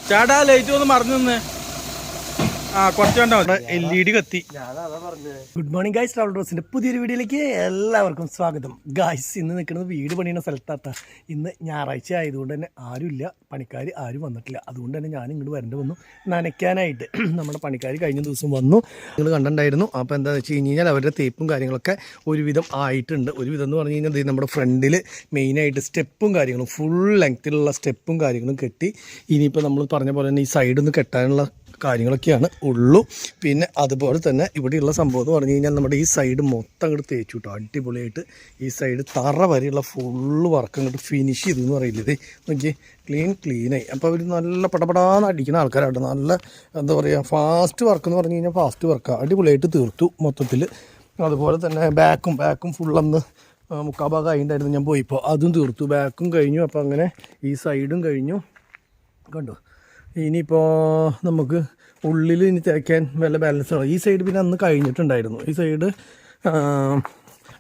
ചേട്ടാ ലൈറ്റ് ഒന്ന് മറന്നു നിന്ന് കുറച്ച് കണ്ടോ LED കത്തി. ഗുഡ് മോർണിംഗ് ഗൈസ്, ട്രാവൽ ഡ്രോസിന്റെ പുതിയൊരു വീഡിയോയിലേക്ക് എല്ലാവർക്കും സ്വാഗതം. ഗൈസ് ഇന്ന് നിൽക്കുന്നത് വീട് പണിയുന്ന സ്ഥലത്താത്ത. ഇന്ന് ഞായറാഴ്ച ആയതുകൊണ്ട് തന്നെ ആരുമില്ല, പണിക്കാർ ആരും വന്നിട്ടില്ല. അതുകൊണ്ട് തന്നെ ഞാൻ ഇങ്ങോട്ട് വരേണ്ടി വന്നു നനയ്ക്കാനായിട്ട്. നമ്മുടെ പണിക്കാർ കഴിഞ്ഞ ദിവസം വന്നു, നിങ്ങൾ കണ്ടിട്ടുണ്ടായിരുന്നു. അപ്പോൾ എന്താണെന്ന് വെച്ച് കഴിഞ്ഞാൽ അവരുടെ തേപ്പും കാര്യങ്ങളൊക്കെ ഒരുവിധം ആയിട്ടുണ്ട്. ഒരുവിധം എന്ന് പറഞ്ഞു കഴിഞ്ഞാൽ നമ്മുടെ ഫ്രണ്ടിൽ മെയിനായിട്ട് സ്റ്റെപ്പും കാര്യങ്ങളും ഫുൾ ലെങ്ത്തിലുള്ള സ്റ്റെപ്പും കാര്യങ്ങളും കെട്ടി. ഇനിയിപ്പോൾ നമ്മൾ പറഞ്ഞ പോലെ തന്നെ ഈ സൈഡൊന്ന് കെട്ടാനുള്ള കാര്യങ്ങളൊക്കെയാണ് ഉള്ളൂ. പിന്നെ അതുപോലെ തന്നെ ഇവിടെയുള്ള സംഭവം എന്ന് പറഞ്ഞു കഴിഞ്ഞാൽ നമ്മുടെ ഈ സൈഡ് മൊത്തം അങ്ങോട്ട് തേച്ചു കിട്ടും അടിപൊളിയായിട്ട്. ഈ സൈഡ് തറ വരെയുള്ള ഫുള്ള് വർക്ക് അങ്ങോട്ട് ഫിനിഷ് ചെയ്തു എന്ന് പറയില്ലേ, നോക്കി ക്ലീനായി. അപ്പോൾ അവർ നല്ല പടപടാന്ന് അടിക്കുന്ന ആൾക്കാരാണ്. നല്ല എന്താ പറയുക, ഫാസ്റ്റ് വർക്ക് എന്ന് പറഞ്ഞു കഴിഞ്ഞാൽ ഫാസ്റ്റ് വർക്കാണ്. അടിപൊളിയായിട്ട് തീർത്തു മൊത്തത്തിൽ. അതുപോലെ തന്നെ ബാക്കും ഫുള്ളന്ന് മുക്കാഭാഗം ആയിട്ടുണ്ടായിരുന്നു ഞാൻ പോയിപ്പോൾ, അതും തീർത്തു. ബാക്കും കഴിഞ്ഞു. അപ്പോൾ അങ്ങനെ ഈ സൈഡും കഴിഞ്ഞു കണ്ടു. ഇനിയിപ്പോൾ നമുക്ക് ഉള്ളിൽ ഇനി തേക്കാൻ വല്ല ബാലൻസ് ഉള്ളൂ. ഈ സൈഡ് പിന്നെ അന്ന് കഴിഞ്ഞിട്ടുണ്ടായിരുന്നു. ഈ സൈഡ്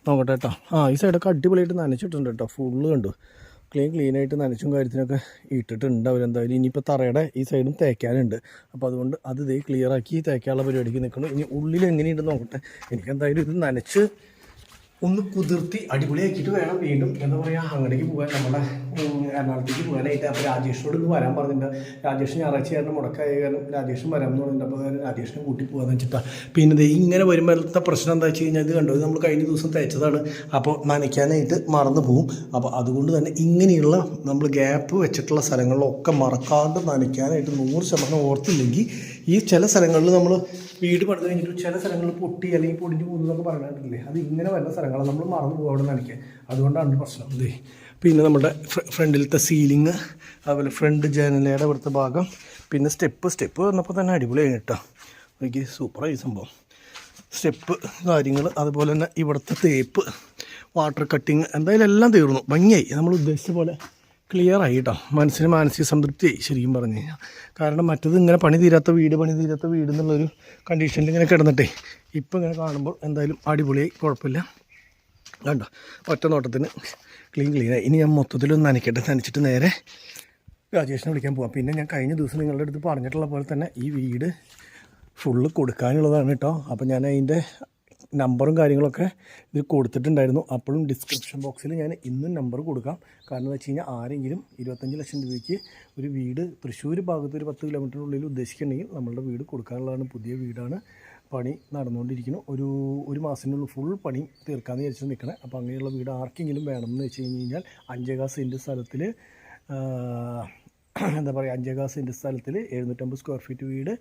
നോക്കട്ടെ കേട്ടോ. ഈ സൈഡൊക്കെ അടിപൊളിയായിട്ട് നനച്ചിട്ടുണ്ട് കേട്ടോ. ഫുള്ള് കണ്ടു ക്ലീനായിട്ട് നനച്ചും കാര്യത്തിനൊക്കെ ഇട്ടിട്ടുണ്ട് അവരെന്തായാലും. ഇനിയിപ്പോൾ തറയുടെ ഈ സൈഡും തേക്കാനുണ്ട്. അപ്പോൾ അതുകൊണ്ട് അത് ഇതേ ക്ലിയറാക്കി തേക്കാനുള്ള പരിപാടിക്ക് നിൽക്കണം. ഇനി ഉള്ളിൽ എങ്ങനെയുണ്ടെന്ന് നോക്കട്ടെ. എനിക്കെന്തായാലും ഇത് നനച്ച് ഒന്ന് കുതിർത്തി അടിപൊളിയാക്കിയിട്ട് വേണം വീണ്ടും എന്താ പറയുക അങ്ങോട്ടേക്ക് പോകാൻ, നമ്മുടെ എറണാകുളത്തേക്ക് പോകാനായിട്ട്. അപ്പോൾ രാജേഷിനോട് ഇന്ന് വരാൻ പറഞ്ഞിട്ടുണ്ട്. രാജേഷ് ഞായറാഴ്ച കാരണം മുടക്കായ കാരണം രാജേഷും വരാമെന്ന് പറഞ്ഞിട്ടുണ്ട്. അപ്പോൾ രാജേഷിനെ കൂട്ടി പോകാമെന്ന് വെച്ചിട്ടാണ്. പിന്നെ ഇങ്ങനെ വരുമ്പോഴത്തെ പ്രശ്നം എന്താ വെച്ച് കഴിഞ്ഞാൽ, ഇത് കണ്ടോ, ഇത് നമ്മൾ കഴിഞ്ഞ ദിവസം തേച്ചതാണ്. അപ്പോൾ നനയ്ക്കാനായിട്ട് മറന്നു പോകും. അപ്പോൾ അതുകൊണ്ട് തന്നെ ഇങ്ങനെയുള്ള നമ്മൾ ഗ്യാപ്പ് വെച്ചിട്ടുള്ള സ്ഥലങ്ങളിലൊക്കെ മറക്കാണ്ട് നനയ്ക്കാനായിട്ട് 100% ഓർത്തില്ലെങ്കിൽ ഈ ചില സ്ഥലങ്ങളിൽ നമ്മൾ വീട് പണിത് കഴിഞ്ഞിട്ട് ചില സ്ഥലങ്ങളിൽ പൊട്ടി അല്ലെങ്കിൽ പൊടിഞ്ഞ് പോകുന്നതൊക്കെ പറയാനായിട്ടില്ലേ, അത് ഇങ്ങനെ വരുന്ന സ്ഥലങ്ങളാണ് നമ്മൾ മറന്നു പോകും അവിടെ നനയ്ക്കാൻ. അതുകൊണ്ടാണ് പ്രശ്നം. ഇതേ പിന്നെ നമ്മുടെ ഫ്രണ്ടിലത്തെ സീലിങ്, അതുപോലെ ഫ്രണ്ട് ജനലയുടെ ഇവിടുത്തെ ഭാഗം, പിന്നെ സ്റ്റെപ്പ് വന്നപ്പോൾ തന്നെ അടിപൊളിയായി കേട്ടോ. എനിക്ക് സൂപ്പറായി സംഭവം. സ്റ്റെപ്പ് കാര്യങ്ങൾ, അതുപോലെ തന്നെ ഇവിടുത്തെ തേപ്പ്, വാട്ടർ കട്ടിങ്, എന്തായാലും എല്ലാം തീർന്നു, ഭംഗിയായി. നമ്മൾ ഉദ്ദേശിച്ച പോലെ ക്ലിയറായി കേട്ടോ. മനസ്സിന് മാനസിക സംതൃപ്തിയായി ശരിക്കും പറഞ്ഞു കഴിഞ്ഞാൽ. കാരണം മറ്റത് ഇങ്ങനെ പണി തീരാത്ത വീട് എന്നുള്ളൊരു കണ്ടീഷനിൽ ഇങ്ങനെ കിടന്നിട്ടേ ഇപ്പം ഇങ്ങനെ കാണുമ്പോൾ എന്തായാലും അടിപൊളിയായി, കുഴപ്പമില്ല കണ്ടോ. ഒറ്റ നോട്ടത്തിന് ക്ലീനായി. ഇനി ഞാൻ മൊത്തത്തിലൊന്ന് നനച്ചിട്ട് നേരെ രാജേഷിനെ വിളിക്കാൻ പോവാം. പിന്നെ ഞാൻ കഴിഞ്ഞ ദിവസം നിങ്ങളുടെ അടുത്ത് പറഞ്ഞിട്ടുള്ള പോലെ തന്നെ ഈ വീട് ഫുള്ള് കൊടുക്കാനുള്ളതാണ് കേട്ടോ. അപ്പോൾ ഞാൻ അതിൻ്റെ നമ്പറും കാര്യങ്ങളൊക്കെ ഇതിൽ കൊടുത്തിട്ടുണ്ടായിരുന്നു. അപ്പോഴും ഡിസ്ക്രിപ്ഷൻ ബോക്സിൽ ഞാൻ ഇന്നും നമ്പർ കൊടുക്കാം. കാരണം എന്ന് വെച്ച് കഴിഞ്ഞാൽ ആരെങ്കിലും 25 ലക്ഷം രൂപയ്ക്ക് ഒരു വീട് തൃശ്ശൂർ ഭാഗത്ത് ഒരു 10 കിലോമീറ്ററിനുള്ളിൽ ഉദ്ദേശിക്കുന്നുണ്ടെങ്കിൽ നമ്മളുടെ വീട് കൊടുക്കാനുള്ളതാണ്. പുതിയ വീടാണ്, പണി നടന്നുകൊണ്ടിരിക്കുന്നു. ഒരു മാസത്തിനുള്ളിൽ ഫുൾ പണി തീർക്കാമെന്ന് വിചാരിച്ച് നിൽക്കണേ. അപ്പോൾ അങ്ങനെയുള്ള വീട് ആർക്കെങ്കിലും വേണമെന്ന് വെച്ച് കഴിഞ്ഞാൽ 5 സെൻറ്റ് സ്ഥലത്തിൽ എന്താ പറയുക, 5 സെൻറ്റ് സ്ഥലത്തിൽ 750 സ്ക്വയർ ഫീറ്റ് വീട്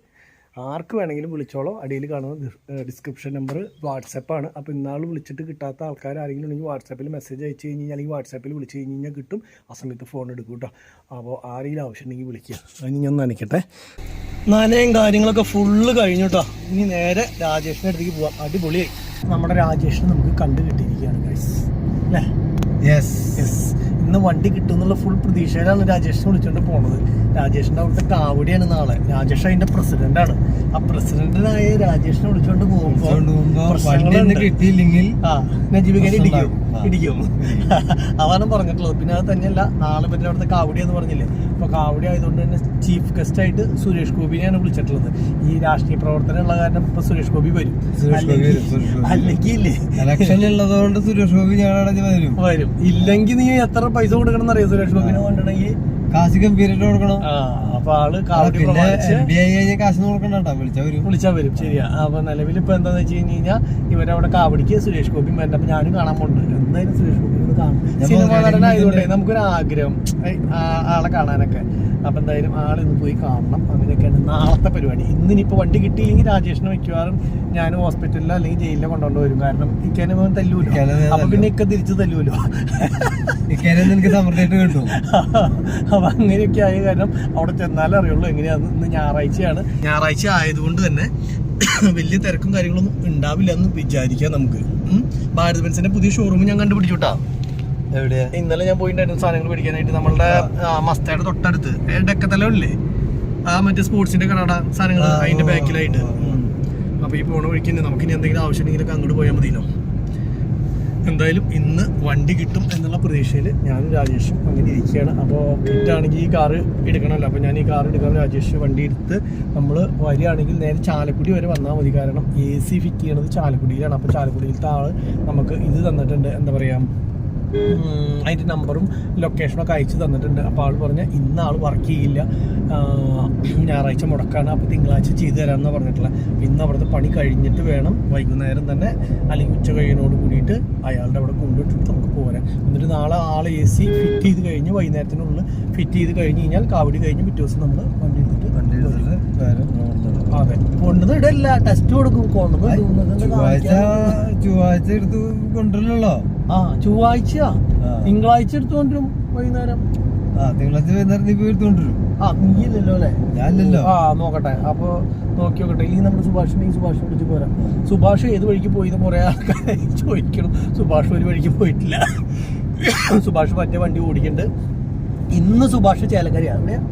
ആർക്ക് വേണമെങ്കിലും വിളിച്ചോളോ. അടിയിൽ കാണുന്ന ഡിസ്ക്രിപ്ഷൻ നമ്പർ വാട്സപ്പാണ്. അപ്പോൾ ഇന്നാൾ വിളിച്ചിട്ട് കിട്ടാത്ത ആൾക്കാർ ആരെങ്കിലും ഉണ്ടെങ്കിൽ വാട്സാപ്പിൽ മെസ്സേജ് അയച്ചു കഴിഞ്ഞാൽ അല്ലെങ്കിൽ വാട്സാപ്പിൽ വിളിച്ച് കഴിഞ്ഞാൽ കിട്ടും. ആ സമയത്ത് ഫോൺ എടുക്കും കേട്ടോ. അപ്പോൾ ആരെങ്കിലും ആവശ്യമുണ്ടെങ്കിൽ വിളിക്കുക. അതിന് ഞാൻ നനയ്ക്കട്ടെ. നനയും കാര്യങ്ങളൊക്കെ ഫുള്ള് കഴിഞ്ഞു കേട്ടോ. ഇനി നേരെ രാജേഷിൻ്റെ അടുത്തേക്ക് പോവാം. അടിപൊളിയായി. നമ്മുടെ രാജേഷിനെ നമുക്ക് കണ്ടു കിട്ടിയിരിക്കുകയാണ് ഗൈസ്, അല്ലേ? യെസ്. ഇന്ന് വണ്ടി കിട്ടും എന്നുള്ള ഫുൾ പ്രതീക്ഷയിലാണ് രാജേഷിനെ വിളിച്ചുകൊണ്ട് പോണത്. രാജേഷിൻ്റെ അവിടുത്തെ കാവടിയാണ് നാളെ. രാജേഷ് അതിൻ്റെ പ്രസിഡന്റാണ്. ആ പ്രസിഡന്റിനായ രാജേഷിനെ വിളിച്ചുകൊണ്ട് പോകുമ്പോൾ കിട്ടിയില്ലെങ്കിൽ നജീബിനെ ഇടിക്കും അതാണ് പറഞ്ഞിട്ടുള്ളത്. പിന്നെ അത് തന്നെയല്ല, നാളെ പറ്റുന്ന അവിടുത്തെ കാവടി എന്ന് പറഞ്ഞില്ലേ. അപ്പോൾ കാവടി ആയതുകൊണ്ട് തന്നെ ചീഫ് ഗസ്റ്റ് ആയിട്ട് സുരേഷ് ഗോപിനെയാണ് വിളിച്ചിട്ടുള്ളത്. ഈ രാഷ്ട്രീയ പ്രവർത്തനം ഉള്ള കാരണം ഇപ്പൊ സുരേഷ് ഗോപി വരും. അല്ലെങ്കിൽ ഇല്ലേ, ഇലക്ഷനുള്ളതുകൊണ്ട് സുരേഷ് ഗോപി വരും. ഇല്ലെങ്കിൽ നീ എത്ര പൈസ കൊടുക്കണം എന്നറിയാം സുരേഷ് ഗോപിനെ കൊണ്ടുണ്ടെങ്കിൽ? കാശ് ഗംഭീരമായിട്ട് കൊടുക്കണം. അപ്പൊ ആള് കാശ് വിളിച്ചാ വരും. ശരിയാ. അപ്പൊ നിലവിൽ ഇപ്പൊ എന്താന്ന് വെച്ച് കഴിഞ്ഞാൽ ഇവരവിടെ കാവടിക്ക് സുരേഷ് ഗോപി വരണം. അപ്പൊ ഞാനും കാണാൻ പോകുന്നുണ്ട്. എന്തായാലും സുരേഷ് ഗോപിനോട് കാണും. സിനിമ നടനായതുകൊണ്ടേ നമുക്കൊരു ആഗ്രഹം ആളെ കാണാനൊക്കെ. അപ്പം എന്തായാലും ആളിന്ന് പോയി കാണണം. അങ്ങനെയൊക്കെയാണ് നാളത്തെ പരിപാടി. ഇന്നിനിപ്പോൾ വണ്ടി കിട്ടിയില്ലെങ്കിൽ രാജേഷിനെ മിക്കവാറും ഞാൻ ഹോസ്പിറ്റലിലോ അല്ലെങ്കിൽ ജയിലിലോ കൊണ്ടുകൊണ്ട് വരും. കാരണം ഇക്കാനെ തല്ലൂല്ലോ. അപ്പൊ പിന്നെ ഇക്ക തിരിച്ച് തല്ലൂല്ലോ. എനിക്ക് സമൃദ്ധിയായിട്ട് കിട്ടും. അപ്പൊ അങ്ങനെയൊക്കെ ആയ കാരണം അവിടെ ചെന്നാലേ അറിയുള്ളൂ എങ്ങനെയാന്ന്. ഇന്ന് ഞായറാഴ്ച ആയതുകൊണ്ട് തന്നെ വലിയ തിരക്കും കാര്യങ്ങളൊന്നും ഉണ്ടാവില്ല എന്ന് വിചാരിക്കാം നമുക്ക്. ഭാരത് ബെൻസിന്റെ പുതിയ ഷോറൂം ഞാൻ കണ്ടുപിടിച്ചുട്ടാ. എവിടെയാ? ഇന്നലെ ഞാൻ പോയിട്ടുണ്ടായിരുന്നു സാധനങ്ങൾ മേടിക്കാനായിട്ട്. നമ്മളുടെ മസ്തയുടെ തൊട്ടടുത്ത് ഡെക്കത്തല്ലേ, മറ്റേ സ്പോർട്സിന്റെ കട സാധനങ്ങൾ അതിന്റെ ബാക്കിലായിട്ട്. അപ്പൊ ഈ പോണ വഴിക്ക് നമുക്കിനി എന്തെങ്കിലും ആവശ്യം ഉണ്ടെങ്കിലൊക്കെ അങ്ങോട്ട് പോയാൽ മതിയല്ലോ. എന്തായാലും ഇന്ന് വണ്ടി കിട്ടും എന്നുള്ള പ്രതീക്ഷയിൽ ഞാനും രാജേഷും അങ്ങനെ ഇരിക്കുകയാണ്. അപ്പോൾ കിട്ടാണെങ്കിൽ ഈ കാറ് എടുക്കണമല്ലോ. അപ്പോൾ ഞാൻ ഈ കാർ എടുക്കാൻ രാജേഷ് വണ്ടി എടുത്ത് നമ്മൾ വരികയാണെങ്കിൽ നേരെ ചാലക്കുടി വരെ വന്നാൽ മതി. കാരണം AC ഫിറ്റ് ചെയ്യണത് ചാലക്കുടിയിലാണ്. അപ്പോൾ ചാലക്കുടിയിലത്തെ ആൾ നമുക്ക് ഇത് തന്നിട്ടുണ്ട്, എന്താ പറയുക, അതിൻ്റെ നമ്പറും ലൊക്കേഷനൊക്കെ അയച്ചു തന്നിട്ടുണ്ട്. അപ്പോൾ ആൾ പറഞ്ഞ ഇന്ന് ആൾ വർക്ക് ചെയ്യില്ല, ഞായറാഴ്ച മുടക്കാണ്, അപ്പോൾ തിങ്കളാഴ്ച ചെയ്തു തരാമെന്ന് പറഞ്ഞിട്ടുള്ളത്. ഇന്ന് അവിടുത്തെ പണി കഴിഞ്ഞിട്ട് വേണം വൈകുന്നേരം തന്നെ അല്ലെങ്കിൽ ഉച്ച കഴിയുന്നതോട് കൂടിയിട്ട് അയാളുടെ അവിടെ കൊണ്ടുവിട്ടിട്ട് നമുക്ക് പോരാൻ. എന്നിട്ട് നാളെ ആൾ AC ഫിറ്റ് ചെയ്ത് കഴിഞ്ഞ് വൈകുന്നേരത്തിനുള്ളിൽ ഫിറ്റ് ചെയ്ത് കഴിഞ്ഞ് കഴിഞ്ഞാൽ കാവടി കഴിഞ്ഞ് പിറ്റേ ദിവസം നമ്മൾ വണ്ടി എടുത്തിട്ട് അതെ കൊണ്ടത് ഇടല്ല, ടെസ്റ്റ് കൊടുക്കും. ചൊവ്വാഴ്ച എടുത്ത് കൊണ്ടുവരണല്ലോ. ചൊവ്വാഴ്ച തിങ്കളാഴ്ച എടുത്തുകൊണ്ടിരും വൈകുന്നേരം. തിങ്കളാഴ്ച വൈകുന്നേരം നീ പോയി എടുത്തുകൊണ്ടിരും. നീയില്ലല്ലോ അല്ലേ? ഞാനില്ലല്ലോ. നോക്കട്ടെ, അപ്പൊ നോക്കി നോക്കട്ടെ. ഇല്ലെങ്കിൽ നമ്മുടെ സുഭാഷിനെ വിളിച്ച് പോരാ. സുഭാഷ് ഏത് വഴിക്ക് പോയി കുറെ ആൾക്കാരെ ചോദിക്കണം. സുഭാഷ് ഒരു വഴിക്ക് പോയിട്ടില്ല. സുഭാഷ് മറ്റേ വണ്ടി ഓടിക്കുന്നുണ്ട്. ഇന്ന് സുഭാഷ് ചേലക്കരയാണ്. എവിടെയാ?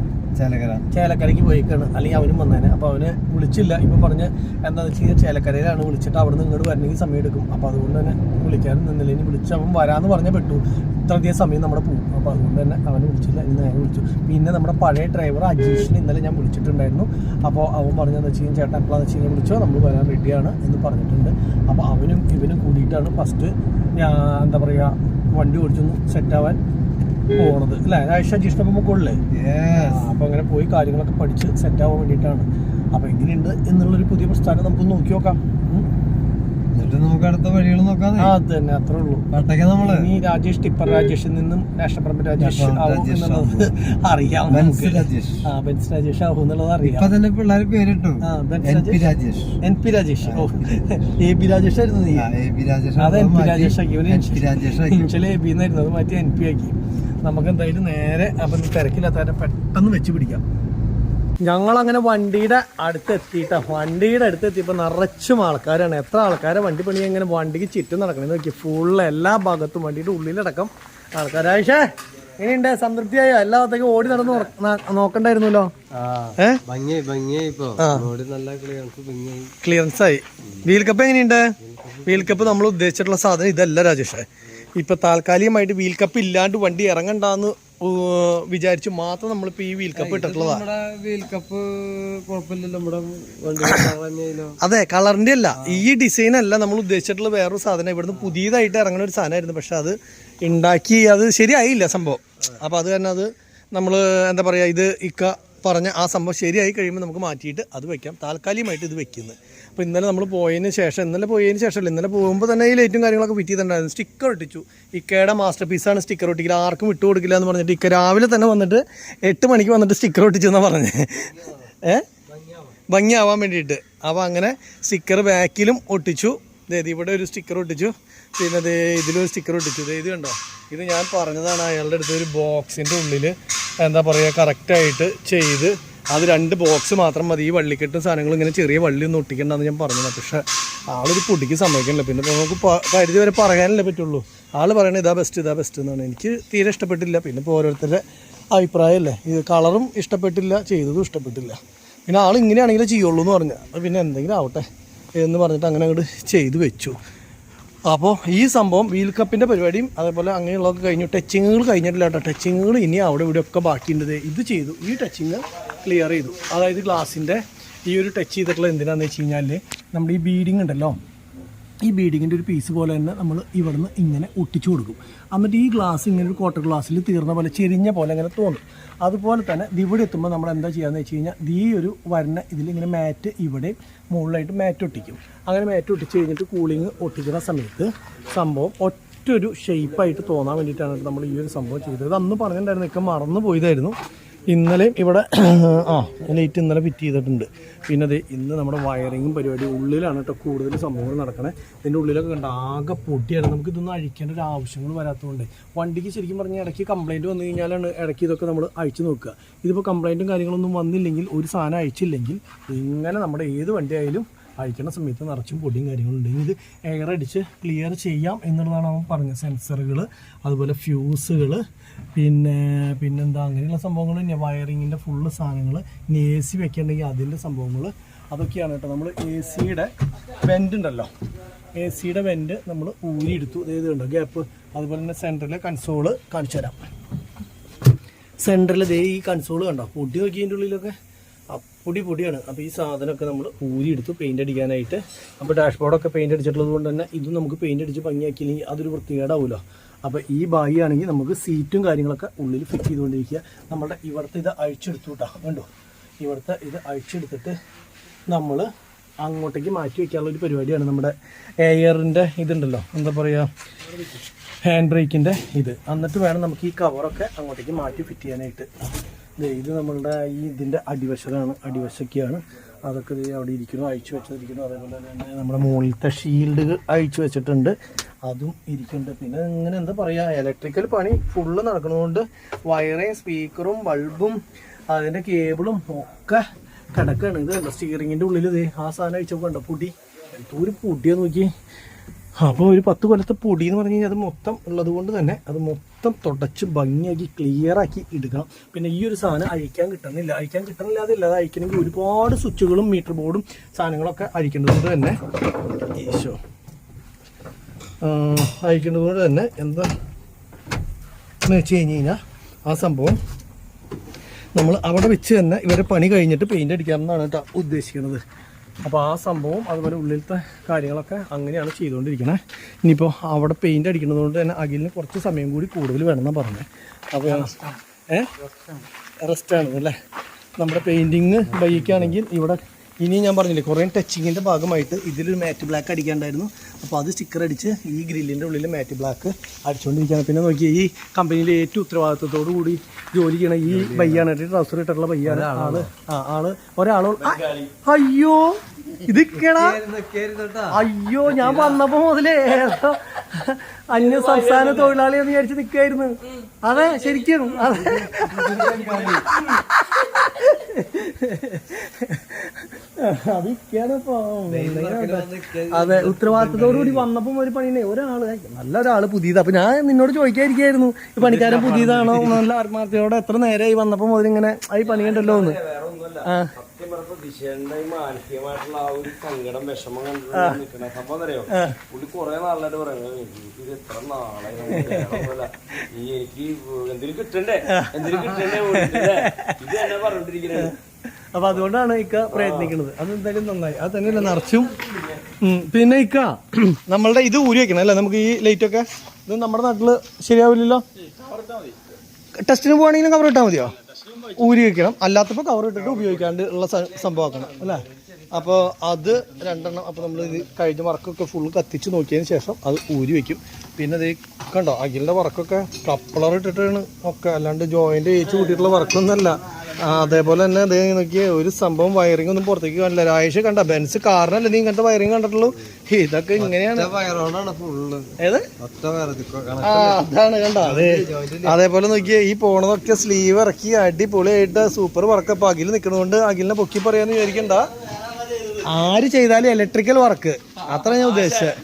ചേലക്കരയ്ക്ക് പോയിക്കാണ്. അല്ലെങ്കിൽ അവനും വന്നേനെ. അപ്പോൾ അവന് വിളിച്ചില്ല. ഇപ്പം പറഞ്ഞ് എന്താണെന്ന് വെച്ച് കഴിഞ്ഞാൽ ചേലക്കരയിലാണ് വിളിച്ചിട്ട് അവിടെ നിന്ന് ഇങ്ങോട്ട് വരണമെങ്കിൽ സമയം എടുക്കും. അപ്പോൾ അതുകൊണ്ട് തന്നെ വിളിക്കാനും നിന്നില്ല. ഇനി വിളിച്ച് അവൻ വരാമെന്ന് പറഞ്ഞാൽ പെട്ടു. ഇത്രയധികം സമയം നമ്മുടെ പോകും. അപ്പോൾ അതുകൊണ്ട് തന്നെ അവന് വിളിച്ചില്ല. ഇന്ന് ഞാൻ വിളിച്ചു. പിന്നെ നമ്മുടെ പഴയ ഡ്രൈവർ അജീഷിനെ ഇന്നലെ ഞാൻ വിളിച്ചിട്ടുണ്ടായിരുന്നു. അപ്പോൾ അവൻ പറഞ്ഞതെന്ന് വെച്ച് കഴിഞ്ഞാൽ ചേട്ടൻ എപ്പോഴാന്ന് വെച്ച് കഴിഞ്ഞാൽ വിളിച്ചോ, നമ്മൾ വരാൻ റെഡിയാണ് എന്ന് പറഞ്ഞിട്ടുണ്ട്. അപ്പോൾ അവനും ഇവനും കൂടിയിട്ടാണ് ഫസ്റ്റ് ഞാൻ എന്താ പറയുക വണ്ടി ഓടിച്ചൊന്ന് സെറ്റാവാൻ പോണത് അല്ലേ? അജീഷിനൊപ്പം മുകളിലേ. അപ്പൊ അങ്ങനെ പോയി കാര്യങ്ങളൊക്കെ പഠിച്ച് സെറ്റ് ആവാൻ വേണ്ടിയിട്ടാണ്. അപ്പൊ എങ്ങനെയുണ്ട് എന്നുള്ളൊരു പുതിയ പ്രസ്ഥാനം നമുക്ക് നോക്കി നോക്കാം. എന്നിട്ട് നമുക്ക് അടുത്ത വഴികൾ നോക്കാം. അത് തന്നെ, അത്രേ ഉള്ളൂ. നമ്മള് ഈ രാജേഷ് ടിപ്പർ രാജേഷിൽ നിന്നും നാഷണൽ പറമ്പ് രാജേഷ് ആവും എന്നുള്ളത് അറിയാം. ബെൻസ് രാജേഷ് ആവും എന്നുള്ളത് അറിയാം. പിള്ളേർ പേരിട്ടു NP രാജേഷ്. ഓ AB രാജേഷ് ആയിരുന്നു. നീ അത് NP രാജേഷ് ആക്കി. ഇൻഷല് AB എന്നായിരുന്നു, അത് മാറ്റി NP ആക്കി. നമുക്ക് എന്തായാലും നേരെ അപ്പം തിരക്കില്ലാത്തവരെ പെട്ടെന്ന് വെച്ച് പിടിക്കാം. ഞങ്ങളങ്ങനെ വണ്ടിയുടെ അടുത്തെത്തിയപ്പോൾ നിറച്ചും ആൾക്കാരാണ്. എത്ര ആൾക്കാരെ വണ്ടി പണി എങ്ങനെ വണ്ടിക്ക് ചുറ്റും നടക്കണമെന്ന് നോക്കി. ഫുള്ള് എല്ലാ ഭാഗത്തും വണ്ടിയുടെ ഉള്ളിലടക്കം ആൾക്കാർ. ആയിഷേ എങ്ങനെയുണ്ട്? സംതൃപ്തിയായോ? എല്ലാത്തേക്കും ഓടി നടന്ന് നോക്കണ്ടായിരുന്നല്ലോ. ക്ലിയറൻസ് ആയി. വീൽ കപ്പ് എങ്ങനെയുണ്ട്? വീൽ കപ്പ് നമ്മൾ ഉദ്ദേശിച്ചിട്ടുള്ള സാധനം ഇതല്ല രാജേഷേ. ഇപ്പൊ താൽക്കാലികമായിട്ട് വീൽ കപ്പ് ഇല്ലാണ്ട് വണ്ടി ഇറങ്ങണ്ടെന്ന് വിചാരിച്ചു മാത്രം നമ്മളിപ്പോ ഈ വീൽ കപ്പ് ഇട്ടിട്ടുള്ളതാണ്. അതെ, കളറിന്റെ അല്ല, ഈ ഡിസൈൻ അല്ല നമ്മൾ ഉദ്ദേശിച്ചിട്ടുള്ള വേറൊരു സാധനം. ഇവിടുന്ന് പുതിയതായിട്ട് ഇറങ്ങുന്ന ഒരു സാധനമായിരുന്നു. പക്ഷെ അത് ഉണ്ടാക്കി അത് ശരിയായില്ല സംഭവം. അപ്പൊ അത് തന്നെ അത് നമ്മൾ എന്താ പറയാ, ഇത് ഇക്ക പറഞ്ഞ ആ സംഭവം ശരിയായി കഴിയുമ്പോൾ നമുക്ക് മാറ്റിയിട്ട് അത് വെക്കാം. താൽക്കാലികമായിട്ട് ഇത് വെക്കുന്നത്. അപ്പോൾ ഇന്നലെ പോയതിന് ശേഷം ഇന്നലെ പോകുമ്പോൾ തന്നെ ഈ ലൈറ്റും കാര്യങ്ങളൊക്കെ ഫിറ്റ് ചെയ്തിട്ടുണ്ടായിരുന്നു. സ്റ്റിക്കർ ഒട്ടിച്ചു. ഇക്കയുടെ മാസ്റ്റർ പീസാണ് സ്റ്റിക്കർ ഒട്ടിക്കില്ല, ആർക്കും വിട്ടു കൊടുക്കില്ല എന്ന് പറഞ്ഞിട്ട് ഇക്ക രാവിലെ തന്നെ വന്നിട്ട് 8 മണിക്ക് വന്നിട്ട് സ്റ്റിക്കർ ഒട്ടിച്ചു എന്നാണ് പറഞ്ഞത്. ഭംഗിയാവാൻ വേണ്ടിയിട്ട്. അപ്പോൾ അങ്ങനെ സ്റ്റിക്കർ ബാക്കിലും ഒട്ടിച്ചു. ഇവിടെ ഒരു സ്റ്റിക്കർ ഒട്ടിച്ചു. പിന്നെ ഇതിലൊരു സ്റ്റിക്കർ ഒട്ടിച്ചു. ഇത് കണ്ടോ? ഇത് ഞാൻ പറഞ്ഞതാണ്. അയാളുടെ അടുത്ത് ഒരു ബോക്സിൻ്റെ ഉള്ളിൽ എന്താ പറയുക കറക്റ്റായിട്ട് ചെയ്ത് അത് 2 ബോക്സ് മാത്രം മതി. ഈ വള്ളിക്കെട്ടും സാധനങ്ങൾ ഇങ്ങനെ ചെറിയ വള്ളി ഒന്നും ഒട്ടിക്കണ്ടെന്ന് ഞാൻ പറഞ്ഞത്. പക്ഷേ ആളൊരു പൊടിക്ക് സമ്മതിക്കണില്ല. പിന്നെ നമുക്ക് പരിധി വരെ പറയാനല്ലേ പറ്റുള്ളൂ. ആൾ പറയണത് ഇതാ ബെസ്റ്റ് എന്നാണ്. എനിക്ക് തീരെ ഇഷ്ടപ്പെട്ടില്ല. പിന്നെ ഇപ്പോൾ ഓരോരുത്തരുടെ അഭിപ്രായമല്ലേ. ഇത് കളറും ഇഷ്ടപ്പെട്ടില്ല, ചെയ്തതും ഇഷ്ടപ്പെട്ടില്ല. പിന്നെ ആൾ ഇങ്ങനെയാണെങ്കിലേ ചെയ്യുള്ളൂ എന്ന് പറഞ്ഞു. അപ്പോൾ പിന്നെ എന്തെങ്കിലും ആവട്ടെ എന്ന് പറഞ്ഞിട്ട് അങ്ങനെ അങ്ങോട്ട് ചെയ്ത് വെച്ചു. അപ്പോൾ ഈ സംഭവം വീൽ കപ്പിൻ്റെ പരിപാടിയും അതേപോലെ അങ്ങനെയുള്ളതൊക്കെ കഴിഞ്ഞു. ടച്ചിങ്ങുകൾ കഴിഞ്ഞിട്ടില്ല കേട്ടോ. ടച്ചിങ്ങുകൾ ഇനി അവിടെ ഇവിടെയൊക്കെ ബാക്കിയുണ്ട്. ഇത് ചെയ്തു. ഈ ടച്ചിങ് ക്ലിയർ ചെയ്തു. അതായത് ഗ്ലാസിൻ്റെ ഈ ഒരു ടച്ച് ചെയ്തിട്ടുള്ള എന്തിനാണെന്ന് വെച്ച് കഴിഞ്ഞാൽ നമ്മുടെ ഈ ബീഡിങ് ഉണ്ടല്ലോ, ഈ ബീഡിങ്ങിൻ്റെ ഒരു പീസ് പോലെ തന്നെ നമ്മൾ ഇവിടുന്ന് ഇങ്ങനെ ഒട്ടിച്ചു കൊടുക്കും. എന്നിട്ട് ഈ ഗ്ലാസ് ഇങ്ങനെ ഒരു ക്വാർട്ടർ ഗ്ലാസ്സിൽ തീർന്ന പോലെ ചെരിഞ്ഞ പോലെ അങ്ങനെ തോന്നും. അതുപോലെ തന്നെ ഇവിടെ എത്തുമ്പോൾ നമ്മൾ എന്താ ചെയ്യാന്ന് വെച്ച് കഴിഞ്ഞാൽ ഈ ഒരു വരുന്ന ഇതിലിങ്ങനെ മാറ്റ് ഇവിടെ മുകളിലായിട്ട് മാറ്റ് ഒട്ടിക്കും. അങ്ങനെ മാറ്റ് ഒട്ടിച്ച് കഴിഞ്ഞിട്ട് കൂളിങ് ഒട്ടിക്കുന്ന സമയത്ത് സംഭവം ഒറ്റൊരു ഷേപ്പായിട്ട് തോന്നാൻ വേണ്ടിയിട്ടാണ് നമ്മൾ ഈ ഒരു സംഭവം ചെയ്തത്. അന്ന് പറഞ്ഞിട്ടുണ്ടായിരുന്നു, ഒക്കെ മറന്നു പോയതായിരുന്നു. ഇന്നലെയും ഇവിടെ ലൈറ്റ് ഇന്നലെ ഫിറ്റ് ചെയ്തിട്ടുണ്ട്. പിന്നെ അത് ഇന്ന് നമ്മുടെ വയറിങ്ങും പരിപാടി ഉള്ളിലാണ് കേട്ടോ കൂടുതൽ സംഭവങ്ങൾ നടക്കണേ. ഇതിൻ്റെ ഉള്ളിലൊക്കെ കണ്ട ആകെ പൊടിയാണ്. നമുക്ക് ഇതൊന്നും അഴിക്കേണ്ട ഒരു ആവശ്യങ്ങൾ വരാത്തതുകൊണ്ട് വണ്ടിക്ക് ശരിക്കും പറഞ്ഞാൽ ഇടയ്ക്ക് കംപ്ലയിൻറ്റ് വന്നു കഴിഞ്ഞാലാണ് ഇടയ്ക്ക് ഇതൊക്കെ നമ്മൾ അഴിച്ചു നോക്കുക. ഇതിപ്പോൾ കംപ്ലയിൻറ്റും കാര്യങ്ങളൊന്നും വന്നില്ലെങ്കിൽ, ഒരു സാധനം അഴിച്ചില്ലെങ്കിൽ ഇങ്ങനെ നമ്മുടെ ഏത് വണ്ടി ആയാലും അഴിക്കുന്ന സമയത്ത് നിറച്ചും പൊടിയും കാര്യങ്ങളുണ്ടെങ്കിൽ ഇത് എയർ അടിച്ച് ക്ലിയർ ചെയ്യാം എന്നുള്ളതാണ് അവൻ പറഞ്ഞത്. സെൻസറുകൾ, അതുപോലെ ഫ്യൂസുകൾ, പിന്നെന്താ അങ്ങനെയുള്ള സംഭവങ്ങൾ തന്നെ. വയറിങ്ങിൻ്റെ ഫുള്ള് സാധനങ്ങൾ. ഇനി AC വെക്കണമെങ്കിൽ അതിൻ്റെ സംഭവങ്ങൾ അതൊക്കെയാണ് കേട്ടോ. നമ്മൾ AC യുടെ വെൻ്റ് ഉണ്ടല്ലോ, എ സിയുടെ വെൻറ്റ് നമ്മൾ ഊരിയെടുത്തു. ഇത് കണ്ടോ ഗ്യാപ്പ്. അതുപോലെ തന്നെ സെൻറ്ററിലെ കൺസോള് കാണിച്ചു തരാം. സെൻറ്ററിൽ ഈ കൺസോള് കണ്ടോ, പൊടി നോക്കി അതിൻ്റെ ഉള്ളിലൊക്കെ പൊടിയാണ്. അപ്പോൾ ഈ സാധനമൊക്കെ നമ്മൾ ഊരിയെടുത്തു പെയിൻ്റ് അടിക്കാനായിട്ട്. അപ്പോൾ ഡാഷ്ബോർഡൊക്കെ പെയിൻ്റ് അടിച്ചിട്ടുള്ളത് കൊണ്ട് തന്നെ ഇതും നമുക്ക് പെയിൻ്റ് അടിച്ച് ഭംഗിയാക്കിയില്ലെങ്കിൽ അതൊരു വൃത്തികേടാവുമല്ലോ. അപ്പോൾ ഈ ബാഗിയാണെങ്കിൽ നമുക്ക് സീറ്റും കാര്യങ്ങളൊക്കെ ഉള്ളിൽ ഫിറ്റ് ചെയ്തുകൊണ്ടിരിക്കുക. നമ്മുടെ ഇവിടുത്തെ ഇത് അഴിച്ചെടുത്തു കേട്ടോ, കണ്ടോ. ഇവിടുത്തെ ഇത് അഴിച്ചെടുത്തിട്ട് നമ്മൾ അങ്ങോട്ടേക്ക് മാറ്റി വയ്ക്കാനുള്ള ഒരു പരിപാടിയാണ്. നമ്മുടെ എയറിൻ്റെ ഇതുണ്ടല്ലോ, എന്താ പറയുക, ഹാൻഡ് ബ്രേക്കിൻ്റെ ഇത്. എന്നിട്ട് വേണം നമുക്ക് ഈ കവറൊക്കെ അങ്ങോട്ടേക്ക് മാറ്റി ഫിറ്റ് ചെയ്യാനായിട്ട്. ഇത് നമ്മളുടെ ഇതിൻ്റെ അടിവശമൊക്കെയാണ്. അതൊക്കെ അവിടെ ഇരിക്കുന്നു, അഴിച്ചു വെച്ചിരിക്കുന്നു. അതേപോലെ തന്നെ നമ്മുടെ മുകളിലത്തെ ഷീൽഡ് അഴിച്ചു വെച്ചിട്ടുണ്ട്, അതും ഇരിക്കുന്നുണ്ട്. പിന്നെ ഇങ്ങനെ എന്താ പറയുക, ഇലക്ട്രിക്കൽ പണി ഫുള്ള് നടക്കുന്നതുകൊണ്ട് വയറിങ്, സ്പീക്കറും ബൾബും അതിൻ്റെ കേബിളും ഒക്കെ കിടക്കുകയാണ്. ഇത് സ്റ്റിയറിങ്ങിൻ്റെ ഉള്ളിൽ ഇത് ആ സാധനം അഴിച്ചപ്പോൾ ഉണ്ടോ പൊടി, ഒരു പൊടിയാണ് നോക്കി. അപ്പോൾ ഒരു 10 കൊല്ലത്തെ പൊടി എന്ന് പറഞ്ഞു കഴിഞ്ഞാൽ അത് മൊത്തം ഉള്ളത് കൊണ്ട് തന്നെ അത് മൊത്തം തുടച്ച് ഭംഗിയാക്കി ക്ലിയറാക്കി എടുക്കണം. പിന്നെ ഈ ഒരു സാധനം അഴിക്കാൻ കിട്ടുന്നില്ല അതില്ല. അത് അഴിക്കണമെങ്കിൽ ഒരുപാട് സ്വിച്ചുകളും മീറ്റർ ബോർഡും സാധനങ്ങളൊക്കെ അഴിക്കേണ്ടതുകൊണ്ട് തന്നെ എന്താ എന്ന് വെച്ച് കഴിഞ്ഞാൽ ആ സംഭവം നമ്മൾ അവിടെ വെച്ച് തന്നെ ഇവരെ പണി കഴിഞ്ഞിട്ട് പെയിൻ്റ് അടിക്കാമെന്നാണ് കേട്ടോ ഉദ്ദേശിക്കുന്നത്. അപ്പോൾ ആ സംഭവം അതുപോലെ ഉള്ളിലത്തെ കാര്യങ്ങളൊക്കെ അങ്ങനെയാണ് ചെയ്തുകൊണ്ടിരിക്കണേ. ഇനിയിപ്പോൾ അവിടെ പെയിൻ്റ് അടിക്കുന്നത് കൊണ്ട് തന്നെ അഖിലിന് കുറച്ച് സമയം കൂടി കൂടുതൽ വേണമെന്നാണ് പറഞ്ഞത്. അപ്പോൾ റെസ്റ്റാണ് അല്ലേ. നമ്മുടെ പെയിൻറ്റിങ് ബൈക്കാണെങ്കിൽ ഇവിടെ ഇനി ഞാൻ പറഞ്ഞില്ലേ കുറേ ടച്ചിങ്ങിൻ്റെ ഭാഗമായിട്ട് ഇതിലൊരു മാറ്റ് ബ്ലാക്ക് അടിക്കാണ്ടായിരുന്നു. അപ്പോൾ അത് സ്റ്റിക്കർ അടിച്ച് ഈ ഗ്രില്ലിൻ്റെ ഉള്ളിൽ മാറ്റ് ബ്ലാക്ക് അടിച്ചുകൊണ്ടിരിക്കുകയാണ്. പിന്നെ നോക്കി ഈ കമ്പനിയിൽ ഏറ്റവും ഉത്തരവാദിത്വത്തോടു കൂടി ജോലി ചെയ്യണ ഈ ബയ്യാണ്, ട്രൗസർ ഇട്ടിട്ടുള്ള ബയ്യാണ് ഒരാൾ. അയ്യോ ഇതൊക്കെയാ, അയ്യോ ഞാൻ വന്നപ്പോ മുതലേ അന്യ സംസ്ഥാന തൊഴിലാളിയെന്ന് വിചാരിച്ച് നിൽക്കായിരുന്നു. അതെ ശരിക്കും അതൊക്കെയാണ് ഇപ്പൊ. അതെ ഉത്തരവാദിത്തത്തോടു കൂടി വന്നപ്പം ഒരു പണിയെ നല്ലൊരാള് പുതിയത്. അപ്പൊ ഞാൻ നിന്നോട് ചോദിക്കാതിരിക്കായിരുന്നു ഈ പണിക്കാരൻ പുതിയതാണോ, നല്ല ആത്മാർത്ഥയോടെ എത്ര നേരമായി വന്നപ്പോ മുതൽ ഇങ്ങനെ ഈ പണിയുണ്ടല്ലോ എന്ന്. മാനസികമായിട്ടുള്ള ആ ഒരു സങ്കടം വിഷമം കണ്ടിട്ട് നിൽക്കണ സംഭവം അറിയോ, പുള്ളി കുറെ നാളായിട്ട് പറയുന്നത് ഇത് എത്ര നാളായി എനിക്ക് എന്തിനു കിട്ടണ്ടേ ഇത് തന്നെ പറഞ്ഞോണ്ടിരിക്കുന്നത്. അപ്പൊ അതുകൊണ്ടാണ് ഇക്ക പ്രയത്നിക്കുന്നത്. അതെന്തായാലും നന്നായി. അത് തന്നെയല്ല നിറച്ചും. പിന്നെ ഇക്ക നമ്മളുടെ ഇത് ഊരി വെക്കണം അല്ലേ, നമുക്ക് ഈ ലൈറ്റ് ഒക്കെ. ഇത് നമ്മുടെ നാട്ടില് ശരിയാവില്ലല്ലോ. ടെസ്റ്റിന് പോവാണെങ്കിലും കവർ ഇട്ടാൽ മതിയോ? ഊരി വെക്കണം. അല്ലാത്തപ്പോൾ കവർ ഇട്ടിട്ട് ഉപയോഗിക്കാണ്ട് ഉള്ള സംഭവമാക്കണം അല്ലേ. അപ്പോൾ അത് 2 എണ്ണം. അപ്പോൾ നമ്മൾ ഇത് കഴിഞ്ഞ വർക്കൊക്കെ ഫുൾ കത്തിച്ച് നോക്കിയതിന് ശേഷം അത് ഊരി വെക്കും. പിന്നെ ഇത് കണ്ടോ അഖിലിൻ്റെ വർക്കൊക്കെ കപ്പളർ ഇട്ടിട്ടാണ് ഒക്കെ, അല്ലാണ്ട് ജോയിൻ്റ് വേച്ച് കൂട്ടിയിട്ടുള്ള വർക്കൊന്നുമല്ല. അതേപോലെ തന്നെ അതേ നോക്കിയേ ഒരു സംഭവം വയറിംഗ് ഒന്നും പുറത്തേക്ക് കാണില്ല. രാജേഷ് കണ്ട ബെൻസ് കാറിനല്ലേ നീ ഇങ്ങനത്തെ വയറിംഗ് കണ്ടിട്ടുള്ളൂ. ഇതൊക്കെ ഇങ്ങനെയാണ്. ഏത് അതാണ് കണ്ട. അതേപോലെ നോക്കിയേ ഈ പോണതൊക്കെ സ്ലീവ് ഇറക്കി അടിപൊളിയായിട്ട് സൂപ്പർ വർക്ക്. അപ്പൊ അഖിൽ നിൽക്കുന്നതുകൊണ്ട് അഖിലിനെ പൊക്കി പറയാന്ന് വിചാരിക്കണ്ട. ആര് ചെയ്താലും ഇലക്ട്രിക്കൽ വർക്ക് അത്ര ഞാൻ ഉദ്ദേശിച്ചത്.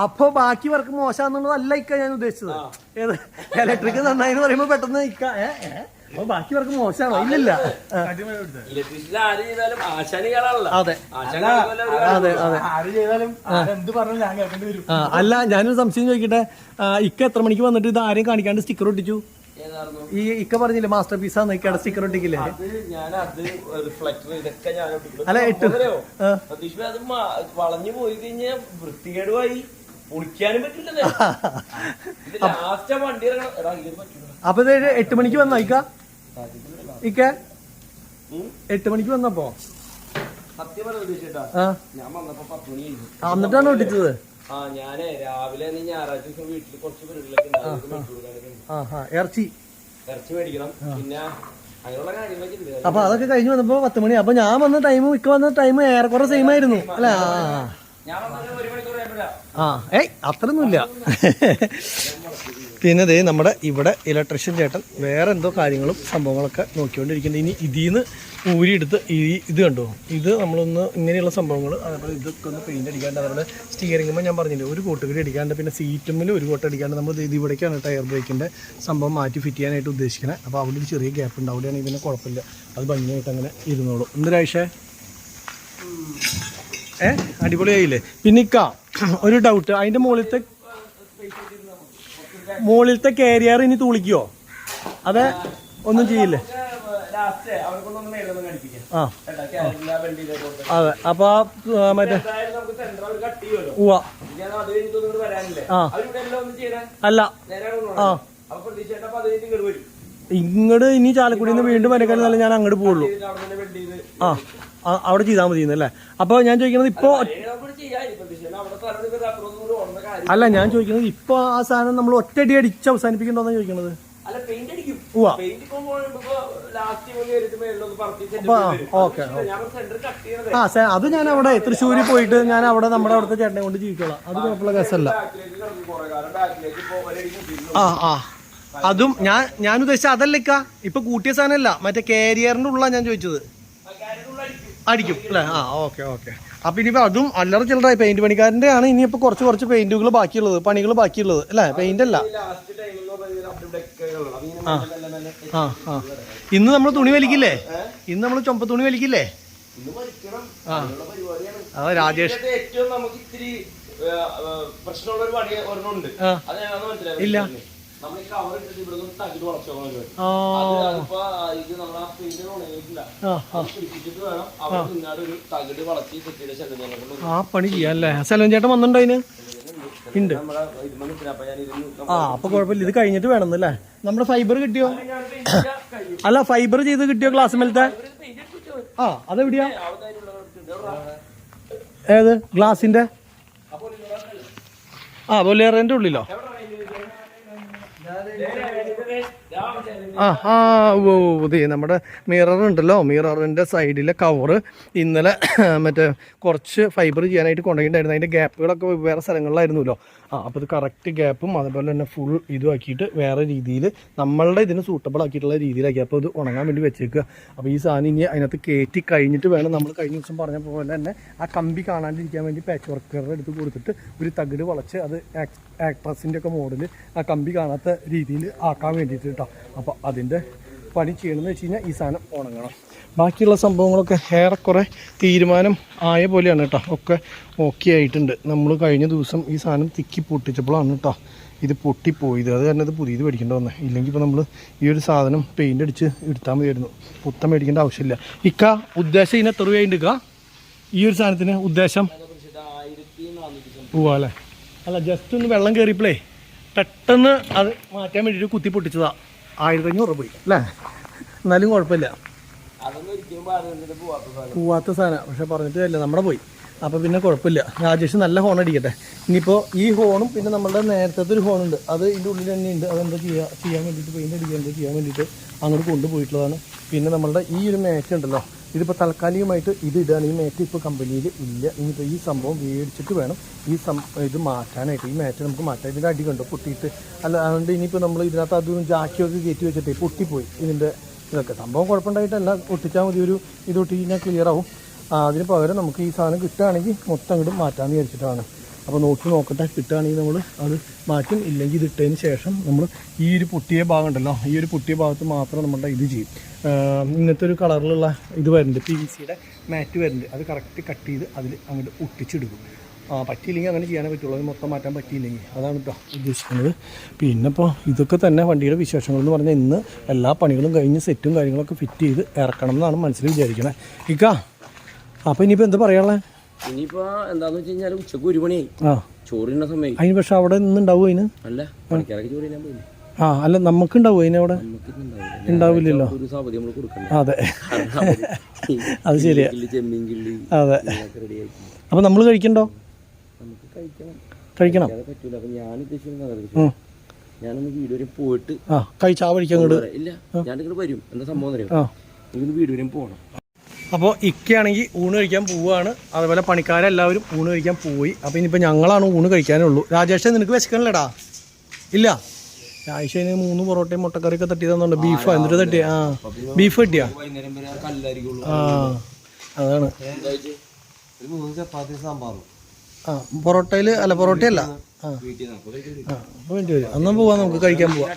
അപ്പൊ ബാക്കി വർക്ക് മോശമാണെന്നുള്ളതല്ല ഇക്ക ഞാൻ ഉദ്ദേശിച്ചത്. ഏത് ഇലക്ട്രിക്കൽ നന്നായി എന്ന് പറയുമ്പോ പെട്ടെന്ന് ഇക്ക അപ്പൊ ബാക്കി വർക്ക് മോശമാണോ? ഇല്ലില്ല. അതെ അതെ അല്ല ഞാനൊരു സംശയം ചോദിക്കട്ടെ, ഇക്ക എത്ര മണിക്ക് വന്നിട്ട് ഇത് ആരെയും കാണിക്കാണ്ട് സ്റ്റിക്കർ ഒട്ടിച്ചു? ഈ ഇക്ക പറഞ്ഞില്ലേ മാസ്റ്റർ പീസാന്ന് ഇക്കടെ സ്റ്റിക്കർ ഒട്ടിക്കില്ലേ? അല്ല വളഞ്ഞു പോയി കഴിഞ്ഞാൽ വൃത്തികേടുമായി പൊളിക്കാനും പറ്റില്ല. അപ്പൊ ഇത് 8 മണിക്ക് വന്നോ ഇക്ക? 8 മണിക്ക് വന്നപ്പോ എന്നിട്ടാണ് ഒട്ടിച്ചത്. ഞാനേ രാവിലെ ഞായറാഴ്ച ദിവസം വീട്ടിൽ കുറച്ച് പരിപാടികളൊക്കെ ഇറച്ചി മേടിക്കണം. പിന്നെ അങ്ങനെയുള്ള കാര്യങ്ങളൊക്കെ. അപ്പൊ അതൊക്കെ കഴിഞ്ഞ് വന്നപ്പോ 10 മണി. അപ്പൊ ഞാൻ വന്ന ടൈമും ഇക്ക വന്ന ടൈമും ഏറെക്കുറെ സെയിം ആയിരുന്നു അല്ലേ? അത്രയൊന്നുമില്ല. പിന്നെ ദേ നമ്മുടെ ഇവിടെ ഇലക്ട്രീഷ്യൻ ചേട്ടൻ വേറെ എന്തോ കാര്യങ്ങളും സംഭവങ്ങളൊക്കെ നോക്കിക്കൊണ്ടിരിക്കുന്നത്. ഇനി ഇതിന്ന് ഊരിയെടുത്ത് ഇത് കണ്ടോ, ഇത് നമ്മളൊന്ന് ഇങ്ങനെയുള്ള സംഭവങ്ങൾ അതേപോലെ ഇതൊക്കെ ഒന്ന് പെയിൻ്റ് അടിക്കാണ്ട്, അതേപോലെ സ്റ്റിയറിങ്ങുമ്പോൾ ഞാൻ പറഞ്ഞില്ലേ ഒരു കോട്ട് കൂടി അടിക്കാണ്ട്, പിന്നെ സീറ്റുമ്മിൽ ഒരു കോട്ട് അടിക്കാണ്ട് നമ്മൾ ഇത് ഇവിടേക്കാണ് ടയർ ബ്രേക്കിൻ്റെ സംഭവം മാറ്റി ഫിറ്റ് ചെയ്യാനായിട്ട് ഉദ്ദേശിക്കുന്നത്. അപ്പോൾ അവിടെ ഒരു ചെറിയ ഗ്യാപ്പ് ഉണ്ട്, അവിടെയാണെങ്കിൽ പിന്നെ കുഴപ്പമില്ല, അത് ഭംഗിയായിട്ട് അങ്ങനെ ഇരുന്നോളൂ. എന്തൊരാഴ്ച അടിപൊളിയായില്ലേ? പിന്നെ ഇക്ക ഒരു ഡൗട്ട്, അതിന്റെ മുകളിലത്തെ കാരിയർ ഇനി തുളിക്കോ അതെ ഒന്നും ചെയ്യില്ലേ? ആ അതെ. അപ്പൊ മറ്റേ ഉവ്വ ആ അല്ല ആ ഇങ്ങോട്ട് ഇനി ചാലക്കുടിയിൽ നിന്ന് വീണ്ടും വരക്കാനല്ല ഞാൻ അങ്ങോട്ട് പോവുള്ളൂ. ആ അവിടെ ചെയ്താൽ മതി എന്നല്ലേ? അപ്പൊ ഞാൻ ചോദിക്കുന്നത് ഇപ്പൊ അല്ല, ഞാൻ ചോദിക്കുന്നത് ഇപ്പൊ ആ സാധനം നമ്മൾ ഒറ്റയടി അടിച്ച് അവസാനിപ്പിക്കണ്ടോന്നാ ചോദിക്കണത്. ഓക്കെ. ആ അത് ഞാൻ അവിടെ തൃശ്ശൂരിൽ പോയിട്ട് ഞാൻ അവിടെ നമ്മുടെ അവിടുത്തെ ചേട്ടനെ കൊണ്ട് ജീവിച്ചോളാം. അത് കുഴപ്പമുള്ള കേസല്ല. ആ അതും ഞാൻ ഉദ്ദേശിച്ച അതല്ലേക്ക, ഇപ്പൊ കൂട്ടിയ സാധനമല്ല, മറ്റേ കാരിയറിന്റെ ഉള്ള ഞാൻ ചോദിച്ചത്. അടിക്കും അല്ലേ? ആ ഓക്കെ. അപ്പൊ ഇനിയിപ്പോ അതും അല്ലറ ചില്ലറായി പെയിന്റ് പണിക്കാരന്റെ ആണ്. ഇനിയിപ്പോ കുറച്ച് പെയിന്റുകൾ ബാക്കിയുള്ളത്, പണികൾ ബാക്കിയുള്ളത് അല്ലേ? പെയിന്റ് അല്ല. ആ ഇന്ന് നമ്മൾ തുണി വലിക്കില്ലേ? ഇന്ന് നമ്മൾ ചുമപ്പ് തുണി വലിക്കില്ലേ? ആ രാജേഷ് ഇല്ല ആ പണി ചെയ്യാല്ലേ? സെലവൻ ചേട്ടൻ വന്നിട്ടുണ്ടോ അതിന്? ഉണ്ട്. ആ അപ്പൊ കുഴപ്പമില്ല, ഇത് കഴിഞ്ഞിട്ട് വേണമെന്നല്ലേ? നമ്മുടെ ഫൈബർ കിട്ടിയോ? അല്ല ഫൈബർ ചെയ്ത് കിട്ടിയോ ഗ്ലാസ് മേലത്തെ? ആ അതെവിടെയാ? ഏത് ഗ്ലാസിന്റെ? ആ ബൊലേറിന്റെ ഉള്ളിലോ? നമ്മുടെ മിറർ ഉണ്ടല്ലോ, മിററിൻ്റെ സൈഡിലെ കവറ് ഇന്നലെ മറ്റേ കുറച്ച് ഫൈബർ ചെയ്യാനായിട്ട് കൊണ്ടുപോയിട്ടുണ്ടായിരുന്നു. അതിൻ്റെ ഗ്യാപ്പുകളൊക്കെ വേറെ സ്ഥലങ്ങളിലായിരുന്നല്ലോ. അപ്പോൾ ഇത് കറക്റ്റ് ഗ്യാപ്പും അതുപോലെ തന്നെ ഫുൾ ഇതും ആക്കിയിട്ട് വേറെ രീതിയിൽ നമ്മളുടെ ഇതിന് സൂട്ടബിൾ ആക്കിയിട്ടുള്ള രീതിയിലാക്കി. അപ്പോൾ ഇത് ഉണങ്ങാൻ വേണ്ടി വെച്ചേക്കുക. അപ്പോൾ ഈ സാധനം ഇനി അതിനകത്ത് കയറ്റി കഴിഞ്ഞിട്ട് വേണം, നമ്മൾ കഴിഞ്ഞ ദിവസം പറഞ്ഞ പോലെ തന്നെ ആ കമ്പി കാണാണ്ടിരിക്കാൻ വേണ്ടി പാച്ച് വർക്കറുടെ അടുത്ത് കൊടുത്തിട്ട് ഒരു തകിട് വളച്ച് അത് ആക്ട്രസിൻ്റെ ഒക്കെ മോഡൽ ആ കമ്പി കാണാത്ത രീതിയിൽ ആക്കാൻ വേണ്ടിയിട്ട് കേട്ടോ. അപ്പോൾ അതിൻ്റെ പണി ചെയ്യണമെന്ന് വെച്ച് കഴിഞ്ഞാൽ ഈ സാധനം ഉണങ്ങണം. ബാക്കിയുള്ള സംഭവങ്ങളൊക്കെ ഏറെക്കുറെ തീരുമാനം ആയ പോലെയാണ് കേട്ടോ. ഒക്കെ ഓക്കെ ആയിട്ടുണ്ട്. നമ്മൾ കഴിഞ്ഞ ദിവസം ഈ സാധനം തിക്കി പൊട്ടിച്ചപ്പോഴാണ് കേട്ടോ ഇത് പൊട്ടിപ്പോയത്. അത് കാരണം ഇത് പുതിയത് മേടിക്കേണ്ട വന്നത്. ഇല്ലെങ്കിൽ ഇപ്പോൾ നമ്മൾ ഈ ഒരു സാധനം പെയിൻ്റ് അടിച്ച് എടുത്താൽ മതിയായിരുന്നു. പുത്തം മേടിക്കേണ്ട ആവശ്യമില്ല. ഇക്ക ഉദ്ദേശം ഇതിന് എത്ര രൂപയുണ്ട് ഇക്ക ഈ ഒരു സാധനത്തിന് ഉദ്ദേശം? പോവാ അല്ലേ? അല്ല ജസ്റ്റ് ഒന്ന് വെള്ളം കയറിയപ്പോഴേ പെട്ടെന്ന് അത് മാറ്റാൻ വേണ്ടിയിട്ട് കുത്തി പൊട്ടിച്ചതാ. 1500 പോയി അല്ലേ? എന്നാലും കുഴപ്പമില്ല, പോവാത്ത സാധനം. പക്ഷെ പറഞ്ഞിട്ട് അല്ല നമ്മുടെ പോയി. അപ്പോൾ പിന്നെ കുഴപ്പമില്ല. രാജേഷ് നല്ല ഹോൺ അടിക്കട്ടെ. ഇനിയിപ്പോൾ ഈ ഹോണും പിന്നെ നമ്മളുടെ നേരത്തെ ഒരു ഹോണുണ്ട്, അത് ഇതിൻ്റെ ഉള്ളിൽ തന്നെ ഉണ്ട്. അതെന്താ ചെയ്യാൻ വേണ്ടിയിട്ട് പെയിൻ്റ് അടിക്കാൻ ചെയ്യാൻ വേണ്ടിയിട്ട് അങ്ങോട്ട് കൊണ്ടുപോയിട്ടുള്ളതാണ്. പിന്നെ നമ്മളുടെ ഈ ഒരു മാറ്റ് ഉണ്ടല്ലോ, ഇതിപ്പോൾ താൽക്കാലികമായിട്ട് ഇത് ഇടാണ്. ഈ മാറ്റ് ഇപ്പോൾ കമ്പനിയിൽ ഇല്ല. ഇനിയിപ്പോൾ ഈ സംഭവം മേടിച്ചിട്ട് വേണം ഇത് മാറ്റാനായിട്ട്. ഈ മാറ്റ് നമുക്ക് മാറ്റാം. ഇതിൻ്റെ അടി കണ്ടോ പൊട്ടിയിട്ട്? അല്ല അതുകൊണ്ട് ഇനിയിപ്പോൾ നമ്മൾ ഇതിനകത്ത് അതും ജാക്കിയൊക്കെ കയറ്റി വെച്ചിട്ട് പൊട്ടിപ്പോയി ഇതിൻ്റെ ഇതൊക്കെ. സംഭവം കുഴപ്പമുണ്ടായിട്ടല്ല, ഒട്ടിച്ചാൽ മതി. ഒരു ഇത് ഒട്ടി കഴിഞ്ഞാൽ ക്ലിയർ ആവും. അതിന് പകരം നമുക്ക് ഈ സാധനം കിട്ടുകയാണെങ്കിൽ മൊത്തം അങ്ങോട്ട് മാറ്റാമെന്ന് വിചാരിച്ചിട്ടാണ്. അപ്പോൾ നോക്കട്ടെ, കിട്ടുകയാണെങ്കിൽ നമ്മൾ അത് മാറ്റും. ഇല്ലെങ്കിൽ ഇത് ഇട്ടതിന് ശേഷം നമ്മൾ ഈ ഒരു പൊട്ടിയ ഭാഗം ഉണ്ടല്ലോ, ഈ ഒരു പൊട്ടിയ ഭാഗത്ത് മാത്രം നമ്മളുടെ ഇത് ചെയ്യും. ഇങ്ങനത്തെ ഒരു കളറിലുള്ള ഇത് വരുന്നുണ്ട്, PVC-യുടെ മാറ്റ് വരുന്നുണ്ട്. അത് കറക്റ്റ് കട്ട് ചെയ്ത് അതിൽ അങ്ങോട്ട് ഒട്ടിച്ചെടുക്കും. പറ്റിയില്ലെങ്കിൽ അങ്ങനെ ചെയ്യാനേ പറ്റുള്ളൂ. അത് മൊത്തം മാറ്റാൻ പറ്റിയില്ലെങ്കിൽ. അതാണ് കേട്ടോ ഉദ്ദേശിക്കുന്നത്. പിന്നെ ഇപ്പോൾ ഇതൊക്കെ തന്നെ വണ്ടിയുടെ വിശേഷങ്ങൾ എന്ന് പറഞ്ഞാൽ ഇന്ന് എല്ലാ പണികളും കഴിഞ്ഞ് സെറ്റും കാര്യങ്ങളൊക്കെ ഫിറ്റ് ചെയ്ത് ഇറക്കണം എന്നാണ് മനസ്സിൽ വിചാരിക്കണേ. ഇക്ക അപ്പോൾ ഇനിയിപ്പോൾ എന്താ പറയാനുള്ളത്? ഇനിയിപ്പോ എന്താന്ന് വെച്ച് കഴിഞ്ഞാൽ ഉച്ചക്ക് 1 മണിയായി ചോറിന സമയം. അതിന് പക്ഷെ അവിടെ നിന്നുണ്ടാവും അതിന്? അല്ല പണിക്കാരൊക്കെ ചോറ് തിന്നാൻ പോയി. അല്ല നമുക്കുണ്ടാവും അതിനവിടെ? ഉണ്ടാവില്ലല്ലോ. അതെ അത് ശരിയാ. അതെ. അപ്പൊ നമ്മൾ കഴിക്കണ്ടോ? കഴിക്കണം. ഞാനൊന്ന് വീട് വരെ പോയിട്ട് കഴിച്ചാ വഴിക്കാൻ ഇല്ല, ഞാനിങ്ങോട്ട് വരും. എന്താ സംഭവം അറിയാം, എനിക്കൊന്ന് വീട് വരെയും പോകണം. അപ്പോൾ ഇക്കയാണെങ്കിൽ ഊണ് കഴിക്കാൻ പോവുകയാണ്. അതുപോലെ പണിക്കാരെല്ലാവരും ഊണ് കഴിക്കാൻ പോയി. അപ്പോൾ ഇനിയിപ്പോൾ ഞങ്ങളാണ് ഊണ് കഴിക്കാനുള്ളൂ. രാജേഷ് നിനക്ക് വിശക്കണില്ലടാ? ഇല്ല, ആഴ്ചന് 3 പൊറോട്ടയും മുട്ടക്കറിയൊക്കെ തട്ടി തന്നുണ്ട്. ബീഫാ എന്നിട്ട് തട്ടിയ? ബീഫ് കിട്ടിയാ? അതാണ്. പൊറോട്ടയിൽ അല്ല, പൊറോട്ടയല്ല. അപ്പോൾ വേണ്ടി വരും. അന്നാ പോവാം, നമുക്ക് കഴിക്കാൻ പോവാം.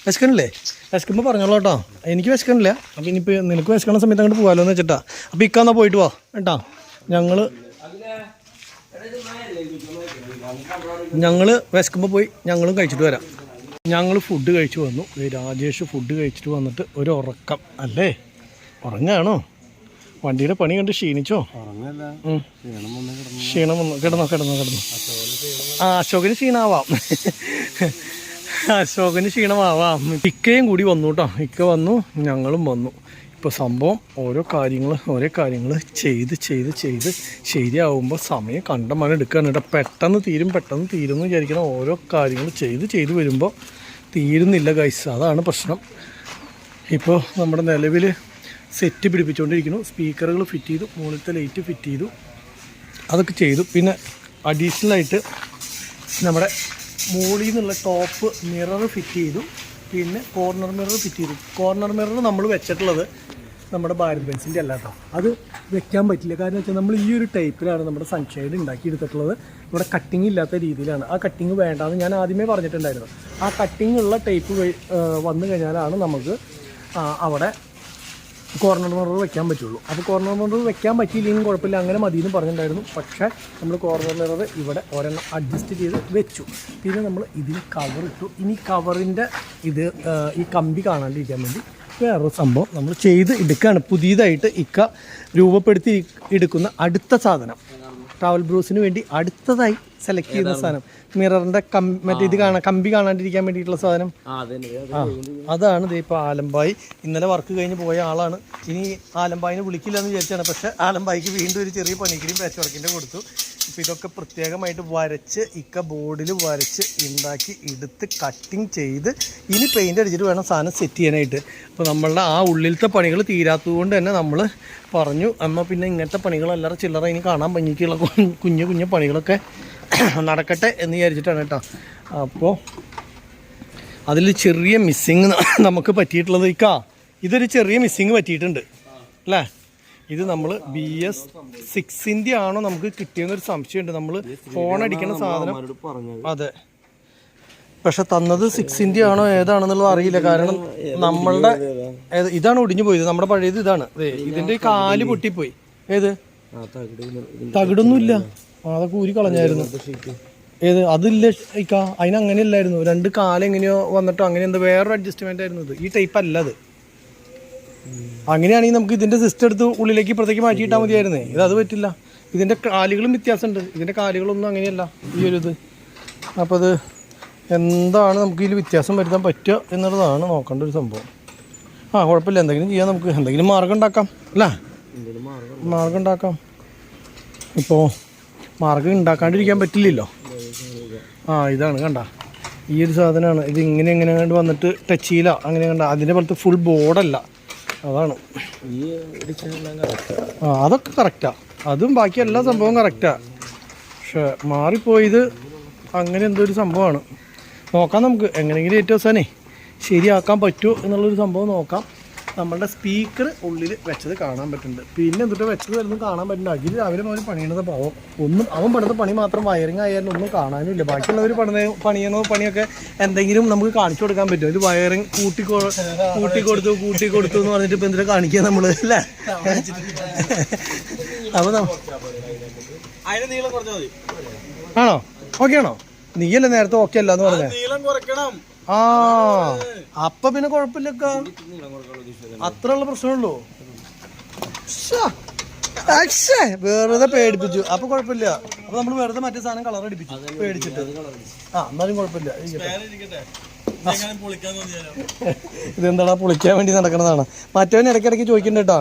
വിശക്കണില്ലേ? വിശക്കുമ്പോൾ പറഞ്ഞോളൂ കേട്ടോ. എനിക്ക് വിശക്കണില്ല. അപ്പം ഇനിയിപ്പോൾ നിനക്ക് വിശക്കണ സമയത്ത് അങ്ങോട്ട് പോകാമല്ലോ എന്ന് വെച്ചിട്ടാ. അപ്പോൾ ഇക്കാന്നാ പോയിട്ട് പോവാ കേട്ടോ. ഞങ്ങൾ വിശക്കുമ്പോൾ പോയി ഞങ്ങളും കഴിച്ചിട്ട് വരാം. ഞങ്ങൾ ഫുഡ് കഴിച്ച് വന്നു. രാജേഷ് ഫുഡ് കഴിച്ചിട്ട് വന്നിട്ട് ഒരു ഉറക്കം അല്ലേ? ഉറങ്ങാണോ? വണ്ടിയുടെ പണി കണ്ട് ക്ഷീണിച്ചോ? ക്ഷീണം വന്നു. കിടന്നോ. ആ അശോകന് ക്ഷീണമാവാം. ഇക്കയും കൂടി വന്നു കേട്ടോ. ഇക്ക വന്നു, ഞങ്ങളും വന്നു. ഇപ്പോൾ സംഭവം ഓരോ കാര്യങ്ങൾ ചെയ്ത് ശരിയാവുമ്പോൾ സമയം കണ്ടമാനം എടുക്കുകയാണ് കേട്ടോ. പെട്ടെന്ന് തീരും എന്ന് വിചാരിക്കണം. ഓരോ കാര്യങ്ങൾ ചെയ്ത് വരുമ്പോൾ തീരുന്നില്ല ഗൈസ്. അതാണ് പ്രശ്നം. ഇപ്പോൾ നമ്മുടെ നിലവിൽ സെറ്റ് പിടിപ്പിച്ചുകൊണ്ടിരിക്കുന്നു. സ്പീക്കറുകൾ ഫിറ്റ് ചെയ്തു, മുകളിലത്തെ ലൈറ്റ് ഫിറ്റ് ചെയ്തു, അതൊക്കെ ചെയ്തു. പിന്നെ അഡീഷണലായിട്ട് നമ്മുടെ മുകളിൽ നിന്നുള്ള ടോപ്പ് മിറർ ഫിറ്റ് ചെയ്തു. പിന്നെ കോർണർ മിറർ ഫിറ്റ് ചെയ്തു. കോർണർ മിറർ നമ്മൾ വെച്ചിട്ടുള്ളത് നമ്മുടെ ഭാരത് ബെൻസിൻ്റെ അല്ല കേട്ടോ. അത് വെക്കാൻ പറ്റില്ല. കാരണം വെച്ചാൽ നമ്മൾ ഈ ഒരു ടൈപ്പിലാണ് നമ്മുടെ സൺഷൈഡ് ഉണ്ടാക്കിയെടുത്തിട്ടുള്ളത്. ഇവിടെ കട്ടിങ് ഇല്ലാത്ത രീതിയിലാണ്. ആ കട്ടിങ് വേണ്ടാന്ന് ഞാൻ ആദ്യമേ പറഞ്ഞിട്ടുണ്ടായിരുന്നു. ആ കട്ടിങ് ഉള്ള ടൈപ്പ് വന്നു കഴിഞ്ഞാലാണ് നമുക്ക് അവിടെ കോർണർ മിറർ വെക്കാൻ പറ്റുള്ളൂ. അപ്പോൾ കോർണർ മിറർ വെക്കാൻ പറ്റിയില്ലെങ്കിൽ കുഴപ്പമില്ല, അങ്ങനെ മതിയെന്ന് പറഞ്ഞിട്ടുണ്ടായിരുന്നു. പക്ഷേ നമ്മൾ കോർണർ മിറർ ഇവിടെ ഒരെണ്ണം അഡ്ജസ്റ്റ് ചെയ്ത് വെച്ചു. പിന്നെ നമ്മൾ ഇതിന് കവർ ഇട്ടു. ഇനി കവറിൻ്റെ ഈ കമ്പി കാണാണ്ടിരിക്കാൻ വേണ്ടി വേറൊരു സംഭവം നമ്മൾ ചെയ്ത് എടുക്കുകയാണ്. പുതിയതായിട്ട് ഇക്ക രൂപപ്പെടുത്തി എടുക്കുന്ന അടുത്ത സാധനം, ട്രാവൽ ബ്രൂസിന് വേണ്ടി അടുത്തതായി സെലക്ട് ചെയ്യുന്ന സാധനം, മിററിൻ്റെ മറ്റേ ഇത് കമ്പി കാണാണ്ടിരിക്കാൻ വേണ്ടിയിട്ടുള്ള സാധനം. അതാണ് ഇത്. ഇപ്പോൾ ആലമ്പായി ഇന്നലെ വർക്ക് കഴിഞ്ഞ് പോയ ആളാണ്. ഇനി ആലമ്പായിനെ വിളിക്കില്ല എന്ന് വിചാരിച്ചാണ്. പക്ഷേ ആലമ്പായിക്ക് വീണ്ടും ഒരു ചെറിയ പണിക്കിരിയും പാച്ച് വർക്കിൻ്റെ കൊടുത്തു. ഇപ്പോൾ ഇതൊക്കെ പ്രത്യേകമായിട്ട് വരച്ച് ഇക്ക ബോർഡിൽ വരച്ച് ഉണ്ടാക്കി എടുത്ത് കട്ടിങ് ചെയ്ത് ഇനി പെയിൻ്റ് അടിച്ചിട്ട് വേണം സാധനം സെറ്റ് ചെയ്യാനായിട്ട്. അപ്പോൾ നമ്മളുടെ ആ ഉള്ളിലത്തെ പണികൾ തീരാത്തത് കൊണ്ട് തന്നെ നമ്മൾ പറഞ്ഞു, എന്നാൽ പിന്നെ ഇങ്ങനത്തെ പണികളെല്ലാവരും ചില്ലറ ഇനി കാണാൻ ഭംഗിക്കുള്ള കുഞ്ഞു പണികളൊക്കെ നടക്കട്ടെ എന്ന് വിചാരിച്ചിട്ടാണ് കേട്ടോ. അപ്പോൾ അതിൽ ചെറിയ മിസ്സിങ് നമുക്ക് പറ്റിയിട്ടുള്ളത് ഇതൊരു ചെറിയ മിസ്സിങ് പറ്റിയിട്ടുണ്ട് അല്ലേ? ഇത് നമ്മൾ BS6 ആണോ നമുക്ക് കിട്ടിയെന്നൊരു സംശയമുണ്ട്. നമ്മൾ ഫോൺ അടിക്കുന്ന സാധനം അതെ, പക്ഷെ തന്നത് 6 ആണോ ഏതാണെന്നുള്ളത് അറിയില്ല. കാരണം നമ്മളുടെ ഇതാണ് ഒടിഞ്ഞു പോയത്. നമ്മുടെ പഴയത് ഇതാണ്. ഇതിൻ്റെ കാല് പൊട്ടിപ്പോയി. ഏത് തകിടൊന്നുമില്ല, അതൊക്കെ ഊരി കളഞ്ഞായിരുന്നു. ഏത് അതില്ല ഇക്ക, അതിനങ്ങനെ ഇല്ലായിരുന്നു. 2 കാലം എങ്ങനെയോ വന്നിട്ടോ അങ്ങനെ എന്താ വേറൊരു അഡ്ജസ്റ്റ്മെൻ്റ് ആയിരുന്നു. ഇത് ഈ ടൈപ്പ് അല്ല അത്. അങ്ങനെയാണെങ്കിൽ നമുക്ക് ഇതിൻ്റെ സിസ്റ്റം എടുത്ത് ഉള്ളിലേക്ക് ഇപ്പുറത്തേക്ക് മാറ്റിയിട്ടാൽ മതിയായിരുന്നേ. അത് പറ്റില്ല. ഇതിൻ്റെ കാലുകളും വ്യത്യാസമുണ്ട്. ഇതിൻ്റെ കാലുകളൊന്നും അങ്ങനെയല്ല ഈ ഒരു ഇത്. അപ്പോൾ അത് എന്താണ് നമുക്ക് ഇതിൽ വ്യത്യാസം വരുത്താൻ പറ്റുക എന്നുള്ളതാണ് നോക്കേണ്ട ഒരു സംഭവം. കുഴപ്പമില്ല, എന്തെങ്കിലും ചെയ്യാം, നമുക്ക് എന്തെങ്കിലും മാർഗം ഉണ്ടാക്കാം അല്ലേ? മാർഗം ഉണ്ടാക്കാം. ഇപ്പോൾ മാർഗം ഉണ്ടാക്കാണ്ടിരിക്കാൻ പറ്റില്ലല്ലോ. ഇതാണ് കണ്ട, ഈ ഒരു സാധനമാണ്. ഇത് എങ്ങനെ കണ്ട് വന്നിട്ട് ടച്ച് ചെയ്യില്ല അങ്ങനെ കണ്ട. അതിൻ്റെ പോലത്തെ ഫുൾ ബോർഡല്ല, അതാണ്. അതൊക്കെ കറക്റ്റാണ്, അതും ബാക്കി എല്ലാ സംഭവവും കറക്റ്റാണ്. പക്ഷെ മാറിപ്പോയത് അങ്ങനെ എന്തോ ഒരു സംഭവമാണ്. നോക്കാം നമുക്ക് എങ്ങനെയെങ്കിലും ഏറ്റവും അവസാനേ ശരിയാക്കാൻ പറ്റുമോ എന്നുള്ളൊരു സംഭവം നോക്കാം. നമ്മളുടെ സ്പീക്കർ ഉള്ളിൽ വെച്ചത് കാണാൻ പറ്റുന്നുണ്ട്. പിന്നെ എന്തിട്ട് വെച്ചത് വരുന്നത് കാണാൻ പറ്റുന്നുണ്ട്. അഖിൽ രാവിലെ അവന് പണിയണത് പാവം. അവൻ പണിത പണി മാത്രം വയറിങ് ആയാലും ഒന്നും കാണാനുമില്ല. ബാക്കിയുള്ളവർ പണിയണ പണിയൊക്കെ എന്തെങ്കിലും നമുക്ക് കാണിച്ചു കൊടുക്കാൻ പറ്റും. ഒരു വയറിങ് കൂട്ടിക്കൊടുത്തു എന്ന് പറഞ്ഞിട്ട് ഇപ്പം എന്തിനാ കാണിക്കുക നമ്മൾ അല്ലേ? അപ്പോൾ ആണോ? ഓക്കെ ആണോ? നീയല്ലേ നേരത്തെ ഓക്കെ അല്ല എന്ന് പറഞ്ഞേ? അപ്പൊ പിന്നെ കുഴപ്പമില്ലക്ക, അത്രയുള്ള പ്രശ്നമുള്ളൂ. വെറുതെ പേടിപ്പിച്ചു, അപ്പൊ കുഴപ്പമില്ല. അപ്പൊ നമ്മൾ വെറുതെ മറ്റേ സാധനം കളർ അടിപ്പിച്ചു പേടിച്ചിട്ട്. എന്നാലും കുഴപ്പമില്ല. ഇതെന്താടാ പൊളിക്കാൻ വേണ്ടി നടക്കണതാണ്. മറ്റവൻ ഇടയ്ക്കിടയ്ക്ക് ചോദിക്കണ്ടേട്ടാ.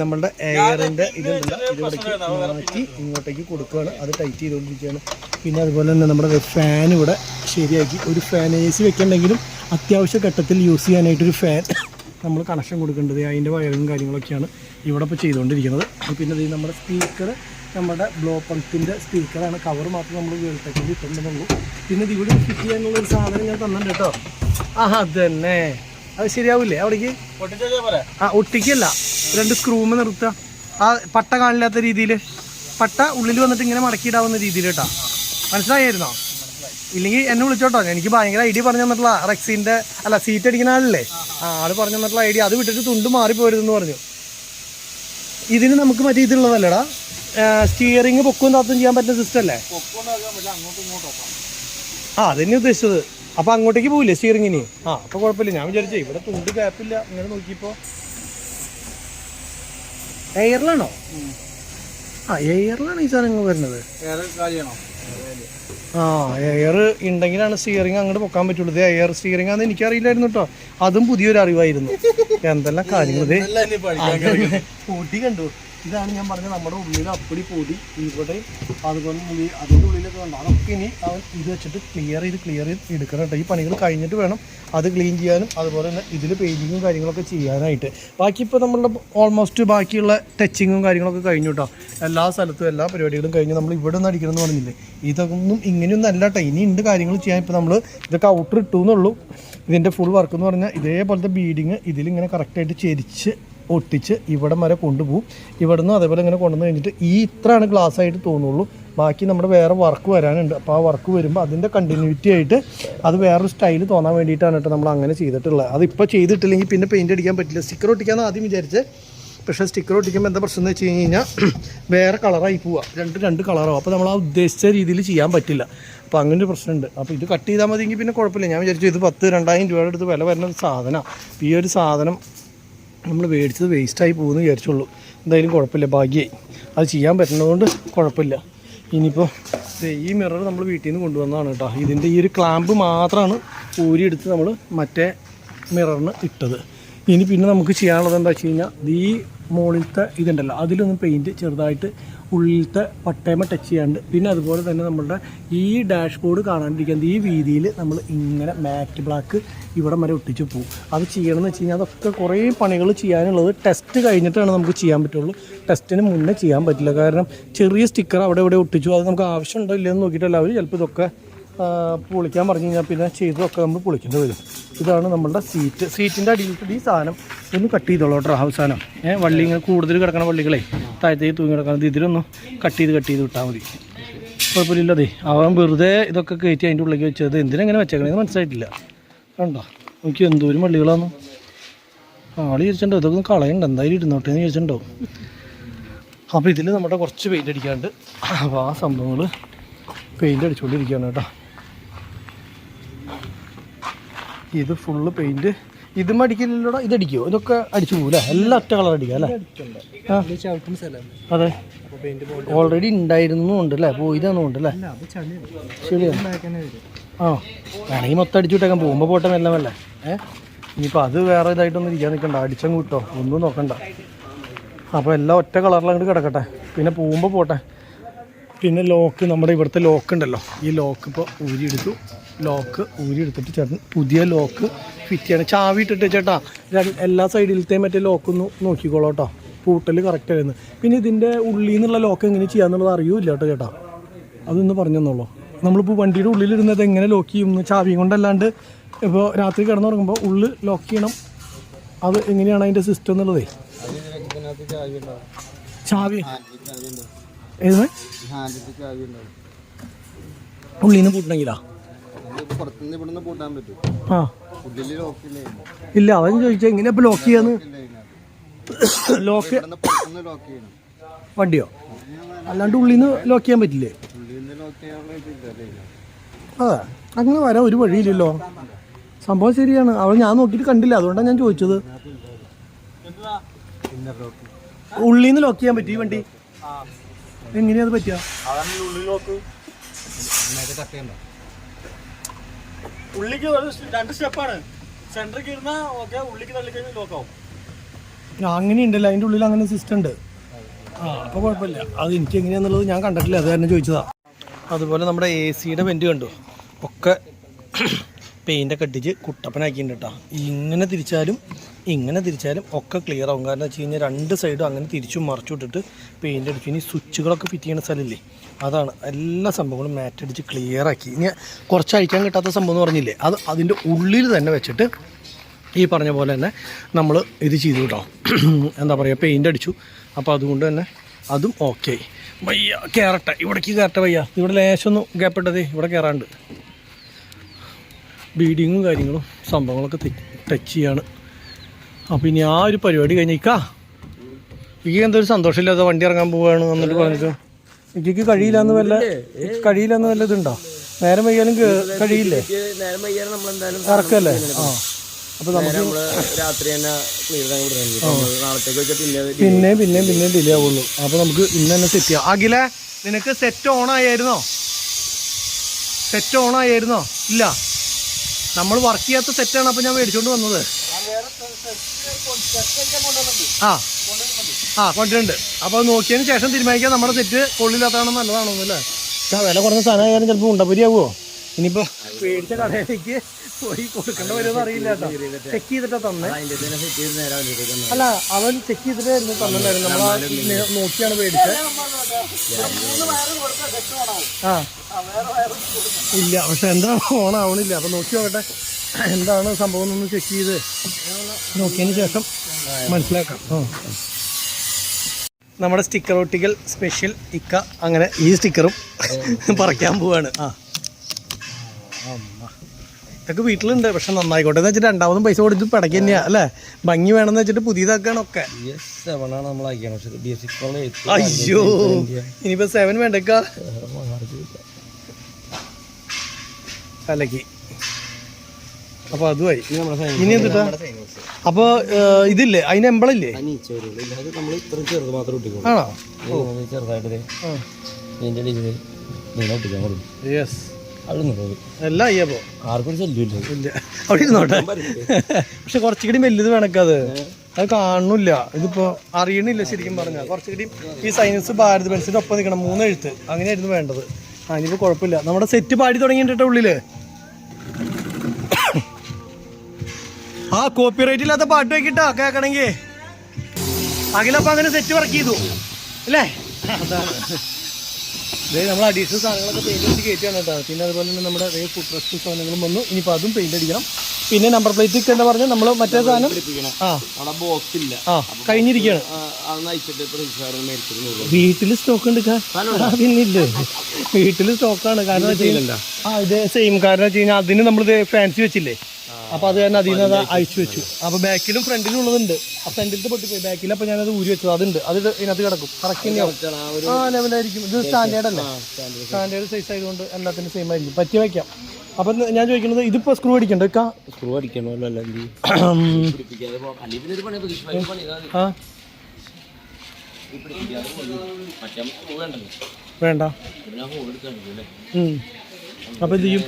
നമ്മളുടെ എയറിൻ്റെ ഇതുണ്ടല്ല, ഇതിവിടേക്ക് മാറ്റി ഇങ്ങോട്ടേക്ക് കൊടുക്കുകയാണ്. അത് ടൈറ്റ് ചെയ്തുകൊണ്ടിരിക്കുകയാണ്. പിന്നെ അതുപോലെ തന്നെ നമ്മുടെ ഫാൻ ഇവിടെ ശരിയാക്കി. ഒരു ഫാൻ AC വെക്കണമെങ്കിലും അത്യാവശ്യ ഘട്ടത്തിൽ യൂസ് ചെയ്യാനായിട്ടൊരു ഫാൻ നമ്മൾ കണക്ഷൻ കൊടുക്കേണ്ടത്. അതിൻ്റെ വയറിങ്ങും കാര്യങ്ങളൊക്കെയാണ് ഇവിടെ ഇപ്പോൾ ചെയ്തുകൊണ്ടിരിക്കുന്നത്. പിന്നെ ഇത് നമ്മുടെ സ്പീക്കർ, നമ്മുടെ ബ്ലോ പൾപ്പിൻ്റെ സ്പീക്കറാണ്. കവർ മാത്രം നമ്മൾ വേൾട്ടേക്കിൽ ഇട്ടുണ്ടെന്നുള്ളൂ. പിന്നെ ഇത് ഇവിടെ ഫിറ്റ് ചെയ്യാനുള്ളൊരു സാധനം ഞാൻ തന്നിട്ടുണ്ട് കേട്ടോ. അത് തന്നെ, അത് ശരിയാവില്ലേ അവിടേക്ക്? ഒട്ടിക്കല്ല, 2 സ്ക്രൂമ നിർത്തുക. പട്ട കാണില്ലാത്ത രീതിയിൽ, പട്ട ഉള്ളിൽ വന്നിട്ട് ഇങ്ങനെ മടക്കിയിടാവുന്ന രീതിയിൽ കേട്ടോ. മനസ്സിലായിരുന്നോ? ഇല്ലെങ്കിൽ എന്നെ വിളിച്ചോട്ടോ. എനിക്ക് ഭയങ്കര ഐഡിയ പറഞ്ഞു തന്നിട്ടുള്ള റെക്സിൻ്റെ സീറ്റ് അടിക്കുന്ന ആളല്ലേ, ആള് പറഞ്ഞു തന്നിട്ടുള്ള ഐഡിയ. അത് വിട്ടിട്ട് തുണ്ട് മാറിപ്പോരുതെന്ന് പറഞ്ഞു. ഇതിന് നമുക്ക് മറ്റേ ഇതുള്ളതല്ലടാ, സ്റ്റിയറിങ് പൊക്കും താത്തും ചെയ്യാൻ പറ്റുന്ന സിസ്റ്റം അല്ലേ? ആ അതന്നെ ഉദ്ദേശിച്ചത്. അപ്പൊ അങ്ങോട്ടേക്ക് പോവില്ലേ സ്റ്റിയറിങ്ങിന്? ആ അപ്പൊ കുഴപ്പമില്ല. ഞാൻ വിചാരിച്ചേ ഇവിടെ തുണ്ട് ഗ്യാപ്പില്ല. ഇങ്ങനെ നോക്കിയപ്പോ എയറിലാണോ? ആ എയറിലാണ് ഈ സാധനങ്ങൾ വരുന്നത്. ആ എയർ ഉണ്ടെങ്കിലാണ് സ്റ്റിയറിങ് അങ്ങോട്ട് പൊക്കാൻ പറ്റുള്ളൂ. ഇത് എയർ സ്റ്റിയറിംഗ് ആണെന്ന് എനിക്കറിയില്ലായിരുന്നു കേട്ടോ. അതും പുതിയൊരു അറിവായിരുന്നു. എന്തെല്ലാം കാര്യങ്ങൾ പൊടി കണ്ടു. ഇതാണ് ഞാൻ പറഞ്ഞത്, നമ്മുടെ ഉള്ളിൽ അപ്പടി പൊടി ഇവിടെ അതുപോലെ അതിൻ്റെ ഉള്ളിലൊക്കെ ഉണ്ട്. അതൊക്കെ ഇനി അവൻ ഇത് വെച്ചിട്ട് ക്ലിയർ ചെയ്ത് എടുക്കണം കേട്ടോ. ഈ പണികൾ കഴിഞ്ഞിട്ട് വേണം അത് ക്ലീൻ ചെയ്യാനും അതുപോലെ തന്നെ ഇതിൽ പെയിൻറ്റിങ്ങും കാര്യങ്ങളൊക്കെ ചെയ്യാനായിട്ട്. ബാക്കി ഇപ്പോൾ നമ്മളുടെ ഓൾമോസ്റ്റ് ബാക്കിയുള്ള ടച്ചിങ്ങും കാര്യങ്ങളൊക്കെ കഴിഞ്ഞു കേട്ടോ. എല്ലാ സ്ഥലത്തും എല്ലാ പരിപാടികളും കഴിഞ്ഞ് നമ്മൾ ഇവിടെ നിന്ന് അടിക്കണമെന്ന് പറഞ്ഞില്ലേ, ഇതൊന്നും ഇങ്ങനെയൊന്നും അല്ല കേട്ടോ. ഇനി ഉണ്ട് കാര്യങ്ങൾ ചെയ്യാൻ. ഇപ്പോൾ നമ്മൾ ഇതൊക്കെ ഔട്ടർ ഇട്ടു എന്നുള്ളൂ. ഇതിൻ്റെ ഫുൾ വർക്ക് എന്ന് പറഞ്ഞാൽ ഇതേപോലത്തെ ബീഡിങ് ഇതിലിങ്ങനെ കറക്റ്റായിട്ട് ചെരിച്ച് ഒട്ടിച്ച് ഇവിടം വരെ കൊണ്ടുപോകും. ഇവിടെ നിന്ന് അതേപോലെ ഇങ്ങനെ കൊണ്ടുവന്ന് കഴിഞ്ഞിട്ട് ഈ ഇത്രയാണ് ഗ്ലാസ് ആയിട്ട് തോന്നുള്ളൂ. ബാക്കി നമ്മുടെ വേറെ വർക്ക് വരാനുണ്ട്. അപ്പോൾ ആ വർക്ക് വരുമ്പോൾ അതിൻ്റെ കണ്ടിന്യൂറ്റി ആയിട്ട് അത് വേറൊരു സ്റ്റൈൽ തോന്നാൻ വേണ്ടിയിട്ടാണ് കേട്ടോ നമ്മൾ അങ്ങനെ ചെയ്തിട്ടുള്ളത്. അതിപ്പോൾ ചെയ്തിട്ടില്ലെങ്കിൽ പിന്നെ പെയിൻറ്റ് അടിക്കാൻ പറ്റില്ല. സ്റ്റിക്കർ ഒട്ടിക്കാമെന്ന് ആദ്യം വിചാരിച്ച്, പക്ഷേ സ്റ്റിക്കർ ഒട്ടിക്കുമ്പോൾ എന്താ പ്രശ്നം എന്ന് വെച്ച് കഴിഞ്ഞാൽ വേറെ കളറായി പോവുക, രണ്ട് കളറാവും. അപ്പോൾ നമ്മൾ ആ ഉദ്ദേശിച്ച രീതിയിൽ ചെയ്യാൻ പറ്റില്ല. അപ്പോൾ അങ്ങനെ ഒരു പ്രശ്നമുണ്ട്. അപ്പോൾ ഇത് കട്ട് ചെയ്താൽ മതിയെങ്കിൽ പിന്നെ കുഴപ്പമില്ല. ഞാൻ വിചാരിച്ചു ഇത് 10,000-2,000 രൂപയുടെ അടുത്ത് വില വരുന്ന സാധനമാണ്. ഈ ഒരു സാധനം നമ്മൾ മേടിച്ചത് വേസ്റ്റായി പോകുമെന്ന് വിചാരിച്ചുള്ളൂ. എന്തായാലും കുഴപ്പമില്ല, ഭാഗ്യമായി. അത് ചെയ്യാൻ പറ്റുന്നതുകൊണ്ട് കുഴപ്പമില്ല. ഇനിയിപ്പോൾ ഈ മിറർ നമ്മൾ വീട്ടിൽ നിന്ന് കൊണ്ടുവന്നതാണ് കേട്ടോ. ഇതിൻ്റെ ഈ ഒരു ക്ലാമ്പ് മാത്രമാണ് ഊരിയെടുത്ത് നമ്മൾ മറ്റേ മിററിന് ഇട്ടത്. ഇനി പിന്നെ നമുക്ക് ചെയ്യാനുള്ളത് എന്താ വെച്ച് കഴിഞ്ഞാൽ ഈ മുകളിലത്തെ ഇതുണ്ടല്ലോ അതിലൊന്ന് പെയിൻറ്റ് ചെറുതായിട്ട് ഉള്ളിലത്തെ പട്ടയമ ടച്ച് ചെയ്യാണ്ട്, പിന്നെ അതുപോലെ തന്നെ നമ്മളുടെ ഈ ഡാഷ്ബോർഡ് കാണാണ്ടിരിക്കാൻ ഈ വീതിയിൽ നമ്മൾ ഇങ്ങനെ മാറ്റ് ബ്ലാക്ക് ഇവിടെ വരെ ഒട്ടിച്ച് പോകും. അത് ചെയ്യണമെന്ന് വെച്ച് കഴിഞ്ഞാൽ അതൊക്കെ കുറേ പണികൾ ചെയ്യാനുള്ളത് ടെസ്റ്റ് കഴിഞ്ഞിട്ടാണ് നമുക്ക് ചെയ്യാൻ പറ്റുള്ളൂ. ടെസ്റ്റിന് മുന്നേ ചെയ്യാൻ പറ്റില്ല. കാരണം ചെറിയ സ്റ്റിക്കർ അവിടെ ഇവിടെ ഒട്ടിച്ചു, അത് നമുക്ക് ആവശ്യമുണ്ടോ ഇല്ലയെന്ന് നോക്കിയിട്ടല്ല അവർ ചിലപ്പോൾ ഇതൊക്കെ പൊളിക്കാൻ പറഞ്ഞു കഴിഞ്ഞാൽ പിന്നെ ചെയ്തതൊക്കെ നമ്മൾ പൊളിക്കേണ്ടി വരും. ഇതാണ് നമ്മളുടെ സീറ്റിൻ്റെ അടിയിലത്തെ ഈ സാധനം ഒന്ന് കട്ട് ചെയ്തോളൂ കേട്ടോ. അവസാനം വള്ളി ഇങ്ങനെ കൂടുതൽ കിടക്കണ വള്ളികളെ താഴത്തേക്ക് തൂങ്ങി കിടക്കണം. ഇതിലൊന്നും കട്ട് ചെയ്ത് വിട്ടാൽ മതി, കുഴപ്പമില്ലതേ. അവൻ വെറുതെ ഇതൊക്കെ കയറ്റി അതിൻ്റെ ഉള്ളിലേക്ക് വെച്ചത് എന്തിനെങ്ങനെ വെച്ചേക്കണേന്ന് മനസ്സിലായിട്ടില്ല. കണ്ടോ നോക്കി എന്തോരം വള്ളികളാണ്. ആൾ ചോദിച്ചിട്ടുണ്ടോ ഇതൊക്കെ ഒന്ന് കളയണ്ട, എന്തായാലും ഇരുന്നോട്ടെ എന്ന് ചോദിച്ചിട്ടുണ്ടോ. അപ്പോൾ ഇതിൽ നമ്മുടെ കുറച്ച് പെയിൻ്റ് അടിക്കാണ്ട്, അപ്പോൾ ആ സംഭവങ്ങൾ പെയിൻ്റ് അടിച്ചുകൊണ്ടിരിക്കുകയാണ് കേട്ടോ. ഇത് ഫുള്ള് പെയിൻറ്റ് ഇതും അടിക്കില്ലല്ലോടാ. ഇതടിക്കുമോ? ഇതൊക്കെ അടിച്ചു പോകൂല്ലേ? എല്ലാം ഒറ്റ കളർ അടിക്കുക അല്ലേ? അതെ, ഓൾറെഡി ഉണ്ടായിരുന്നുണ്ട് അല്ലേ? പോയതാണെന്നുണ്ട് അല്ലേ? ശരിയാണ്. ആ വേണമെങ്കിൽ മൊത്തം അടിച്ചു വിട്ടേക്കാൻ പോകുമ്പോൾ പോട്ടെ മെല്ലെ. ഇനിയിപ്പോൾ അത് വേറെ ഇതായിട്ടൊന്നും ഇരിക്കാൻ നിൽക്കണ്ട, അടിച്ചങ്ങ് വിട്ടോ, ഒന്നും നോക്കണ്ട. അപ്പോൾ എല്ലാം ഒറ്റ കളറിലങ്ങോട്ട് കിടക്കട്ടെ, പിന്നെ പോകുമ്പോൾ പോട്ടെ. പിന്നെ ലോക്ക്, നമ്മുടെ ഇവിടുത്തെ ലോക്ക് ഉണ്ടല്ലോ, ഈ ലോക്ക് ഇപ്പോൾ ഊരിയെടുത്തു. ലോക്ക് ഊരിയെടുത്തിട്ട് ചേട്ടൻ പുതിയ ലോക്ക് ഫിറ്റ് ചെയ്യണം. ചാവി ഇട്ടിട്ട് ചേട്ടാ എല്ലാ സൈഡിലത്തെയും മറ്റേ ലോക്കൊന്ന് നോക്കിക്കോളൂ കേട്ടോ, പൂട്ടൽ കറക്റ്റ് ആയിരുന്നു. പിന്നെ ഇതിൻ്റെ ഉള്ളിൽ നിന്നുള്ള ലോക്ക് എങ്ങനെ ചെയ്യാന്നുള്ളത് അറിയൂല്ല കേട്ടോ ചേട്ടാ, അതൊന്ന് പറഞ്ഞു തന്നോളൂ. നമ്മളിപ്പോൾ വണ്ടിയുടെ ഉള്ളിലിരുന്നത് എങ്ങനെ ലോക്ക് ചെയ്യും, ചാവിയും കൊണ്ടല്ലാണ്ട് ഇപ്പോൾ രാത്രി കിടന്നുറങ്ങുമ്പോൾ ഉള്ളിൽ ലോക്ക് ചെയ്യണം. അത് എങ്ങനെയാണ് അതിൻ്റെ സിസ്റ്റം എന്നുള്ളതേ. ചാവി ഏത് ഉള്ളിൽ നിന്ന് പൂട്ടണമെങ്കിലാ? ആ ഇല്ല, അവൻ ചോദിച്ചാൽ എങ്ങനെയാ ഇപ്പൊ ലോക്ക് ചെയ്യാന്ന്. ലോക്ക് വണ്ടിയോ? അല്ലാണ്ട് ഉള്ളിൽ നിന്ന് ലോക്ക് ചെയ്യാൻ പറ്റില്ലേ? അതെ, അങ്ങനെ വരാൻ ഒരു വഴിയില്ലല്ലോ. സംഭവം ശരിയാണ്. അവൾ ഞാൻ നോക്കിയിട്ട് കണ്ടില്ല, അതുകൊണ്ടാണ് ഞാൻ ചോദിച്ചത്. ഉള്ളിൽ നിന്ന് ലോക്ക് ചെയ്യാൻ പറ്റി ഈ വണ്ടി? എങ്ങനെയാ അത് പറ്റുക? ഉള്ളിക്ക് രണ്ട് സ്റ്റെപ്പാണ്, സെന്ററിൽ ഇരുന്നാൽ ഓക്കെ, ഉള്ളിക്ക് തള്ളിക്കഴിഞ്ഞാൽ ലോക്കാവും. അങ്ങനെ ഉണ്ടല്ലോ, അതിൻ്റെ ഉള്ളിൽ അങ്ങനെ സിസ്റ്റം ഉണ്ട്. ആ അപ്പോൾ കുഴപ്പമില്ല. അത് എനിക്ക് എങ്ങനെയാണെന്നുള്ളത് ഞാൻ കണ്ടിട്ടില്ല, അത് തന്നെ ചോദിച്ചതാ. അതുപോലെ നമ്മുടെ AC-യുടെ വെൻ്റ് കണ്ടു, ഒക്കെ പെയിൻ്റൊക്കെ അടിച്ച് കുട്ടപ്പനാക്കിയിട്ടുണ്ട് കേട്ടോ. ഇങ്ങനെ തിരിച്ചാലും ഒക്കെ ക്ലിയർ ആവും. കാരണം വെച്ച് കഴിഞ്ഞാൽ രണ്ട് സൈഡും അങ്ങനെ തിരിച്ചും മറിച്ചു വിട്ടിട്ട് പെയിൻ്റ് അടിച്ചു. ഇനി സ്വിച്ചുകളൊക്കെ ഫിറ്റ് ചെയ്യുന്ന സ്ഥലമില്ലേ, അതാണ് എല്ലാ സംഭവങ്ങളും മാറ്റ് അടിച്ച് ക്ലിയർ ആക്കി. ഇനി കുറച്ച് അഴിക്കാൻ കിട്ടാത്ത സംഭവം എന്ന് പറഞ്ഞില്ലേ, അത് അതിൻ്റെ ഉള്ളിൽ തന്നെ വെച്ചിട്ട് ഈ പറഞ്ഞ പോലെ തന്നെ നമ്മൾ ഇത് ചെയ്തു കേട്ടോ. എന്താ പറയുക, പെയിൻ്റ് അടിച്ചു. അപ്പോൾ അതുകൊണ്ട് തന്നെ അതും ഓക്കെ. വയ്യ കയറട്ടെ, ഇവിടേക്ക് കയറട്ടെ വയ്യ. ഇവിടെ ലേശമൊന്നും ഗ്യാപ്പിട്ടതേ, ഇവിടെ കയറാണ്ട്. ബീഡിങ്ങും കാര്യങ്ങളും സംഭവങ്ങളൊക്കെ ടച്ച് ചെയ്യാണ്. അപ്പോൾ ഇനി ആ ഒരു പരിപാടി കഴിഞ്ഞേക്കാ ഈ എന്തൊരു സന്തോഷമില്ലാതെ വണ്ടി ഇറങ്ങാൻ പോവാണ് എന്നിട്ട് പറഞ്ഞിട്ട് എനിക്ക് കഴിയില്ലെന്ന് വല്ല ഇതുണ്ടോ? നേരം വയ്യാലും കഴിയില്ലേ? നേരം വയ്യാലും നമ്മളെന്തായാലും ഇറക്കല്ലേ? ആ, അപ്പൊ നമുക്ക് രാത്രി തന്നെ നാളത്തേക്ക് വെച്ചാൽ പിന്നെ ഡിലേ ആവുള്ളൂ. അപ്പൊ നമുക്ക് ഇന്ന് തന്നെ സെറ്റ് ചെയ്യാം. അഖിലേ, നിനക്ക് സെറ്റ് ഓൺ ആയിരുന്നോ? ഇല്ല, നമ്മൾ വർക്ക് ചെയ്യാത്ത സെറ്റാണ്. അപ്പൊ ഞാൻ മേടിച്ചോണ്ട് വന്നത്. കൊണ്ടുണ്ട്. അപ്പൊ നോക്കിയതിന് ശേഷം തീരുമാനിക്കാം നമ്മുടെ സെറ്റ് കൊള്ളില്ലാത്തതാണോ നല്ലതാണോ അല്ലേ. വില കുറഞ്ഞ സാധനമായാലും ചിലപ്പോൾ ഉണ്ടപരിയാവോ? ഇനിയിപ്പോ മേടിച്ച കടയിലേക്ക് പോയി കൊടുക്കേണ്ട വരുമെന്ന് അറിയില്ല കേട്ടോ. ചെക്ക് ചെയ്തിട്ടാ തന്നെ. അല്ല, അവൻ ചെക്ക് ചെയ്തിട്ടായിരുന്നു തന്നിട്ടുണ്ടായിരുന്നു. നമ്മൾ നോക്കിയാണ് മേടിച്ചത്. ഇല്ല, പക്ഷെ എന്താണ് ഓണാവണില്ല. അപ്പൊ നോക്കി നോക്കട്ടെ എന്താണ് സംഭവം എന്നൊന്ന് ചെക്ക് ചെയ്ത് നോക്കിയതിന് ശേഷം മനസ്സിലാക്കാം. നമ്മുടെ സ്റ്റിക്കർ ഒട്ടിക്കൽ സ്പെഷ്യൽ ഇക്ക അങ്ങനെ ഈ സ്റ്റിക്കറും പറിക്കാൻ പോവാണ്. ഇതൊക്കെ വീട്ടിലുണ്ട്, പക്ഷെ നന്നായിക്കോട്ടെ എന്ന് വെച്ചിട്ട് രണ്ടാമതും പൈസ കൊടുത്ത് പടക്കി തന്നെയാ അല്ലേ. ഭംഗി വേണമെന്ന് വെച്ചിട്ട് പുതിയതാക്കാണ് ഒക്കെ. അയ്യോ, ഇനിയിപ്പോ 7 വേണ്ടക്ക അലക്കി. അപ്പൊ അതുമായി. ഇനി എന്തിട്ടാ? അപ്പൊ ഇതില്ലേ, അതിന് എമ്പളില്ലേ? ആണോ? യെസ്, എല്ലാം അയ്യപ്പോ ആർക്കും ഇല്ല. അവിടെ ഇരുന്നോട്ടെ. പക്ഷെ കുറച്ചുകൂടി വലുത് വേണക്കത്. അത് കാണുന്നില്ല. ഇതിപ്പോ അറിയണില്ല ശരിക്കും പറഞ്ഞാൽ. കുറച്ചുകൂടി ഈ സൈനസ് ഭാരത് ബെൻസിന്റെ ഒപ്പം നിൽക്കണം. 3 എഴുത്ത് അങ്ങനെയായിരുന്നു വേണ്ടത്. ഇനിയിപ്പോ കുഴപ്പമില്ല. നമ്മുടെ സെറ്റ് പാടി തുടങ്ങിയിട്ടോ ഉള്ളില്. കോപ്പിറൈറ്റ് ഇല്ലാത്ത പാട്ട് വെക്കിട്ടാ കേക്കണെങ്കി. അഖിലപ്പ അങ്ങനെ സെറ്റ് വർക്ക് ചെയ്തു അല്ലേ? നമ്മൾ അഡീഷണൽ സാധനങ്ങളൊക്കെ പെയിന്റ് അടിച്ച് കയറ്റിയാണ് കേട്ടോ. പിന്നെ അതുപോലെ തന്നെ നമ്മുടെ ഫുഡ് റെസ്റ്റ് സാധനങ്ങളും വന്നു. ഇനിയിപ്പോൾ അതും പെയിന്റ് അടിക്കണം. പിന്നെ നമ്പർ പ്ലേറ്റ് ഒക്കെ എന്താ പറഞ്ഞാൽ നമ്മൾ മറ്റേ സാധനം കഴിഞ്ഞിരിക്കുകയാണ്. വീട്ടിൽ സ്റ്റോക്ക് ഉണ്ട്. പിന്നില്ലേ, വീട്ടിൽ സ്റ്റോക്കാണ്. കാരണം ഇത് സെയിം. കാരണം വെച്ച് കഴിഞ്ഞാൽ അതിന് നമ്മൾ ഫാൻസി വെച്ചില്ലേ, അപ്പൊ അത് കാരണം അതിൽ നിന്ന് അത് അയച്ചു വെച്ചു. അപ്പൊ ബാക്കിലും ഫ്രണ്ടിലും ഉള്ളതുണ്ട്. ആ ഫ്രണ്ടിലത്തെ പൊട്ടിപ്പോയി, ബാക്കിൽ അപ്പൊ ഞാനത് ഊരി വെച്ചത്. അതുണ്ട്, അത് ഇതിനകത്ത് കിടക്കും. കറക്റ്റ് തന്നെയാവും. ലെവലായിരിക്കും. ഇത് സ്റ്റാൻഡേർഡ് അല്ലേ? സ്റ്റാൻഡേർഡ് സൈസ് ആയതുകൊണ്ട് എല്ലാത്തിനും സെയിം ആയിരിക്കും. പറ്റി വയ്ക്കാം. അപ്പൊ ഞാൻ ചോദിക്കുന്നത്, ഇതിപ്പോ സ്ക്രൂ അടിക്കണ്ടോ? സ്ക്രൂ അടിക്കണമല്ലോ. വേണ്ട. അപ്പൊ എന്ത് ചെയ്യും?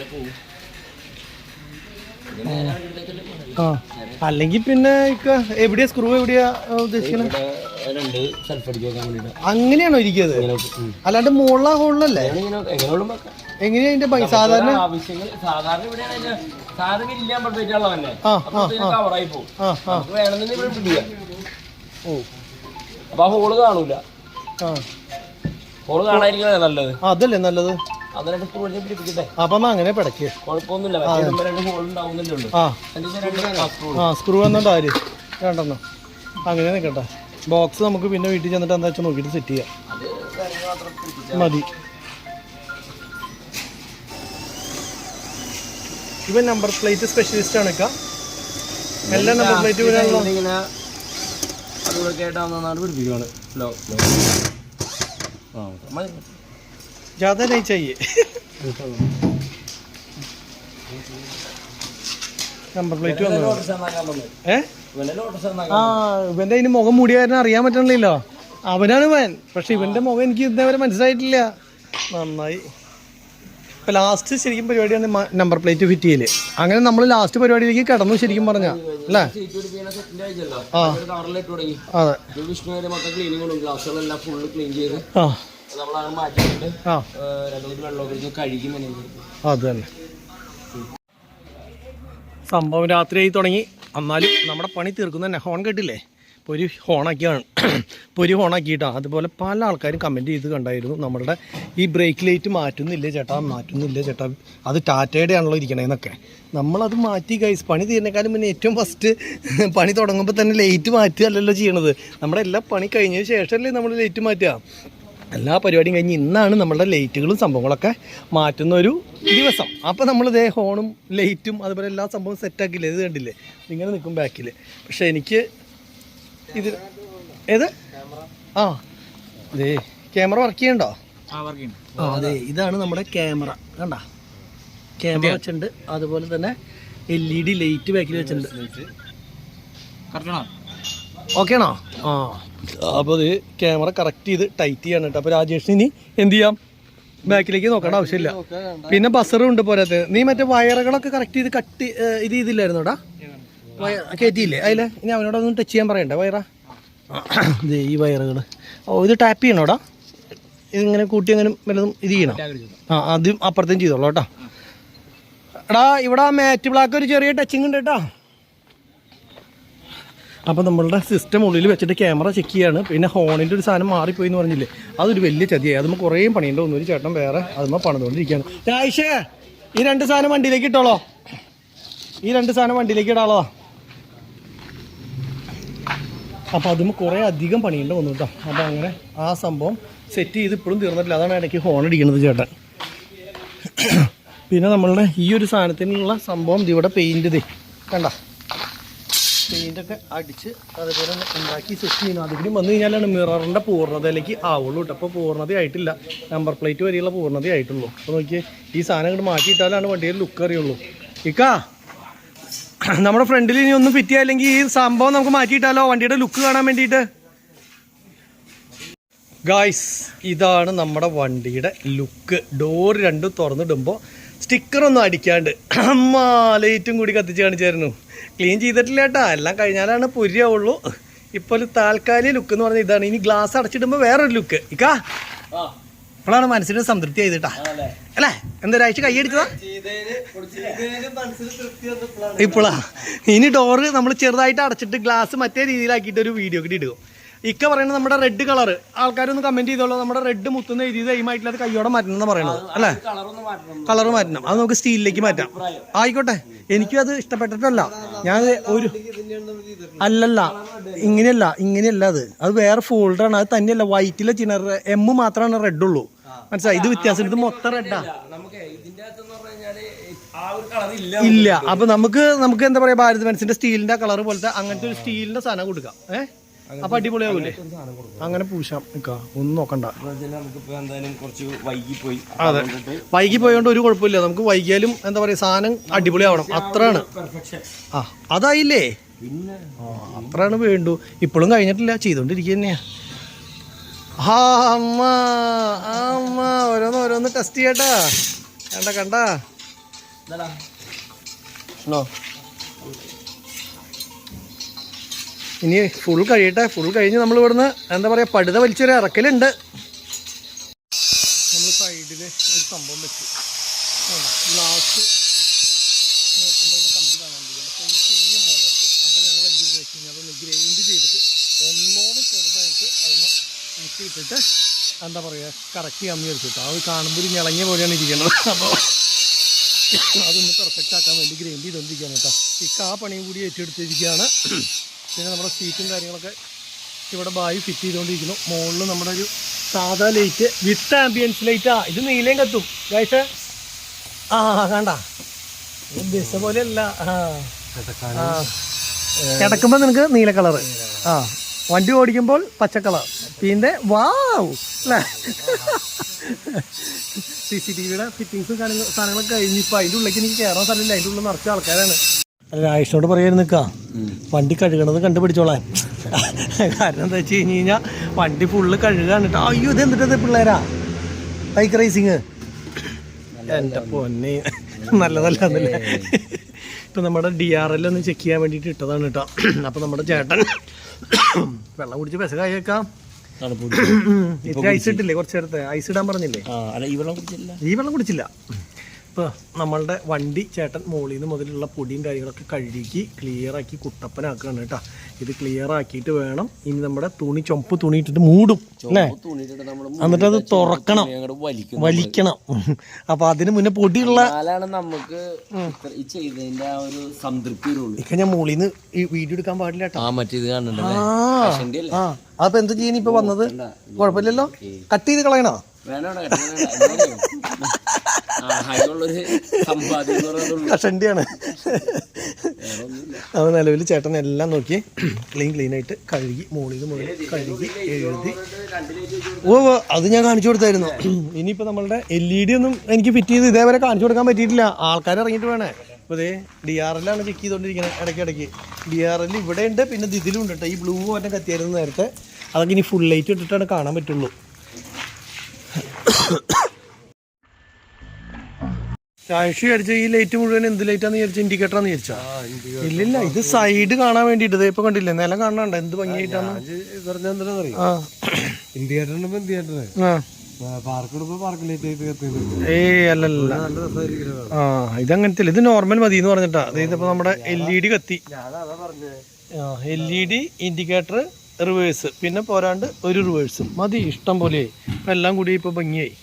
അല്ലെങ്കിൽ പിന്നെ എവിടെയാ സ്ക്രൂ, എവിടെയാ ഉദ്ദേശിക്കുന്നത്? അങ്ങനെയാണോ ഇരിക്കുന്നത്? അല്ലാണ്ട് മുകളിലാ ഹോളിലല്ലേ? എങ്ങനെയാ അതിന്റെ സാധാരണ? അതല്ലേ നല്ലത്. അപ്പൊ അങ്ങനെ പിടക്ക് സ്ക്രൂ വന്നോണ്ട് ആര് രണ്ടെണ്ണോ അങ്ങനെ നിൽക്കട്ടെ. ബോക്സ് നമുക്ക് പിന്നെ വീട്ടിൽ ചെന്നിട്ട് എന്താ വെച്ചാൽ നോക്കിയിട്ട് സെറ്റ് ചെയ്യാം. മതി. ഇവൻ നമ്പർ പ്ലേറ്റ് സ്പെഷ്യലിസ്റ്റ് ആണ്. എല്ലാ നമ്പർ പ്ലേറ്റ് ज़्यादा नहीं चाहिए. നമ്പർ പ്ലേറ്റ് വന്നു. ഇവന്റെ അതിന് മുഖം മൂടിയായിരുന്നു അറിയാൻ പറ്റണില്ലല്ലോ. അവനാണ് ഇവൻ. പക്ഷെ ഇവന്റെ മുഖം എനിക്ക് ഇന്നേവരെ മനസ്സിലായിട്ടില്ല. നന്നായി. ഇപ്പൊ ലാസ്റ്റ് ശരിക്കും പരിപാടിയാണ് നമ്പർ പ്ലേറ്റ് ഫിറ്റ് ചെയ്യല്. അങ്ങനെ നമ്മൾ ലാസ്റ്റ് പരിപാടിയിലേക്ക് കടന്നു ശരിക്കും പറഞ്ഞ അല്ലേ? അതെ. അത് തന്നെ സംഭവം. രാത്രിയായി തുടങ്ങി. എന്നാലും നമ്മുടെ പണി തീർക്കുന്ന തന്നെ. ഹോൺ കേട്ടില്ലേ? പൊരി ഹോണാക്കിയാണ്. പൊരി ഹോണാക്കിയിട്ടാണ്. അതുപോലെ പല ആൾക്കാരും കമൻറ്റ് ചെയ്ത് കണ്ടായിരുന്നു, നമ്മളുടെ ഈ ബ്രേക്ക് ലൈറ്റ് മാറ്റുന്നില്ല ചേട്ടാ, അത് ടാറ്റയുടെ ആണല്ലോ ഇരിക്കണേന്നൊക്കെ. നമ്മളത് മാറ്റി ഗൈസ്. പണി തീരുന്നേക്കാളും പിന്നെ ഏറ്റവും ഫസ്റ്റ് പണി തുടങ്ങുമ്പോൾ തന്നെ ലൈറ്റ് മാറ്റുകയല്ലല്ലോ ചെയ്യണത്. നമ്മുടെ എല്ലാ പണി കഴിഞ്ഞതിന് ശേഷമല്ലേ നമ്മൾ ലൈറ്റ് മാറ്റുക. എല്ലാ പരിപാടിയും കഴിഞ്ഞ് ഇന്നാണ് നമ്മളുടെ ലൈറ്റുകളും സംഭവങ്ങളൊക്കെ മാറ്റുന്ന ഒരു ദിവസം. അപ്പോൾ നമ്മളിതേ ഹോണും ലൈറ്റും അതുപോലെ എല്ലാ സംഭവവും സെറ്റാക്കില്ലേ? ഇത് കണ്ടില്ലേ? ഇങ്ങനെ നിൽക്കും ബാക്കിൽ. പക്ഷേ എനിക്ക് ഇത് ആ അതെ ക്യാമറ വർക്ക് ചെയ്യണ്ടോ? ആ അതെ ഇതാണ് നമ്മുടെ ക്യാമറ കണ്ട ക്യാമറ വെച്ചിട്ടുണ്ട്. അതുപോലെ തന്നെ LED ലൈറ്റ് ബാക്കിൽ വെച്ചിട്ടുണ്ട്. ഓക്കെ ആണോ? ആ അപ്പോൾ അത് ക്യാമറ കറക്റ്റ് ചെയ്ത് ടൈറ്റ് ചെയ്യാണ് കേട്ടോ. അപ്പോൾ രാജേഷിന് ഇനി എന്ത് ചെയ്യാം, ബാക്കിലേക്ക് നോക്കേണ്ട ആവശ്യമില്ല. പിന്നെ ബസറും ഉണ്ട് പോരാത്ത. നീ മറ്റേ വയറുകളൊക്കെ കറക്റ്റ് ചെയ്ത് കട്ട് ഇത് ചെയ്തില്ലായിരുന്നു കേട്ടാ, കയറ്റിയില്ലേ അതിലെ? ഇനി അവനോടൊന്നും ടച്ച് ചെയ്യാൻ പറയണ്ടേ വയറാ? ഇത് ഈ വയറുകൾ. ഓ ഇത് ടാപ്പ് ചെയ്യണോടാ? ഇതിങ്ങനെ കൂട്ടി അങ്ങനെ വല്ലതും ഇത് ചെയ്യണം? ആ ആദ്യം അപ്പുറത്തേം ചെയ്തോളൂ കേട്ടോ. എടാ ഇവിടെ മാറ്റ് ബ്ലാക്ക് ഒരു ചെറിയ ടച്ചിങ് ഉണ്ട് കേട്ടോ. അപ്പോൾ നമ്മളുടെ സിസ്റ്റം ഉള്ളിൽ വെച്ചിട്ട് ക്യാമറ ചെക്ക് ചെയ്യാണ്. പിന്നെ ഹോണിൻ്റെ ഒരു സാധനം മാറിപ്പോയി എന്ന് പറഞ്ഞില്ലേ, അതൊരു വലിയ ചതിയായി. അതുമ്പോൾ കുറേ പണിയുണ്ട്. ഒന്നൊരു ചേട്ടൻ വേറെ അതുമ്പോൾ പണിതുകൊണ്ടിരിക്കുകയാണ്. രായിഷേ ഈ 2 സാധനം വണ്ടിയിലേക്ക് ഇട്ടോളോ, ഈ 2 സാധനം വണ്ടിയിലേക്ക് ഇടാളോ. അപ്പോൾ അതുമ്പോൾ കുറേ അധികം പണിയുണ്ട് വന്നു കേട്ടോ. അപ്പോൾ അങ്ങനെ ആ സംഭവം സെറ്റ് ചെയ്ത് ഇപ്പോഴും തീർന്നിട്ടില്ല. അതാണ് ഇടയ്ക്ക് ഹോൺ അടിക്കുന്നത് ചേട്ടൻ. പിന്നെ നമ്മളുടെ ഈ ഒരു സാധനത്തിനുള്ള സംഭവം ഇവിടെ പെയിൻറ്റ് ഇതേ കണ്ട, പെയിൻ്റൊക്കെ അടിച്ച് അതുപോലെ ഉണ്ടാക്കി സെറ്റ് ചെയ്യുന്നു. അതുകൂടി വന്നു കഴിഞ്ഞാലാണ് മിററിൻ്റെ പൂർണ്ണതയിലേക്ക് ആവുള്ളൂ കേട്ടോ. അപ്പോൾ പൂർണ്ണത ആയിട്ടില്ല, നമ്പർ പ്ലേറ്റ് വരെയുള്ള പൂർണ്ണത ആയിട്ടുള്ളൂ. അപ്പോൾ നോക്കിയേ ഈ സാധനം ഇങ്ങോട്ട് മാറ്റിയിട്ടാലാണ് വണ്ടിയുടെ ലുക്ക് അറിയുള്ളൂ. ഇക്കാ നമ്മുടെ ഫ്രണ്ടിൽ ഇനി ഒന്നും ഫിറ്റ് ചെയ്യാല്ലെങ്കിൽ ഈ സംഭവം നമുക്ക് മാറ്റിയിട്ടാലോ വണ്ടിയുടെ ലുക്ക് കാണാൻ വേണ്ടിയിട്ട്. ഗായ്സ് ഇതാണ് നമ്മുടെ വണ്ടിയുടെ ലുക്ക്. ഡോർ 2 തുറന്നിടുമ്പോൾ സ്റ്റിക്കറൊന്നും അടിക്കാണ്ട് ലൈറ്റും കൂടി കത്തിച്ച് കാണിച്ചായിരുന്നു. ക്ലീൻ ചെയ്തിട്ടില്ല കേട്ടോ, എല്ലാം കഴിഞ്ഞാലാണ് പൊരിയാവുള്ളൂ. ഇപ്പോൾ ഒരു താൽക്കാലിക ലുക്ക് എന്ന് പറഞ്ഞാൽ ഇതാണ്. ഇനി ഗ്ലാസ് അടച്ചിടുമ്പോൾ വേറൊരു ലുക്ക്. ഇക്കാ ഇപ്പോഴാണ് മനസ്സിന് സംതൃപ്തി ചെയ്തിട്ടാ അല്ലേ? എന്തൊരാഴ്ച കൈയടിച്ചതാ ഇപ്പോഴാ. ഇനി ഡോറ് നമ്മൾ ചെറുതായിട്ട് അടച്ചിട്ട് ഗ്ലാസ് മറ്റേ രീതിയിലാക്കിയിട്ട് ഒരു വീഡിയോ കൂടി ഇടുക. ഇക്ക പറയുന്നത് നമ്മുടെ റെഡ് കളർ ആൾക്കാരൊന്ന് കമന്റ് ചെയ്തോളൂ. നമ്മുടെ റെഡ് മുത്തുന്ന എഴുതിയത് എയിമായിട്ടുള്ള അത് കയ്യോടെ മാറ്റണം എന്ന് പറയണത് അല്ലേ? കളർ മാറ്റണം, അത് നമുക്ക് സ്റ്റീലിലേക്ക് മാറ്റാം. ആയിക്കോട്ടെ, എനിക്കും അത് ഇഷ്ടപ്പെട്ടിട്ടല്ല. ഞാൻ ഒരു അല്ലല്ല ഇങ്ങനെയല്ല അത് വേറെ ഫോൾഡറാണ്. അത് തന്നെയല്ല വൈറ്റിലെ ചിന്നർ M മാത്രമാണ് റെഡ് ഉള്ളൂ. മനസ്സിലായി? ഇത് വ്യത്യാസം, ഇത് മൊത്തം റെഡാ ഇല്ല. അപ്പൊ നമുക്ക് എന്താ പറയാ, ഭാരത് ബെൻസിന്റെ സ്റ്റീലിന്റെ കളർ പോലത്തെ അങ്ങനത്തെ ഒരു സ്റ്റീലിന്റെ സാധനം കൊടുക്കാം. അപ്പൊ അടിപൊളിയാവൂലേ? അങ്ങനെ പൂശാം. ഒന്നും നോക്കണ്ട. അതെ, വൈകി പോയോണ്ട് ഒരു കുഴപ്പമില്ല. നമുക്ക് വൈകിയാലും എന്താ പറയാ സാധനം അടിപൊളിയാവണം, അത്രയാണ്. ആ അതായില്ലേ, അത്രയാണ് വേണ്ടു. ഇപ്പോഴും കഴിഞ്ഞിട്ടില്ല, ചെയ്തോണ്ടിരിക്കുക തന്നെയാ. അമ്മ ഓരോന്ന് ടെസ്റ്റ് ചെയ്യട്ടാ. കണ്ടാ ഇനി ഫുൾ കഴിയട്ടെ. ഫുൾ കഴിഞ്ഞ് നമ്മൾ ഇവിടുന്ന് എന്താ പറയുക പടുത വലിച്ചൊരു ഇറക്കലുണ്ട്. നമ്മൾ സൈഡിൽ ഒരു സംഭവം വെച്ചു, ഗ്ലാസ് നോക്കുമ്പോൾ കമ്പി കാണാൻ ചെറിയ മുളക്. അപ്പോൾ ഞങ്ങൾ എന്ത് ചെയ്ത് വെച്ച് കഴിഞ്ഞാൽ അതൊന്ന് ഗ്രൈൻഡ് ചെയ്തിട്ട് ഒന്നോടെ ചെറുതായിട്ട് അതിന് ഊറ്റിയിട്ടിട്ട് എന്താ പറയുക കറക്റ്റ് ചെയ്യാൻ വിചാരിച്ചിട്ടോ. അത് കാണുമ്പോൾ ഒരു ഞളങ്ങിയ പോലെയാണ് ഇരിക്കുന്നത്. അപ്പോൾ അതൊന്ന് പെർഫെക്റ്റ് ആക്കാൻ വേണ്ടി ഗ്രൈൻഡ് ചെയ്തുകൊണ്ടിരിക്കുകയാണ് കേട്ടോ. ഇക്ക ആ പണിയും കൂടി ഏറ്റെടുത്തിരിക്കുകയാണ്. പിന്നെ നമ്മുടെ സീറ്റും കാര്യങ്ങളൊക്കെ ഇവിടെ ബായി ഫിറ്റ് ചെയ്തുകൊണ്ടിരിക്കുന്നു. മുകളിൽ നമ്മുടെ ഒരു സാധാ ലൈറ്റ് വിത്ത് ആംബിയൻസ് ലൈറ്റാ. ഇത് നീലയും കത്തും ഗൈസ്. കണ്ട ബസ് പോലെയല്ല. കിടക്കുമ്പോൾ നിനക്ക് നീല കളറ്, വണ്ടി ഓടിക്കുമ്പോൾ പച്ച കളർ. പിന്നെ വാവ് അല്ലേ, CCTVയുടെ ഫിറ്റിങ്സും സാധനങ്ങളൊക്കെ കഴിഞ്ഞ് ഇപ്പം അതിൻ്റെ ഉള്ളിലേക്ക് എനിക്ക് കയറാൻ സ്ഥലമില്ല. അതിൻ്റെ ഉള്ളിൽ നിറച്ച ആൾക്കാരാണ്. അല്ല രാജേഷിനോട് പറയായിരുന്നു നിൽക്കുക വണ്ടി കഴുകണത് കണ്ടുപിടിച്ചോളാൻ. കാരണം എന്താ വെച്ച് കഴിഞ്ഞ് കഴിഞ്ഞാൽ വണ്ടി ഫുള്ള് കഴുകാണ് കേട്ടോ. അയ്യോ ഇത് എന്നിട്ടത് പിള്ളേരാ ബൈക്ക് റേസിങ്. എൻ്റെ പൊന്നെ നല്ലതല്ലേ. ഇപ്പം നമ്മുടെ DRL ഒന്ന് ചെക്ക് ചെയ്യാൻ വേണ്ടിയിട്ട് ഇട്ടതാണ് കേട്ടോ. അപ്പം നമ്മുടെ ചേട്ടൻ വെള്ളം കുടിച്ച് പെസകായേക്കാം. ഐസ് ഇട്ടില്ലേ കുറച്ച് നേരത്തെ? ഐസ് ഇടാൻ പറഞ്ഞില്ലേ? ഈ വെള്ളം കുടിച്ചില്ല. ഇപ്പോൾ നമ്മളുടെ വണ്ടി ചേട്ടൻ മുകളിൽ നിന്ന് മുതലുള്ള പൊടിയും കാര്യങ്ങളൊക്കെ കഴുകി ക്ലിയറാക്കി കുട്ടപ്പനാക്കുകയാണ് കേട്ടോ. ഇത് ക്ലിയർ ആക്കിയിട്ട് വേണം ഇനി നമ്മുടെ ചുമപ്പ് തുണി ഇട്ടിട്ട് മൂടും അല്ലേ, എന്നിട്ട് അത് തുറക്കണം, വലിക്കണം. അപ്പൊ അതിന് മുന്നേ പൊടിയുള്ള നമുക്ക് ഇക്ക ഞാൻ മുകളിൽ നിന്ന് ഈ വീഡിയോ എടുക്കാൻ പാടില്ല കേട്ടോ. അപ്പൊ എന്ത് ചെയ്യാൻ ഇപ്പൊ വന്നത്? കുഴപ്പമില്ലല്ലോ, കട്ട് ചെയ്ത് കളയണോ? കഷണ്ടിയാണ്. അത് നിലവിൽ ചേട്ടൻ എല്ലാം നോക്കി ക്ലീനായിട്ട് കഴുകി മുകളിൽ കഴുകി എഴുതി. അത് ഞാൻ കാണിച്ചു കൊടുത്തായിരുന്നു. ഇനിയിപ്പോൾ നമ്മളുടെ LED ഒന്നും എനിക്ക് ഫിറ്റ് ചെയ്ത് ഇതേവരെ കാണിച്ചു കൊടുക്കാൻ പറ്റിയിട്ടില്ല. ആൾക്കാർ ഇറങ്ങിയിട്ട് വേണേ. ഇപ്പോൾ ഇതേ DRL ആണ് ചെക്ക് ചെയ്തുകൊണ്ടിരിക്കുന്നത് ഇടയ്ക്കിടയ്ക്ക്. DRL ഇവിടെ ഉണ്ട്, പിന്നെ ഇതിലും ഉണ്ട് കേട്ടോ. ഈ ബ്ലൂ ഒറ്റ കത്തിയായിരുന്നു നേരത്തെ. അതൊക്കെ ഇനി ഫുൾ ലൈറ്റ് ഇട്ടിട്ടാണ് കാണാൻ പറ്റുള്ളൂ. രാഷി അടിച്ച ഈ ലൈറ്റ് മുഴുവൻ എന്ത് ലൈറ്റാന്ന് വിചാരിച്ച ഇൻഡിക്കേറ്ററാന്ന് വിചാരിച്ചാ? ഇല്ലില്ല, ഇത് സൈഡ് കാണാൻ വേണ്ടിട്ട്. ഇപ്പൊ കണ്ടില്ലേ നിലം കാണാണ്ട എന്ത് ഭംഗിയായിട്ടാണ്. അല്ലല്ല, ഇതങ്ങനത്തെ ഇത് നോർമൽ മതി എന്ന് പറഞ്ഞിട്ടാ. ഇതിപ്പോ നമ്മുടെ LED കത്തി, LED ഇൻഡിക്കേറ്റർ, റിവേഴ്സ്, പിന്നെ പോരാണ്ട് ഒരു റിവേഴ്സ് മതി. ഇഷ്ടം പോലെയായി. ഇപ്പം എല്ലാം കൂടി ഇപ്പോൾ ഭംഗിയായി.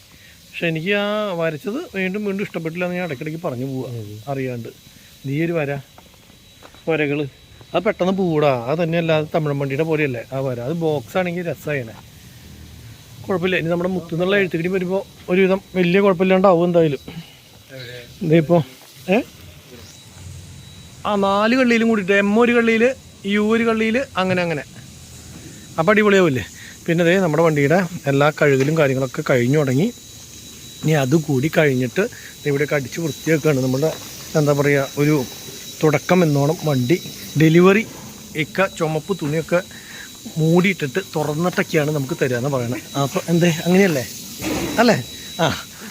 പക്ഷെ എനിക്ക് ആ വരച്ചത് വീണ്ടും ഇഷ്ടപ്പെട്ടില്ല എന്ന് ഞാൻ ഇടയ്ക്കിടയ്ക്ക് പറഞ്ഞു പോവാ അറിയാണ്ട്. നീ ഒരു വരകൾ അത് പെട്ടെന്ന് പൂടാ. അത് തന്നെയല്ല, അത് തമിഴ് വണ്ടിയുടെ പോലെയല്ലേ ആ വര. അത് ബോക്സ് ആണെങ്കിൽ രസമായനെ, കുഴപ്പമില്ല. ഇനി നമ്മുടെ മുത്തുന്നുള്ള എഴുത്തുകിടി വരുമ്പോൾ ഒരുവിധം വലിയ കുഴപ്പമില്ലാണ്ടാവും എന്തായാലും. ഇതിപ്പോൾ 4 കള്ളിയിലും കൂടിയിട്ട് M ഒരു കള്ളിയിൽ, U ഒരു കള്ളിയിൽ, അങ്ങനെ അപ്പം അടിപൊളിയാവില്ലേ. പിന്നെ അതേ നമ്മുടെ വണ്ടിയുടെ എല്ലാ കഴുകലും കാര്യങ്ങളൊക്കെ കഴിഞ്ഞു തുടങ്ങി. ഇനി അതുകൂടി കഴിഞ്ഞിട്ട് ഇവിടെയൊക്കെ അടിച്ച് വൃത്തിയാക്കുകയാണ്. നമ്മുടെ എന്താ പറയുക, ഒരു തുടക്കം എന്നോണം വണ്ടി ഡെലിവറി ഒക്കെ ചുമപ്പ് തുണിയൊക്കെ മൂടിയിട്ടിട്ട് തുറന്നിട്ടൊക്കെയാണ് നമുക്ക് തരിക എന്ന് പറയണത്. അപ്പോൾ എന്തേ അങ്ങനെയല്ലേ അല്ലേ?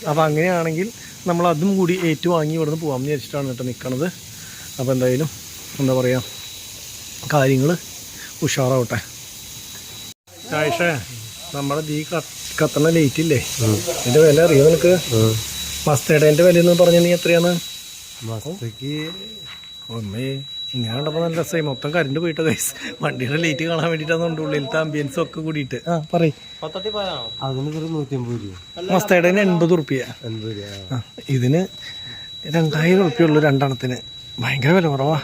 അപ്പോൾ അങ്ങനെയാണെങ്കിൽ നമ്മൾ അതും കൂടി ഏറ്റുവാങ്ങി ഇവിടുന്ന് പോകാമെന്ന് വിചാരിച്ചിട്ടാണ് കേട്ടോ നിൽക്കണത്. അപ്പോൾ എന്തായാലും എന്താ പറയുക, കാര്യങ്ങൾ ഉഷാറാവട്ടെ. ആയിഷേ, നമ്മുടെ ഈ കത്തണ ലൈറ്റ് ഇല്ലേ, ഇതിന്റെ വില അറിയോ നിനക്ക്? മസ്റ്റേഡേന്റെ വില എന്ന് പറഞ്ഞ നീ എത്രയാണ്? ഒന്നേ ഇങ്ങനെ കണ്ടപ്പോൾ നല്ല രസമായി. മൊത്തം കറണ്ട് പോയിട്ട് ഗൈസ്. വണ്ടിയുടെ ലൈറ്റ് കാണാൻ വേണ്ടിയിട്ടാണ് ഉള്ളിലത്തെ ആംബിയൻസും ഒക്കെ കൂടിയിട്ട്. പറയും മസ്റ്റേഡേന് 80 റുപ്യ. ഇതിന് 2000 റുപ്യ ഉള്ളു രണ്ടെണ്ണത്തിന്. ഭയങ്കര വില കുറവാ.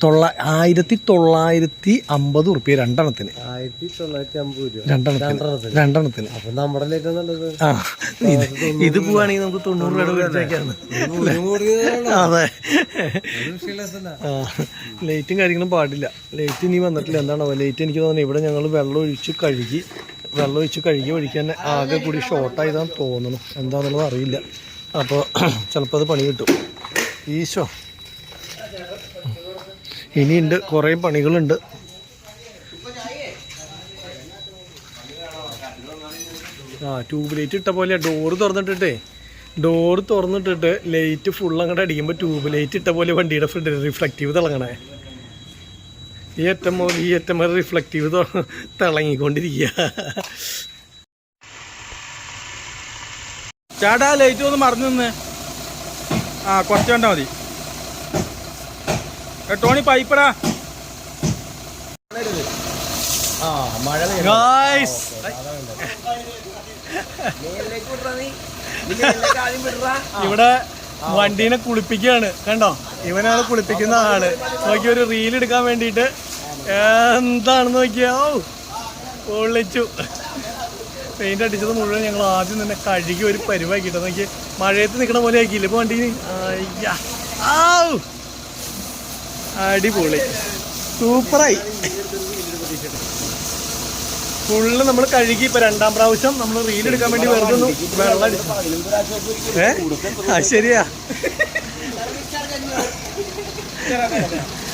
1950 റുപ്യ രണ്ടെണ്ണത്തിന്. 1950 രണ്ടെണ്ണത്തിന്. ഇത് പോവാണെങ്കിൽ നമുക്ക് 90 രൂപയുടെ മേടിച്ചേക്കാണ്. അതെ, ലൈറ്റും കാര്യങ്ങളും പാടില്ല. ലൈറ്റ് ഇനി വന്നിട്ടില്ല. എന്താണോ ലൈറ്റ് എനിക്ക് തോന്നുന്നത് ഇവിടെ ഞങ്ങൾ വെള്ളം ഒഴിച്ച് കഴുകി ഒഴിക്കാൻ ആകെ കൂടി ഷോർട്ടായതാന്ന് തോന്നുന്നു. എന്താണെന്നുള്ളത് അറിയില്ല. അപ്പോൾ ചിലപ്പോൾ അത് പണി കിട്ടും. ഈശോ, ഇനിയുണ്ട്, കുറേ പണികളുണ്ട്. ട്യൂബ് ലൈറ്റ് ഇട്ട പോലെ ഡോറ് തുറന്നിട്ടിട്ട് ലൈറ്റ് ഫുൾ അങ്ങോട്ട് അടിക്കുമ്പോൾ ട്യൂബ് ലൈറ്റ് ഇട്ട പോലെ വണ്ടിയുടെ ഫ്രണ്ട് റിഫ്ലക്റ്റീവ് തിളങ്ങണേ. ഈ അറ്റം മുതൽ റിഫ്ലക്റ്റീവ് തിളങ്ങിക്കൊണ്ടിരിക്കുക. ചേട്ടാ ലൈറ്റ് ഒന്ന് മറന്നു നിന്ന്. കുറച്ച് കണ്ടാൽ മതി. ടോണി പൈപ്പടാ. ഇവിടെ വണ്ടീനെ കുളിപ്പിക്കുകയാണ് കണ്ടോ. ഇവനാണ് കുളിപ്പിക്കുന്ന ആള്. നോക്കി ഒരു റീൽ എടുക്കാൻ വേണ്ടിയിട്ട് എന്താണെന്ന് നോക്കിയാ. പൊള്ളിച്ചു. പെയിന്റ് അടിച്ചത് മുഴുവൻ ഞങ്ങൾ ആദ്യം തന്നെ കഴുകി ഒരു പരിവാക്കിട്ടോ. നോക്കി മഴയത്ത് നിൽക്കണ പോലെ ആക്കിയില്ല ഇപ്പൊ വണ്ടി. അടിപൊളി, സൂപ്പറായി. ഫുള്ള് നമ്മൾ കഴുകി. ഇപ്പൊ 2ാം പ്രാവശ്യം നമ്മൾ റീൽ എടുക്കാൻ വേണ്ടി വെറുതെ വെള്ളം അടിച്ചു. ശരിയാ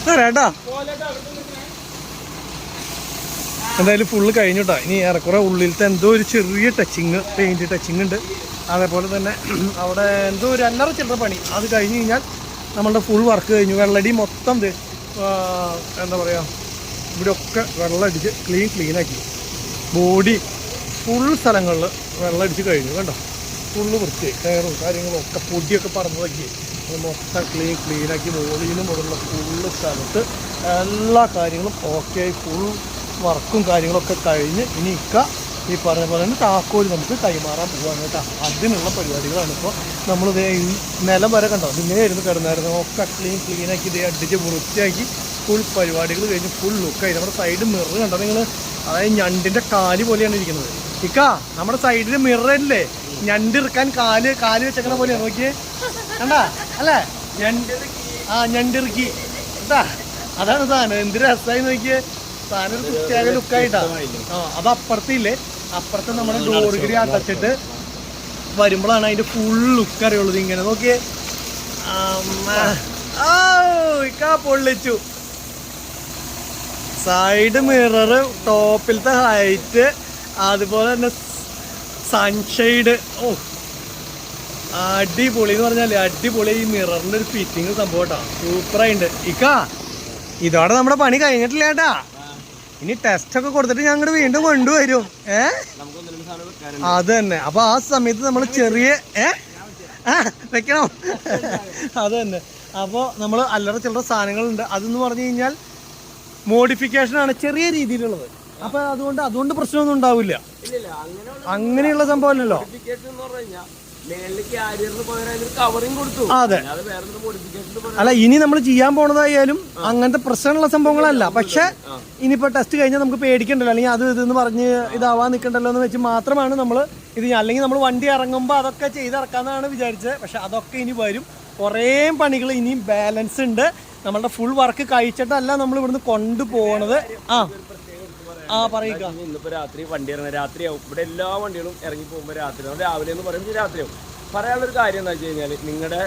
കേട്ടാ. എന്തായാലും ഫുള്ള് കഴിഞ്ഞുട്ടാ. ഇനി ഏറെക്കുറെ ഉള്ളിലത്തെ എന്തോ ഒരു ചെറിയ പെയിന്റ് ടച്ചിങ് ഉണ്ട്. അതേപോലെ തന്നെ അവിടെ എന്തോ ഒരു 1.5 ചില്ലറ പണി. അത് കഴിഞ്ഞ് കഴിഞ്ഞാൽ നമ്മളുടെ ഫുൾ വർക്ക് കഴിഞ്ഞു. വെള്ളടി മൊത്തം എന്താ പറയുക, ഇവിടെയൊക്കെ വെള്ളമടിച്ച് ക്ലീനാക്കി. ബോഡി ഫുൾ സ്ഥലങ്ങളിൽ വെള്ളമടിച്ച് കഴിഞ്ഞു കണ്ടോ. ഫുള്ള് വൃത്തി, കയറും കാര്യങ്ങളും ഒക്കെ പൊടിയൊക്കെ പറന്നതാക്കി അത് മൊത്തം ക്ലീനാക്കി. ബോഡിയിൽ മുതലുള്ള ഫുള്ള് സ്ഥലത്ത് എല്ലാ കാര്യങ്ങളും ഓക്കെ ആയി. ഫുൾ വർക്കും കാര്യങ്ങളൊക്കെ കഴിഞ്ഞ് ഇനി ഈ പറഞ്ഞ പോലെ തന്നെ താക്കോൽ നമുക്ക് കൈമാറാൻ പോവാണ് കേട്ടോ. അതിനുള്ള പരിപാടികളാണ് ഇപ്പോൾ നമ്മളിതേ ഈ നിലം വരെ കണ്ടോ. ഇങ്ങനെയായിരുന്നു കിടന്നായിരുന്നു. ഒക്കെ ക്ലീനാക്കി ഇതേ അടിച്ച് വൃത്തിയാക്കി ഫുൾ പരിപാടികൾ കഴിഞ്ഞ് ഫുൾ ലുക്കായി. നമ്മുടെ സൈഡ് മിറർ കണ്ടോ നിങ്ങൾ? അതായത് ഞണ്ടിൻ്റെ കാല് പോലെയാണ് ഇരിക്കുന്നത്. നമ്മുടെ സൈഡിൽ മിററില്ലേ, ഞണ്ട് ഇറക്കാൻ കാല് വെച്ചേക്കണ പോലെയാണ്. നോക്കിയേ കണ്ടാ അല്ലേ? ഞണ്ട് ഞണ്ടിറക്കി കേട്ടാ. അതാണ് സാധനം. എന്ത് രസമായി നോക്കിയേ സാധനം. ഒരു പ്രത്യേക ലുക്കായിട്ടാ. അത് അപ്പുറത്തില്ലേ, അപ്പുറത്ത് നമ്മുടെ ഡോറുകിരി അടച്ചിട്ട് വരുമ്പോഴാണ് അതിന്റെ ഫുൾ ലുക്ക് അറിയുള്ളത്. ഇങ്ങനെ നോക്കിയേ, പൊള്ളിച്ചു. സൈഡ് മിറർ, ടോപ്പിലത്തെ ഹൈറ്റ്, അതുപോലെ തന്നെ സൺഷെയ്ഡ്. ഓ അടിപൊളി എന്ന് പറഞ്ഞാല് അടിപൊളി. ഈ മിററിന്റെ ഒരു ഫിറ്റിങ് സംഭവം കേട്ടോ, സൂപ്പറായിട്ടുണ്ട്. ഇതോടെ നമ്മുടെ പണി കഴിഞ്ഞിട്ടില്ല കേട്ടാ. ഇനി ടെസ്റ്റ് ഒക്കെ കൊടുത്തിട്ട് ഞങ്ങൾ വീണ്ടും കൊണ്ടുവരും. അത് തന്നെ. അപ്പൊ ആ സമയത്ത് നമ്മൾ ചെറിയ വെക്കണം. അത് തന്നെ. അപ്പോൾ നമ്മൾ അല്ലറ ചില്ലറ സാധനങ്ങളുണ്ട്. അതെന്ന് പറഞ്ഞു കഴിഞ്ഞാൽ മോഡിഫിക്കേഷൻ ആണ് ചെറിയ രീതിയിലുള്ളത്. അപ്പൊ അതുകൊണ്ട് പ്രശ്നമൊന്നും ഉണ്ടാവില്ല. അങ്ങനെയുള്ള സംഭവം അല്ലല്ലോ. അതെ. അല്ല, ഇനി നമ്മൾ ചെയ്യാൻ പോണതായാലും അങ്ങനത്തെ പ്രശ്നമുള്ള സംഭവങ്ങളല്ല. പക്ഷെ ഇനിയിപ്പോ ടെസ്റ്റ് കഴിഞ്ഞാൽ നമുക്ക് പേടിക്കണ്ടല്ലോ, അല്ലെങ്കിൽ അത് ഇതെന്ന് പറഞ്ഞ് ഇതാവാൻ നിൽക്കണ്ടല്ലോ എന്ന് വെച്ച് മാത്രമാണ് നമ്മൾ ഇത്. അല്ലെങ്കിൽ നമ്മൾ വണ്ടി ഇറങ്ങുമ്പോൾ അതൊക്കെ ചെയ്തിറക്കാന്നാണ് വിചാരിച്ചത്. പക്ഷെ അതൊക്കെ ഇനി വരും. കുറേ പണികൾ ഇനിയും ബാലൻസ് ഉണ്ട്. നമ്മളുടെ ഫുൾ വർക്ക് കഴിച്ചിട്ടല്ല നമ്മൾ ഇവിടുന്ന് കൊണ്ടുപോകണത്. പറയുക. ഇന്നിപ്പോ രാത്രി വണ്ടി ഇറങ്ങുന്നത് രാത്രിയാവും. ഇവിടെ എല്ലാ വണ്ടികളും ഇറങ്ങി പോകുമ്പോൾ രാത്രിയാവും. രാവിലെ എന്ന് പറയുമ്പോൾ രാത്രിയാവും. പറയാനുള്ളൊരു കാര്യം എന്താ വെച്ച് കഴിഞ്ഞാൽ, നിങ്ങളുടെ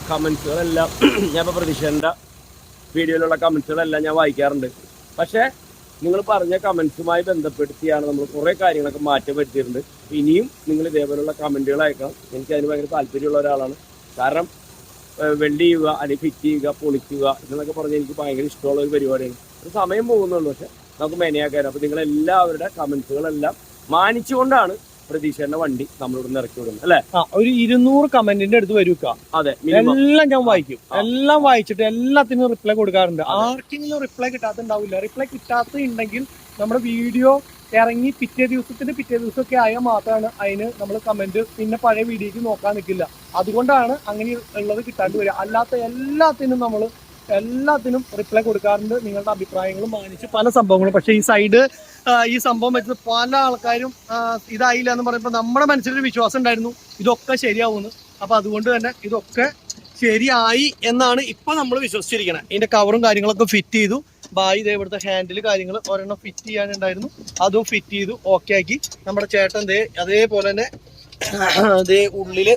കമൻസുകളെല്ലാം ഞാൻ ഇപ്പോൾ പ്രതീക്ഷേൻ്റെ വീഡിയോയിലുള്ള കമൻസുകളെല്ലാം ഞാൻ വായിക്കാറുണ്ട്. പക്ഷേ നിങ്ങൾ പറഞ്ഞ കമൻസുമായി ബന്ധപ്പെടുത്തിയാണ് നമ്മൾ കുറേ കാര്യങ്ങളൊക്കെ മാറ്റം വരുത്തിയിട്ടുണ്ട്. ഇനിയും നിങ്ങൾ ഇതേപോലുള്ള കമൻറ്റുകൾ അയക്കണം. എനിക്ക് അതിന് ഭയങ്കര താല്പര്യമുള്ള ഒരാളാണ്. കാരണം വെൽഡ് ചെയ്യുക, അല്ലെങ്കിൽ ഫിറ്റ് ചെയ്യുക, പൊളിക്കുക എന്നൊക്കെ പറഞ്ഞാൽ എനിക്ക് ഭയങ്കര ഇഷ്ടമുള്ള ഒരു പരിപാടിയാണ്. ഒരു സമയം പോകുന്നുള്ളൂ, പക്ഷെ നമുക്ക് മെനയാക്കാൻ. അപ്പോൾ നിങ്ങളെല്ലാവരുടെ കമൻസുകളെല്ലാം മാനിച്ചുകൊണ്ടാണ് പ്രതീക്ഷേന്റെ വണ്ടി നമ്മളിവിടെ ഇറക്കി വിടുന്നത് അല്ലേ. ഒരു 200 കമന്റിന്റെ അടുത്ത് വരൂക്ക. അതെ, എല്ലാം ഞാൻ വായിക്കും. എല്ലാം വായിച്ചിട്ട് എല്ലാത്തിനും റിപ്ലൈ കൊടുക്കാറുണ്ട്. ആർക്കെങ്കിലും റിപ്ലൈ കിട്ടാത്തുണ്ടാവില്ല. റിപ്ലൈ കിട്ടാത്തുണ്ടെങ്കിൽ നമ്മുടെ വീഡിയോ ഇറങ്ങി പിറ്റേ ദിവസമൊക്കെ ആയാൽ മാത്രമാണ് അതിന് നമ്മൾ കമന്റ് പിന്നെ പഴയ വീഡിയോക്ക് നോക്കാൻ നിൽക്കില്ല. അതുകൊണ്ടാണ് അങ്ങനെ ഉള്ളത് കിട്ടാണ്ട് വരിക. അല്ലാത്ത എല്ലാത്തിനും റിപ്ലൈ കൊടുക്കാറുണ്ട്. നിങ്ങളുടെ അഭിപ്രായങ്ങളും മാനിച്ച് പല സംഭവങ്ങളും. പക്ഷെ ഈ സംഭവം വെച്ചത് പല ആൾക്കാരും ഇതായില്ല എന്ന് പറയുമ്പോൾ നമ്മുടെ മനസ്സിലൊരു വിശ്വാസം ഉണ്ടായിരുന്നു ഇതൊക്കെ ശരിയാവുമെന്ന്. അപ്പൊ അതുകൊണ്ട് തന്നെ ഇതൊക്കെ ശരിയായി എന്നാണ് ഇപ്പൊ നമ്മൾ വിശ്വസിച്ചിരിക്കണം. ഇതിന്റെ കവറും കാര്യങ്ങളൊക്കെ ഫിറ്റ് ചെയ്തു. ബായി ഇതേ ഇവിടുത്തെ ഹാൻഡിൽ കാര്യങ്ങൾ ഒരെണ്ണം ഫിറ്റ് ചെയ്യാനുണ്ടായിരുന്നു, അതും ഫിറ്റ് ചെയ്തു, ഓക്കെ ആക്കി. നമ്മുടെ ചേട്ടൻ അതേപോലെ തന്നെ അതേ ഉള്ളില്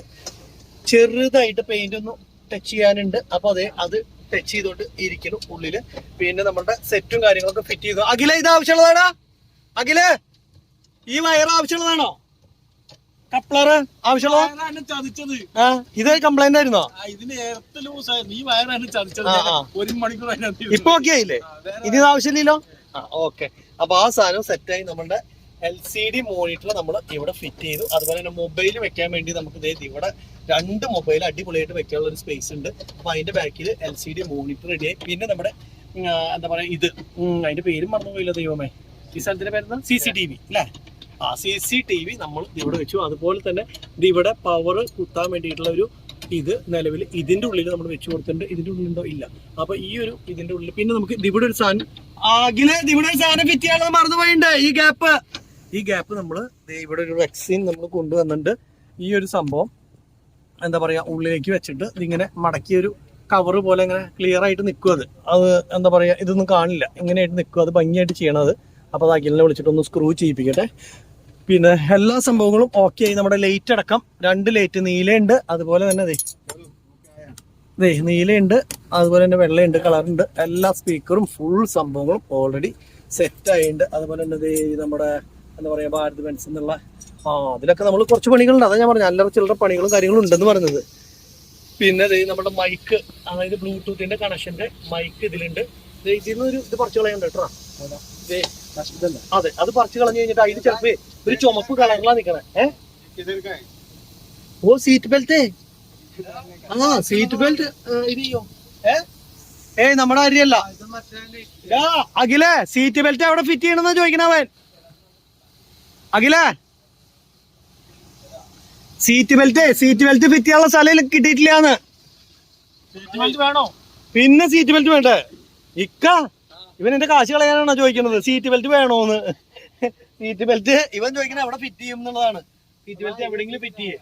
ചെറുതായിട്ട് പെയിന്റ് ഒന്ന് ടച്ച് ചെയ്യാനുണ്ട്. അപ്പൊ അത് ടച്ച് ചെയ്തോണ്ട് ഇരിക്കുന്നു ഉള്ളില്. പിന്നെ നമ്മുടെ സെറ്റും കാര്യങ്ങളൊക്കെ ഫിറ്റ് ചെയ്തു. അഖില, ഇത് ആവശ്യമുള്ളതാണോ? അഖില്, ഈ വയർ ആവശ്യമുള്ളതാണോ? കപ്ലർ ആവശ്യമുള്ള ചതിച്ചത് ഇത് കംപ്ലൈന്റ് ആയിരുന്നോ? ഇപ്പൊ ഓക്കെ ആയില്ലേ? ഇതിന് ആവശ്യമില്ലല്ലോ. ഓക്കെ. അപ്പൊ ആ സാധനം സെറ്റായി. നമ്മളുടെ LCD മോണിറ്റർ നമ്മൾ ഇവിടെ ഫിറ്റ് ചെയ്തു. അതുപോലെ തന്നെ മൊബൈൽ വെക്കാൻ വേണ്ടി നമുക്ക് ഇവിടെ 2 മൊബൈൽ അടിപൊളിയായിട്ട് വെക്കാനുള്ള ഒരു സ്പേസ് ഉണ്ട്. അപ്പൊ അതിന്റെ ബാക്കിൽ LCD മോണിറ്റർ റെഡിയായി. പിന്നെ നമ്മുടെ എന്താ പറയാ, ഇത് അതിന്റെ പേരും മറന്നുപോയില്ല ദൈവമേ. ഈ സ്ഥലത്തിന്റെ പേരെന്താ? CCTV അല്ലേ? CCTV നമ്മൾ ഇവിടെ വെച്ചു. അതുപോലെ തന്നെ ഇത് ഇവിടെ പവർ കുത്താൻ വേണ്ടിയിട്ടുള്ള ഒരു ഇത് നിലവിൽ ഇതിന്റെ ഉള്ളിൽ നമ്മൾ വെച്ചു കൊടുത്തിട്ടുണ്ട്. ഇതിന്റെ ഉള്ളിലുണ്ടോ? ഇല്ല. അപ്പൊ ഈ ഒരു ഇതിന്റെ ഉള്ളിൽ പിന്നെ നമുക്ക് ഇവിടെ ഒരു സാധനം ഇവിടെ ഒരു സാധനം ഫിറ്റ് ചെയ്യാനുള്ളത് മറന്നുപോയിട്ടുണ്ട്. ഈ ഗ്യാപ്പ് നമ്മൾ ഇവിടെ ഒരു വെക്സിൻ നമ്മൾ കൊണ്ടുവന്നിട്ടുണ്ട്. ഈ ഒരു സംഭവം എന്താ പറയാ, ഉള്ളിലേക്ക് വെച്ചിട്ട് ഇതിങ്ങനെ മടക്കിയൊരു കവർ പോലെ ഇങ്ങനെ ക്ലിയർ ആയിട്ട് നിൽക്കും. അത് എന്താ പറയാ, ഇതൊന്നും കാണില്ല, ഇങ്ങനെയായിട്ട് നിൽക്കും. അത് ഭംഗിയായിട്ട് ചെയ്യണത്. അപ്പോൾ അത് അഖിലിനെ വിളിച്ചിട്ടൊന്ന് സ്ക്രൂ ചെയ്യിപ്പിക്കട്ടെ. പിന്നെ എല്ലാ സംഭവങ്ങളും ഓക്കെ ആയി. നമ്മുടെ ലൈറ്റ് അടക്കം 2 ലൈറ്റ് നീലയുണ്ട്, അതുപോലെ തന്നെ നീലയുണ്ട്, അതുപോലെ തന്നെ വെള്ളയുണ്ട്, കളറുണ്ട്. എല്ലാ സ്പീക്കറും ഫുൾ സംഭവങ്ങളും ഓൾറെഡി സെറ്റ് ആയിട്ടുണ്ട്. അതുപോലെ തന്നെ നമ്മുടെ എന്താ പറയാ, ഭാരത് ബെൻസ് എന്നുള്ള അതിലൊക്കെ നമ്മൾ കുറച്ച് പണികളുണ്ട്. അതാ ഞാൻ പറഞ്ഞു, അല്ലറ ചില്ലറ പണികളും കാര്യങ്ങളും ഉണ്ടെന്ന് പറഞ്ഞത്. പിന്നെ നമ്മുടെ മൈക്ക്, അതായത് ബ്ലൂടൂത്തിന്റെ കണക്ഷന്റെ മൈക്ക് ഇതിലുണ്ട്. ഇതിന്ന് ഇത് പറിച്ചു കളയുണ്ട് കേട്ടോ. അതെ, അത് പറിച്ചു കളഞ്ഞു കഴിഞ്ഞിട്ട് അതിന് ചിലപ്പോ ഒരു ചുമപ്പ് കളറിലാ നിക്കണേ. ഓ, സീറ്റ് ബെൽറ്റ്. സീറ്റ് ബെൽറ്റ് ഇത് ചെയ്യോ? നമ്മുടെ കാര്യല്ല. അഖിലേ, സീറ്റ് ബെൽറ്റ് എവിടെ ഫിറ്റ് ചെയ്യണമെന്നാ ചോദിക്കണവൻ. അഖിലേ, സീറ്റ് ബെൽറ്റ് ഫിറ്റ് ചെയ്യാനുള്ള സ്ഥലം കിട്ടിയിട്ടില്ലാന്ന്. പിന്നെ സീറ്റ് ബെൽറ്റ് വേണ്ടേ? ഇവൻ എന്റെ കാശ് കളയാനാണോ ചോദിക്കുന്നത്? സീറ്റ് ബെൽറ്റ് വേണോന്ന്. സീറ്റ് ബെൽറ്റ് ഇവൻ ചോദിക്കണേ എവിടെ ഫിറ്റ് ചെയ്യും എന്നുള്ളതാണ്. സീറ്റ് ബെൽറ്റ് എവിടെയെങ്കിലും ഫിറ്റ് ചെയ്യേ,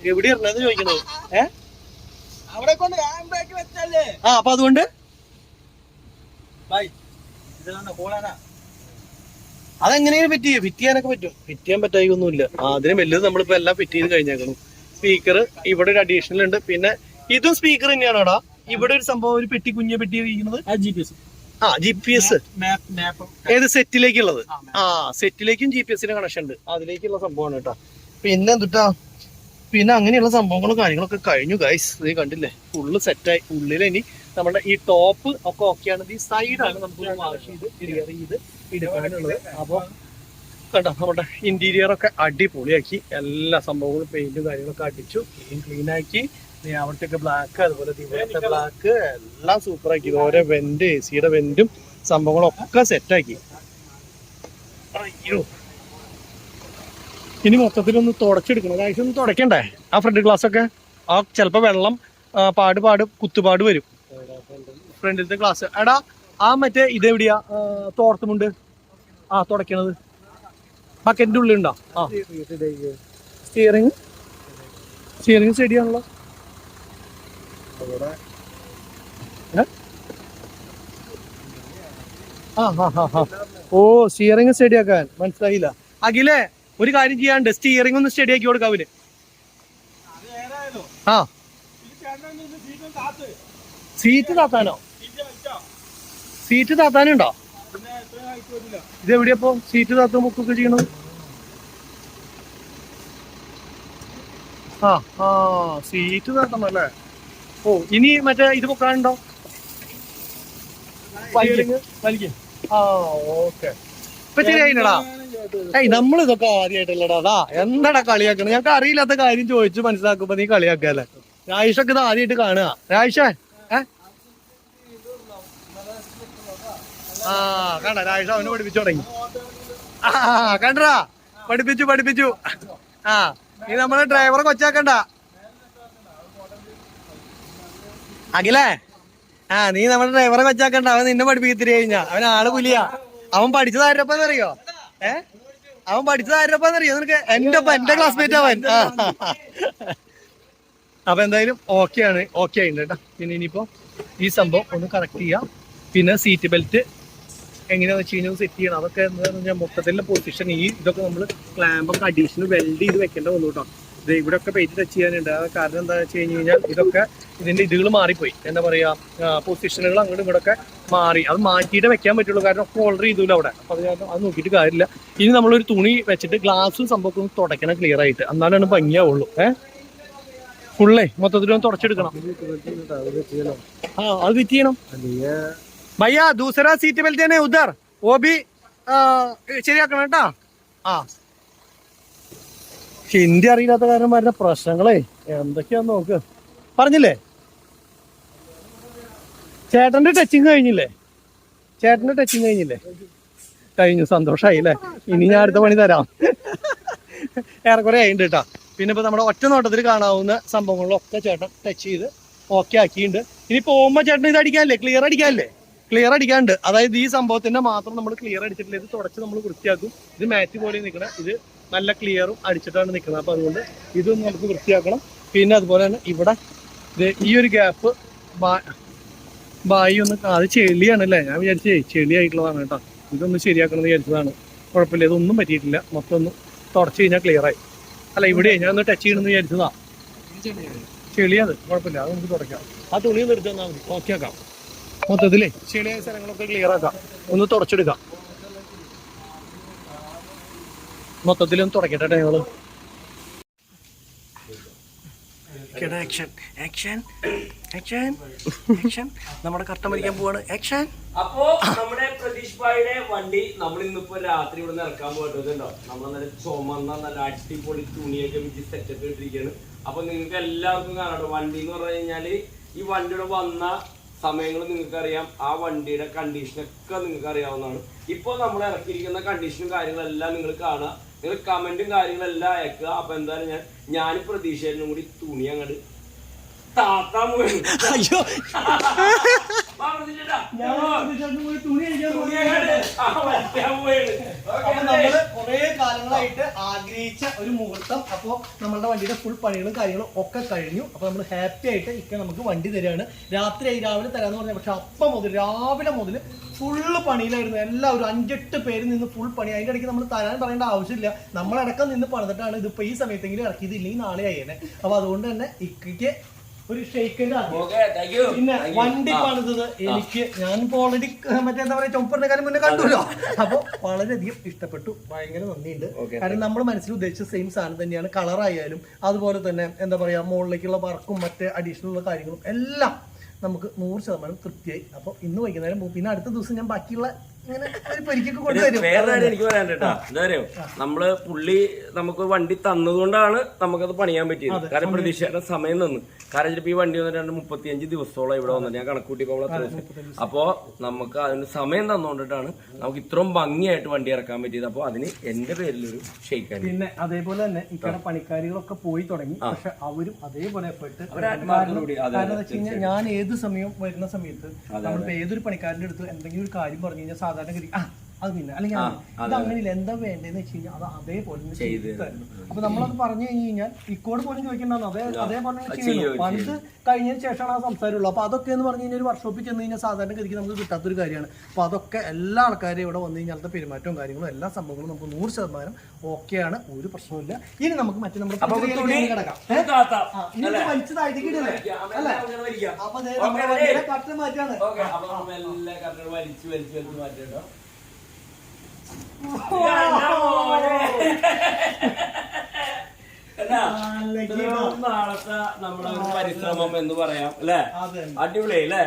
എവിടെ ഇറങ്ങുന്നത് ചോദിക്കണത്. ആ അപ്പൊ അതുകൊണ്ട് അതെങ്ങനെയാണ് ഫിറ്റ് ചെയ്യാനൊക്കെ പറ്റും. ഫിറ്റ് ചെയ്യാൻ പറ്റായിക്കൊന്നുമില്ല. അതിന് വലുത് നമ്മളിപ്പോ എല്ലാം ഫിറ്റ് ചെയ്ത് കഴിഞ്ഞേക്കണം. സ്പീക്കർ ഇവിടെ ഒരു അഡീഷണൽ ഉണ്ട്. പിന്നെ ഇതും സ്പീക്കർ തന്നെയാണോടാ? ഇവിടെ ഒരു സംഭവം, ഒരു പെട്ടി, കുഞ്ഞ പെട്ടി ഇരിക്കുന്നത് GPS ഏത് സെറ്റിലേക്കുള്ളത്? സെറ്റിലേക്കും GPS കണക്ഷൻ ഉണ്ട്. അതിലേക്കുള്ള സംഭവമാണ് കേട്ടോ. പിന്നെ എന്തുട്ടാ, പിന്നെ അങ്ങനെയുള്ള സംഭവങ്ങളും കാര്യങ്ങളൊക്കെ കഴിഞ്ഞു ഗൈസ്. ഇത് കണ്ടില്ലേ, ഫുള്ള് സെറ്റായി. ഉള്ളിൽ ഇനി നമ്മുടെ ഈ ടോപ്പ് ഒക്കെ ഓക്കെയാണ്. ഈ സൈഡാണ് നമുക്ക് വാഷ് ചെയ്ത് ക്ലിയർ ചെയ്ത് എടുക്കാനുള്ളത്. അപ്പൊ കണ്ടോ, നമ്മുടെ ഇന്റീരിയർ ഒക്കെ അടിപൊളിയാക്കി. എല്ലാ സംഭവങ്ങളും പെയിന്റും കാര്യങ്ങളൊക്കെ അടിച്ചു, ക്ലീൻ ആക്കി. അവിടത്തെയൊക്കെ ബ്ലാക്ക്, അതുപോലെ ഇവിടുത്തെ ബ്ലാക്ക് എല്ലാം സൂപ്പർ ആക്കി. ഓരോ വെന്റ്, AC യുടെ വെന്റും സംഭവങ്ങളും ഒക്കെ സെറ്റാക്കി. അയ്യോ, ഇനി മൊത്തത്തിലൊന്ന് തുടച്ചെടുക്കണം. കാഴ്ച ഒന്ന് തുടക്കണ്ടേ ആ ഫ്രണ്ട് ഗ്ലാസ് ഒക്കെ? ആ ചിലപ്പോ വെള്ളം കുത്തുപാട് വരും ഫ്രണ്ടിലത്തെ ഗ്ലാസ്. എടാ ആ മറ്റേ ഇതെവിടെയാ തോർത്തുമുണ്ട് തുടക്കണത്? ബക്കറ്റിന്റെ ഉള്ളിലുണ്ടോ? സ്റ്റിയറിങ് ശരിയാണല്ലോ. ഓ, സ്റ്റിയറിങ് സ്റ്റഡിയാക്കാൻ മനസ്സിലായില്ല. അഖിലേ, ഒരു കാര്യം ചെയ്യാണ്ട് സ്റ്റിയറിംഗ് ഒന്ന് സ്റ്റഡി ആക്കി കൊടുക്കാം അവന്. സീറ്റ് താത്താനോ? സീറ്റ് താത്താനുണ്ടോ? ഇതെവിടെയപ്പോ സീറ്റ് താത്ത ബുക്കൊക്കെ ചെയ്യണത്? സീറ്റ് താത്തണം അല്ലേ? ഓ, ഇനി മറ്റേ ഇത് പൊക്കാനുണ്ടോ? ഓക്കെ, ഇപ്പൊ ശരിയായില്ലടാ. നമ്മളിതൊക്കെ ആദ്യമായിട്ടല്ലടാ. അതാ എന്താടാ കളിയാക്കണം? ഞങ്ങൾക്ക് അറിയില്ലാത്ത കാര്യം ചോദിച്ചു മനസ്സിലാക്കുമ്പോ നീ കളിയാക്കല്ലേ? രായിഷൊക്കെ ഇത് ആദ്യമായിട്ട് കാണുക. രായിഷേ കണ്ട, രായിഷ അവന് പഠിപ്പിച്ചു തുടങ്ങി. കണ്ടടാ, പഠിപ്പിച്ചു. നീ നമ്മളെ ഡ്രൈവറെ കൊച്ചാക്കണ്ട അഖിലേ. നീ നമ്മുടെ ഡ്രൈവറെ കൊച്ചാക്കണ്ട. അവൻ നിന്നെ പഠിപ്പിക്കത്തിരി കഴിഞ്ഞാ അവൻ ആള് പുലിയാ. അവൻ പഠിച്ചത് ആരപ്പന്നറിയോ? അവൻ പഠിച്ചത് ആരപ്പന്നറിയോ നിനക്ക്? എന്റെ ക്ലാസ്മേറ്റ് അവൻ. അപ്പൊ എന്തായാലും ഓക്കെ ആയിട്ടുണ്ട് കേട്ടോ. പിന്നെ ഇനിയിപ്പോ ഈ സംഭവം ഒന്ന് കറക്റ്റ് ചെയ്യാം. പിന്നെ സീറ്റ് ബെൽറ്റ് എങ്ങനെയാന്ന് വെച്ച് കഴിഞ്ഞാൽ സെറ്റ് ചെയ്യണം. അതൊക്കെ എന്താണെന്ന് പറഞ്ഞാൽ മൊത്തത്തിലുള്ള പൊസിഷൻ, ഇതൊക്കെ നമ്മൾ ക്ലാമ്പൊക്കെ അഡീഷണൽ വെൽഡ് ചെയ്ത് വെക്കേണ്ട വന്നു കേട്ടോ. ഇവിടെ ഒക്കെ പെയിന്റ് ടച്ച് ചെയ്യാനുണ്ട്. കാരണം എന്താ വെച്ച് കഴിഞ്ഞാൽ ഇതൊക്കെ ഇതിന്റെ ഇതുകൾ മാറിപ്പോയി. എന്താ പറയാ, പൊസിഷനുകൾ അങ്ങോട്ടും ഇങ്ങോട്ടൊക്കെ മാറി. അത് മാറ്റിയിട്ട് വെക്കാൻ പറ്റുള്ളൂ. കാരണം ഒക്കെ ഓൾഡർ ചെയ്തൂല അവിടെ. അപ്പൊ അത് നോക്കിയിട്ട് കാര്യമില്ല. ഇനി നമ്മളൊരു തുണി വെച്ചിട്ട് ഗ്ലാസും സംഭവം ഒന്ന് തുടയ്ക്കണം ക്ലിയർ ആയിട്ട്. എന്നാലാണ് ഭംഗിയാവുള്ളൂ. ഫുള്ളേ മൊത്തത്തിലൊന്ന് തുടച്ചെടുക്കണം. അത് ഫിറ്റ് ചെയ്യണം. ഭയ്യ ദൂസര സീറ്റ് ബെൽറ്റ് തന്നെ ഉദർ ഓബി ശരിയാക്കണം കേട്ടാ. ഹിന്ദി അറിയില്ലാത്ത കാരണം വരുന്ന പ്രശ്നങ്ങളെ എന്തൊക്കെയാന്ന് നോക്ക്. പറഞ്ഞില്ലേ, ചേട്ടന്റെ ടച്ചിങ് കഴിഞ്ഞില്ലേ? കഴിഞ്ഞു, സന്തോഷായി അല്ലേ? ഇനി ഞാൻ അടുത്ത പണി തരാം. ഏറെക്കുറെ ആയിട്ടുണ്ട് കേട്ടോ. പിന്നെ ഇപ്പൊ നമ്മുടെ ഒറ്റ നോട്ടത്തിൽ കാണാവുന്ന സംഭവങ്ങളിലൊക്കെ ചേട്ടൻ ടച്ച് ചെയ്ത് ഓക്കെ ആക്കിയിട്ടുണ്ട്. ഇനി പോകുമ്പോ ചേട്ടൻ ഇത് അടിക്കാനല്ലേ, ക്ലിയർ അടിക്കാനുണ്ട്. അതായത് ഈ സംഭവത്തിന്റെ മാത്രം നമ്മൾ ക്ലിയർ അടിച്ചിട്ടില്ല. ഇത് തുടച്ച് നമ്മൾ വൃത്തിയാക്കും. ഇത് മാറ്റ് പോലെ നിൽക്കണം. ഇത് നല്ല ക്ലിയറും അടിച്ചിട്ടാണ് നിൽക്കുന്നത്. അപ്പൊ അതുകൊണ്ട് ഇതൊന്നും നമുക്ക് വൃത്തിയാക്കണം. പിന്നെ അതുപോലെ തന്നെ ഇവിടെ ഈ ഒരു ഗ്യാപ്പ് ബായി ഒന്ന്, അത് ചെളിയാണല്ലേ? ഞാൻ വിചാരിച്ചേ ചെളിയായിട്ടുള്ളതാണ് കേട്ടോ. ഇതൊന്ന് ശരിയാക്കണം എന്ന് വിചാരിച്ചതാണ്. കുഴപ്പമില്ല, ഇതൊന്നും പറ്റിയിട്ടില്ല. മൊത്തം ഒന്ന് തുടച്ച് കഴിഞ്ഞാൽ ക്ലിയറായി. അല്ല, ഇവിടെ ഞാൻ ഒന്ന് ടച്ച് ചെയ്യണമെന്ന് വിചാരിച്ചതാ. ചെളിയത് കുഴപ്പമില്ല, അത് നമുക്ക് തുടയ്ക്കാം. ആ തുണി ഒന്ന് എടുത്ത് തന്നാൽ മതി, ഓക്കെ ആക്കാം. മൊത്തത്തിലേ ചെളിയായ സ്ഥലങ്ങളൊക്കെ ക്ലിയർ ആക്കാം. ഒന്ന് തുടച്ചെടുക്കാം. മൊത്തത്തിലൊന്ന് തുടക്കട്ടെ ഞങ്ങള്. നമ്മുടെ കർട്ടൻ മരിക്കാൻ പോവാണ്. അപ്പോ നമ്മുടെ പ്രതീഷ് ഭായിയുടെ വണ്ടി നമ്മൾ ഇന്നിപ്പോ രാത്രി ഇവിടെ ഇറക്കാൻ പോയിട്ടുണ്ടോ. നമ്മൾ നല്ല ചുമന്ന നല്ല അടിപൊളി തുണിയൊക്കെ വെച്ച് സെറ്റപ്പ് ഇട്ടിരിക്കുകയാണ്. അപ്പൊ നിങ്ങൾക്ക് എല്ലാവർക്കും കാണാട്ടോ. വണ്ടി എന്ന് പറഞ്ഞു കഴിഞ്ഞാല് ഈ വണ്ടിയുടെ വന്ന സമയങ്ങൾ നിങ്ങൾക്കറിയാം. ആ വണ്ടിയുടെ കണ്ടീഷനൊക്കെ നിങ്ങൾക്ക് അറിയാവുന്നതാണ്. ഇപ്പോൾ നമ്മൾ ഇറക്കിയിരിക്കുന്ന കണ്ടീഷനും കാര്യങ്ങളെല്ലാം നിങ്ങൾ കാണുക. നിങ്ങൾ കമന്റും കാര്യങ്ങളെല്ലാം അയക്കുക. അപ്പൊ എന്തായാലും ഞാൻ പ്രതീക്ഷയിലും കൂടി തുണി അങ്ങോട്ട് താത്താൻ പോയി. അയ്യോ വാ, പ്രതിഷേട്ടാ. തുണി കഴിക്കാൻ വലിക്കാൻ പോയത്. അപ്പൊ നമ്മള് കുറെ കാലങ്ങളായിട്ട് ആഗ്രഹിച്ച ഒരു മുഹൂർത്തം. അപ്പൊ നമ്മളുടെ വണ്ടിയുടെ ഫുൾ പണികളും കാര്യങ്ങളും ഒക്കെ കഴിഞ്ഞു. അപ്പൊ നമ്മൾ ഹാപ്പി ആയിട്ട് ഇക്ക നമുക്ക് വണ്ടി തരികയാണ്. രാവിലെ തരാന്ന് പറഞ്ഞ, പക്ഷെ അപ്പം മുതൽ രാവിലെ മുതൽ ഫുള്ള് പണിയിലായിരുന്നു എല്ലാവരും. 5-8 പേര് നിന്ന് ഫുൾ പണി. അതിന്റെ ഇടയ്ക്ക് നമ്മൾ തരാൻ പറയേണ്ട ആവശ്യമില്ല, നമ്മളടക്കം നിന്ന് പണിതിട്ടാണ് ഇതിപ്പോ ഈ സമയത്തെങ്കിലും ഇറക്കിയത്, ഇല്ലെങ്കിൽ നാളെ ആയേനെ. അപ്പൊ അതുകൊണ്ട് തന്നെ ഇക്കയ്ക്ക് ഒരു ഷെയ്ക്കൻഡ് ആണ്. പിന്നെ വണ്ടി പണിതത് എനിക്ക്, ഞാനിപ്പോ ഓൾറെഡി മറ്റേ പറയാ ചുമപ്പിന്റെ കാര്യം മുന്നേ കണ്ടുല്ലോ. അപ്പൊ വളരെയധികം ഇഷ്ടപ്പെട്ടു, ഭയങ്കര നന്ദിയുണ്ട്. കാരണം നമ്മൾ മനസ്സിൽ ഉദ്ദേശിച്ച സെയിം സാധനം തന്നെയാണ്. കളറായാലും അതുപോലെ തന്നെ എന്താ പറയാ മുകളിലേക്കുള്ള വർക്കും മറ്റേ അഡീഷണൽ ഉള്ള കാര്യങ്ങളും എല്ലാം നമുക്ക് 100% തൃപ്തിയായി. അപ്പൊ ഇന്ന് വൈകുന്നേരം പോകും. പിന്നെ അടുത്ത ദിവസം ഞാൻ ബാക്കിയുള്ള വേറെ കാര്യം എനിക്ക് പറയാൻ കേട്ടാ. എന്താ പറയുക, നമ്മള് പുള്ളി നമുക്ക് വണ്ടി തന്നതുകൊണ്ടാണ് നമുക്കത് പണിയാൻ പറ്റിയത്. കാരണം പ്രതീക്ഷയുടെ സമയം തന്നു. കാരണം ചിലപ്പോ ഈ വണ്ടി വന്നിട്ട് 35 ദിവസത്തോളം ഇവിടെ വന്നിട്ട് ഞാൻ കണക്കൂട്ടിയപ്പോൾ അപ്പോ നമുക്ക് അതിന് സമയം തന്നുകൊണ്ടിട്ടാണ് നമുക്ക് ഇത്രയും ഭംഗിയായിട്ട് വണ്ടി ഇറക്കാൻ പറ്റിയത്. അപ്പൊ അതിന് എന്റെ പേരിലൊരു ഷെയ്ക്കാൻ. പിന്നെ അതേപോലെ തന്നെ ഇക്കടെ പണിക്കാരികളൊക്കെ പോയി തുടങ്ങി. പക്ഷെ അവരും അതേപോലെ എഫേർട്ട്. ഞാൻ ഏത് സമയം വരുന്ന സമയത്ത് നമ്മളിപ്പോ ഏതൊരു പണിക്കാരന്റെ അടുത്ത് എന്തെങ്കിലും ഒരു കാര്യം പറഞ്ഞു കഴിഞ്ഞാൽ സാധാരണഗതി അത് പിന്നെ അല്ലെങ്കിൽ ഇത് അങ്ങനെയില്ല, എന്താ വേണ്ടതെന്ന് വെച്ച് കഴിഞ്ഞാൽ അത് അതേപോലെ ചെയ്തായിരുന്നു. അപ്പൊ നമ്മളത് പറഞ്ഞു കഴിഞ്ഞ് കഴിഞ്ഞാൽ ഇക്കോട് പോലും ചോദിക്കണ്ടായിരുന്നു, അതേപോലെ ചെയ്യുന്നു. പണ്ട് കഴിഞ്ഞതിന് ശേഷമാണ് ആ സംസാരമുള്ളൂ. അപ്പൊ അതൊക്കെ എന്ന് പറഞ്ഞു കഴിഞ്ഞാൽ ഒരു വർക്ക്ഷോപ്പിൽ ചെന്ന് കഴിഞ്ഞാൽ സാധാരണഗതിക്ക് നമുക്ക് കിട്ടാത്തൊരു കാര്യമാണ്. അപ്പൊ അതൊക്കെ എല്ലാ ആൾക്കാരും ഇവിടെ വന്നു കഴിഞ്ഞാൽ പെരുമാറ്റവും കാര്യങ്ങളും എല്ലാ സംഭവങ്ങളും നമുക്ക് 100% ഓക്കെയാണ്, ഒരു പ്രശ്നമില്ല. ഇനി നമുക്ക് മറ്റേ നമ്മുടെ കിടക്കാം. ഇനി വലിച്ചതായിട്ട് അല്ലേ? അപ്പൊ കട്ട് മാറ്റാണ്. നാളത്തെ നമ്മുടെ ഒരു പരിശ്രമം എന്ന് പറയാം അല്ലെ? അടിപൊളി അല്ലേ?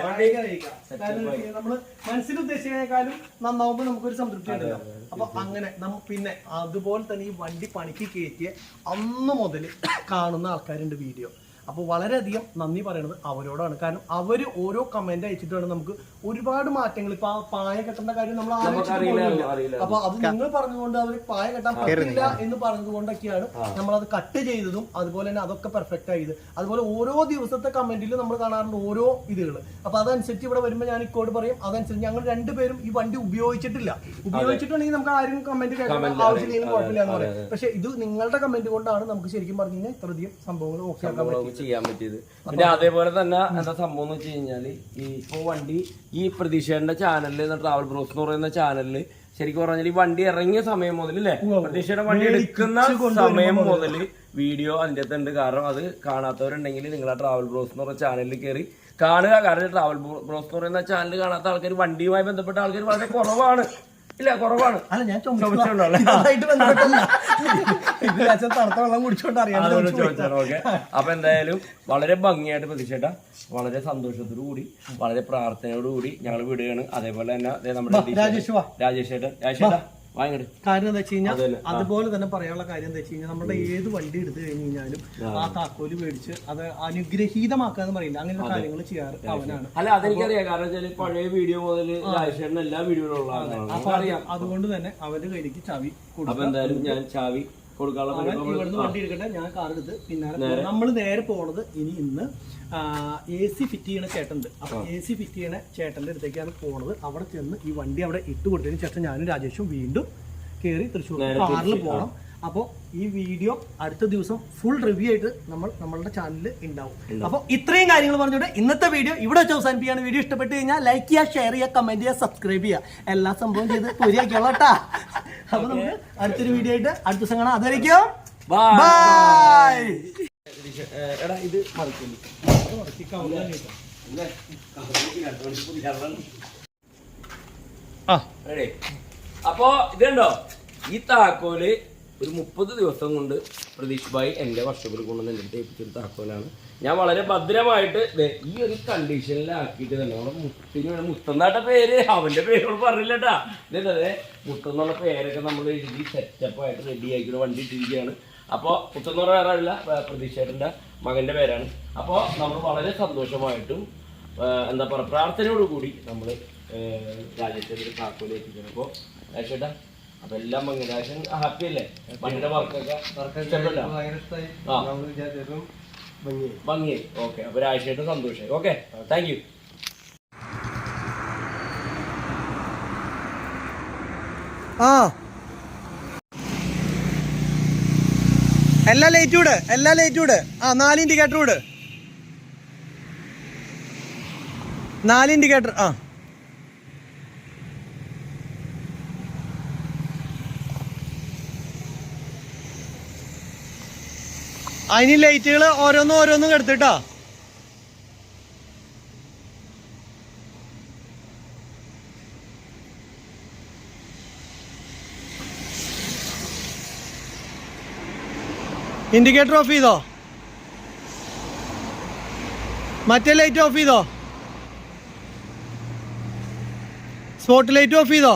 നമ്മള് മനസ്സിൽ ഉദ്ദേശിച്ചതിനേക്കാളും നന്നാവുമ്പോ നമുക്കൊരു സംതൃപ്തി ഉണ്ടല്ലോ. അപ്പൊ അങ്ങനെ പിന്നെ അതുപോലെ തന്നെ ഈ വണ്ടി പണിക്ക് കയറ്റിയ അന്ന് മുതൽ കാണുന്ന ആൾക്കാരുണ്ട് വീഡിയോ. അപ്പോൾ വളരെയധികം നന്ദി പറയണത് അവരോടാണ്. കാരണം അവർ ഓരോ കമന്റ് അയച്ചിട്ടാണ് നമുക്ക് ഒരുപാട് മാറ്റങ്ങൾ. ഇപ്പൊ ആ പായ കെട്ടേണ്ട കാര്യം നമ്മൾ ആലോചിച്ചിട്ടില്ല. അപ്പൊ അത് നിങ്ങൾ പറഞ്ഞുകൊണ്ട് അവർ പായ കെട്ടാൻ പറ്റില്ല എന്ന് പറഞ്ഞതുകൊണ്ടൊക്കെയാണ് നമ്മളത് കട്ട് ചെയ്തതും അതുപോലെ തന്നെ അതൊക്കെ പെർഫെക്റ്റ് ആയത്. അതുപോലെ ഓരോ ദിവസത്തെ കമന്റിൽ നമ്മൾ കാണാറുണ്ട് ഓരോ ഇതുകൾ. അപ്പൊ അതനുസരിച്ച് ഇവിടെ വരുമ്പോൾ ഞാൻ ഇക്കോട് പറയും, അതനുസരിച്ച് ഞങ്ങൾ രണ്ടുപേരും ഈ വണ്ടി ഉപയോഗിച്ചിട്ടില്ല. ഉപയോഗിച്ചിട്ടുണ്ടെങ്കിൽ നമുക്ക് ആരും കമന്റ് കേൾക്കാൻ ആവശ്യമില്ലെങ്കിലും കുഴപ്പമില്ല എന്ന് പറയാം. പക്ഷെ ഇത് നിങ്ങളുടെ കമന്റ് കൊണ്ടാണ് നമുക്ക് ശരിക്കും പറഞ്ഞു കഴിഞ്ഞാൽ ഇത്രയധികം സംഭവങ്ങൾ ഓക്കെ ആക്കാൻ പറ്റും, ചെയ്യാൻ പറ്റിയത്. പിന്നെ അതേപോലെ തന്നെ എന്താ സംഭവം എന്ന് വെച്ച് കഴിഞ്ഞാല് ഈ ഇപ്പൊ വണ്ടി ഈ പ്രതീക്ഷയുടെ ചാനലിൽ ട്രാവൽ ബ്രോസ് എന്ന് പറയുന്ന ചാനലില് ശരിക്കും പറഞ്ഞാൽ ഈ വണ്ടി ഇറങ്ങിയ സമയം മുതൽ അല്ലേ, പ്രതീക്ഷയുടെ വണ്ടി എടുക്കുന്ന സമയം മുതൽ വീഡിയോ അതിൻ്റെ അകത്ത് ഉണ്ട്. കാരണം അത് കാണാത്തവരുണ്ടെങ്കിൽ നിങ്ങൾ ആ ട്രാവൽ ബ്രോസ് എന്ന് പറയുന്ന ചാനലിൽ കയറി കാണുക. കാരണം ട്രാവൽ ബ്രോസ് എന്ന് പറയുന്ന ചാനൽ കാണാത്ത ആൾക്കാർ, വണ്ടിയുമായി ബന്ധപ്പെട്ട ആൾക്കാർ വളരെ കുറവാണ്. ഇല്ല, കുറവാണ്. അല്ല, ഞാൻ ചോദിച്ചിട്ടുണ്ടായിട്ട് ബന്ധപ്പെട്ടല്ല, തണുത്ത വെള്ളം കുടിച്ചോണ്ട് അറിയാം. ഓക്കെ. അപ്പൊ എന്തായാലും വളരെ ഭംഗിയായിട്ട് പ്രതീക്ഷേട്ടാ, വളരെ സന്തോഷത്തോടു കൂടി വളരെ പ്രാർത്ഥനയോടുകൂടി ഞങ്ങൾ വിടുകയാണ്. അതേപോലെ തന്നെ നമ്മുടെ രാജേഷേട്ടാ വാങ്ങട്. കാര്യം എന്താ വെച്ച് കഴിഞ്ഞാൽ അതുപോലെ തന്നെ പറയാനുള്ള കാര്യം എന്താ വെച്ച് കഴിഞ്ഞാൽ നമ്മുടെ ഏത് വണ്ടി എടുത്തു കഴിഞ്ഞ് കഴിഞ്ഞാലും ആ താക്കോല് മേടിച്ച് അത് അനുഗ്രഹീതമാക്കാന്ന് പറയില്ല, അങ്ങനെയുള്ള കാര്യങ്ങൾ ചെയ്യാറ് അവനാണ്. അല്ല, അതെനിക്കറിയാം. കാരണം വെച്ചാൽ പഴയ വീഡിയോ മുതൽ രാജേഷേട്ടൻ എല്ലാ വീഡിയോയിലുള്ള അറിയാം. അതുകൊണ്ട് തന്നെ അവന്റെ കയ്യിലേക്ക് ചാവി കൊടുക്കും. അപ്പൊ എന്തായാലും ഞാൻ ചാവി കൊടുക്കാനുള്ള ഇവിടുന്ന് വണ്ടി എടുക്കട്ടെ, ഞാൻ കാർ എടുത്ത് പിന്നാലെ നമ്മൾ നേരെ പോണത് ഇന്ന് AC ഫിറ്റ് ചെയ്യണ ചേട്ടനുണ്ട്. അപ്പൊ AC ഫിറ്റ് ചെയ്യണ ചേട്ടന്റെ അടുത്തേക്കാണ് പോണത്. അവിടെ ചെന്ന് ഈ വണ്ടി അവിടെ ഇട്ട് കൊടുത്തതിന് ശേഷം ഞാനും രാജേഷും വീണ്ടും കയറി തൃശ്ശൂർ കാറിൽ പോകണം. അപ്പോൾ ഈ വീഡിയോ അടുത്ത ദിവസം ഫുൾ റിവ്യൂ ആയിട്ട് നമ്മളുടെ ചാനലിൽ ഉണ്ടാവും. അപ്പോൾ ഇത്രയും കാര്യങ്ങൾ പറഞ്ഞുകൊണ്ട് ഇന്നത്തെ വീഡിയോ ഇവിടെ വെച്ച് അവസാനിപ്പിക്കുകയാണ്. വീഡിയോ ഇഷ്ടപ്പെട്ട് കഴിഞ്ഞാൽ ലൈക്ക് ചെയ്യുക, ഷെയർ ചെയ്യുക, കമന്റ് ചെയ്യുക, സബ്സ്ക്രൈബ് ചെയ്യുക, എല്ലാ സംഭവം ചെയ്ത് പൊരിയാക്കിയോളാം കേട്ടാ. അപ്പൊ നമുക്ക് അടുത്തൊരു വീഡിയോ ആയിട്ട് അടുത്ത ദിവസം കാണാം. അതായിരിക്കും ബൈ. എടാ ഇത് അപ്പോ ഇതുണ്ടോ, ഈ താക്കോല് ഒരു 30 ദിവസം കൊണ്ട് പ്രതീഷ് ഭായി എന്റെ വർഷത്തിൽ കൊണ്ടുവന്ന് എന്റെ അടുത്ത് ഏൽപ്പിച്ചൊരു താക്കോലാണ്. ഞാൻ വളരെ ഭദ്രമായിട്ട് ഈ ഒരു കണ്ടീഷനിലാക്കിയിട്ട് തന്നെ നമ്മുടെ മുത്തെന്നാട്ട പേര് അവന്റെ പേരോട് പറഞ്ഞില്ലട്ടാ. ഇതേ മുത്തെന്നുള്ള പേരൊക്കെ നമ്മൾ എഴുതി സെറ്റപ്പായിട്ട് റെഡി ആക്കിയിട്ട് വണ്ടി ഇട്ടിരിക്കുകയാണ്. അപ്പോൾ മുത്തെന്ന് പറഞ്ഞ വേറെ ആളില്ല, പ്രതീക്ഷേട്ടൻ്റെ മകൻ്റെ പേരാണ്. അപ്പോൾ നമ്മൾ വളരെ സന്തോഷമായിട്ടും എന്താ പറയുക പ്രാർത്ഥനയോടുകൂടി നമ്മൾ രാജേഷേട്ടൻ്റെ താക്കോല് എത്തിക്കണം. അപ്പോൾ രാജേഷേട്ടാ അപ്പൊ എല്ലാം രാജേഷൻ ഹാപ്പി അല്ലേ? വണ്ടിയുടെ വർക്കൊക്കെ ഇഷ്ടപ്പെട്ട? ഭംഗിയായി. ഓക്കെ, അപ്പൊ രാജേട്ടൻ സന്തോഷമായി. Okay, thank you. ആ എല്ലാ ലൈറ്റും ഇട്. ആ 4 ഇൻഡിക്കേറ്റർ ഇട്. 4 ഇൻഡിക്കേറ്റർ. ആ അതിന് ലൈറ്റുകൾ ഓരോന്നും എടുത്തിട്ടാ. ഇൻഡിക്കേറ്റർ ഓഫ് ചെയ്തോ? മറ്റേ ലൈറ്റ് ഓഫ് ചെയ്തോ? സ്പോട്ട് ലൈറ്റ് ഓഫ് ചെയ്തോ?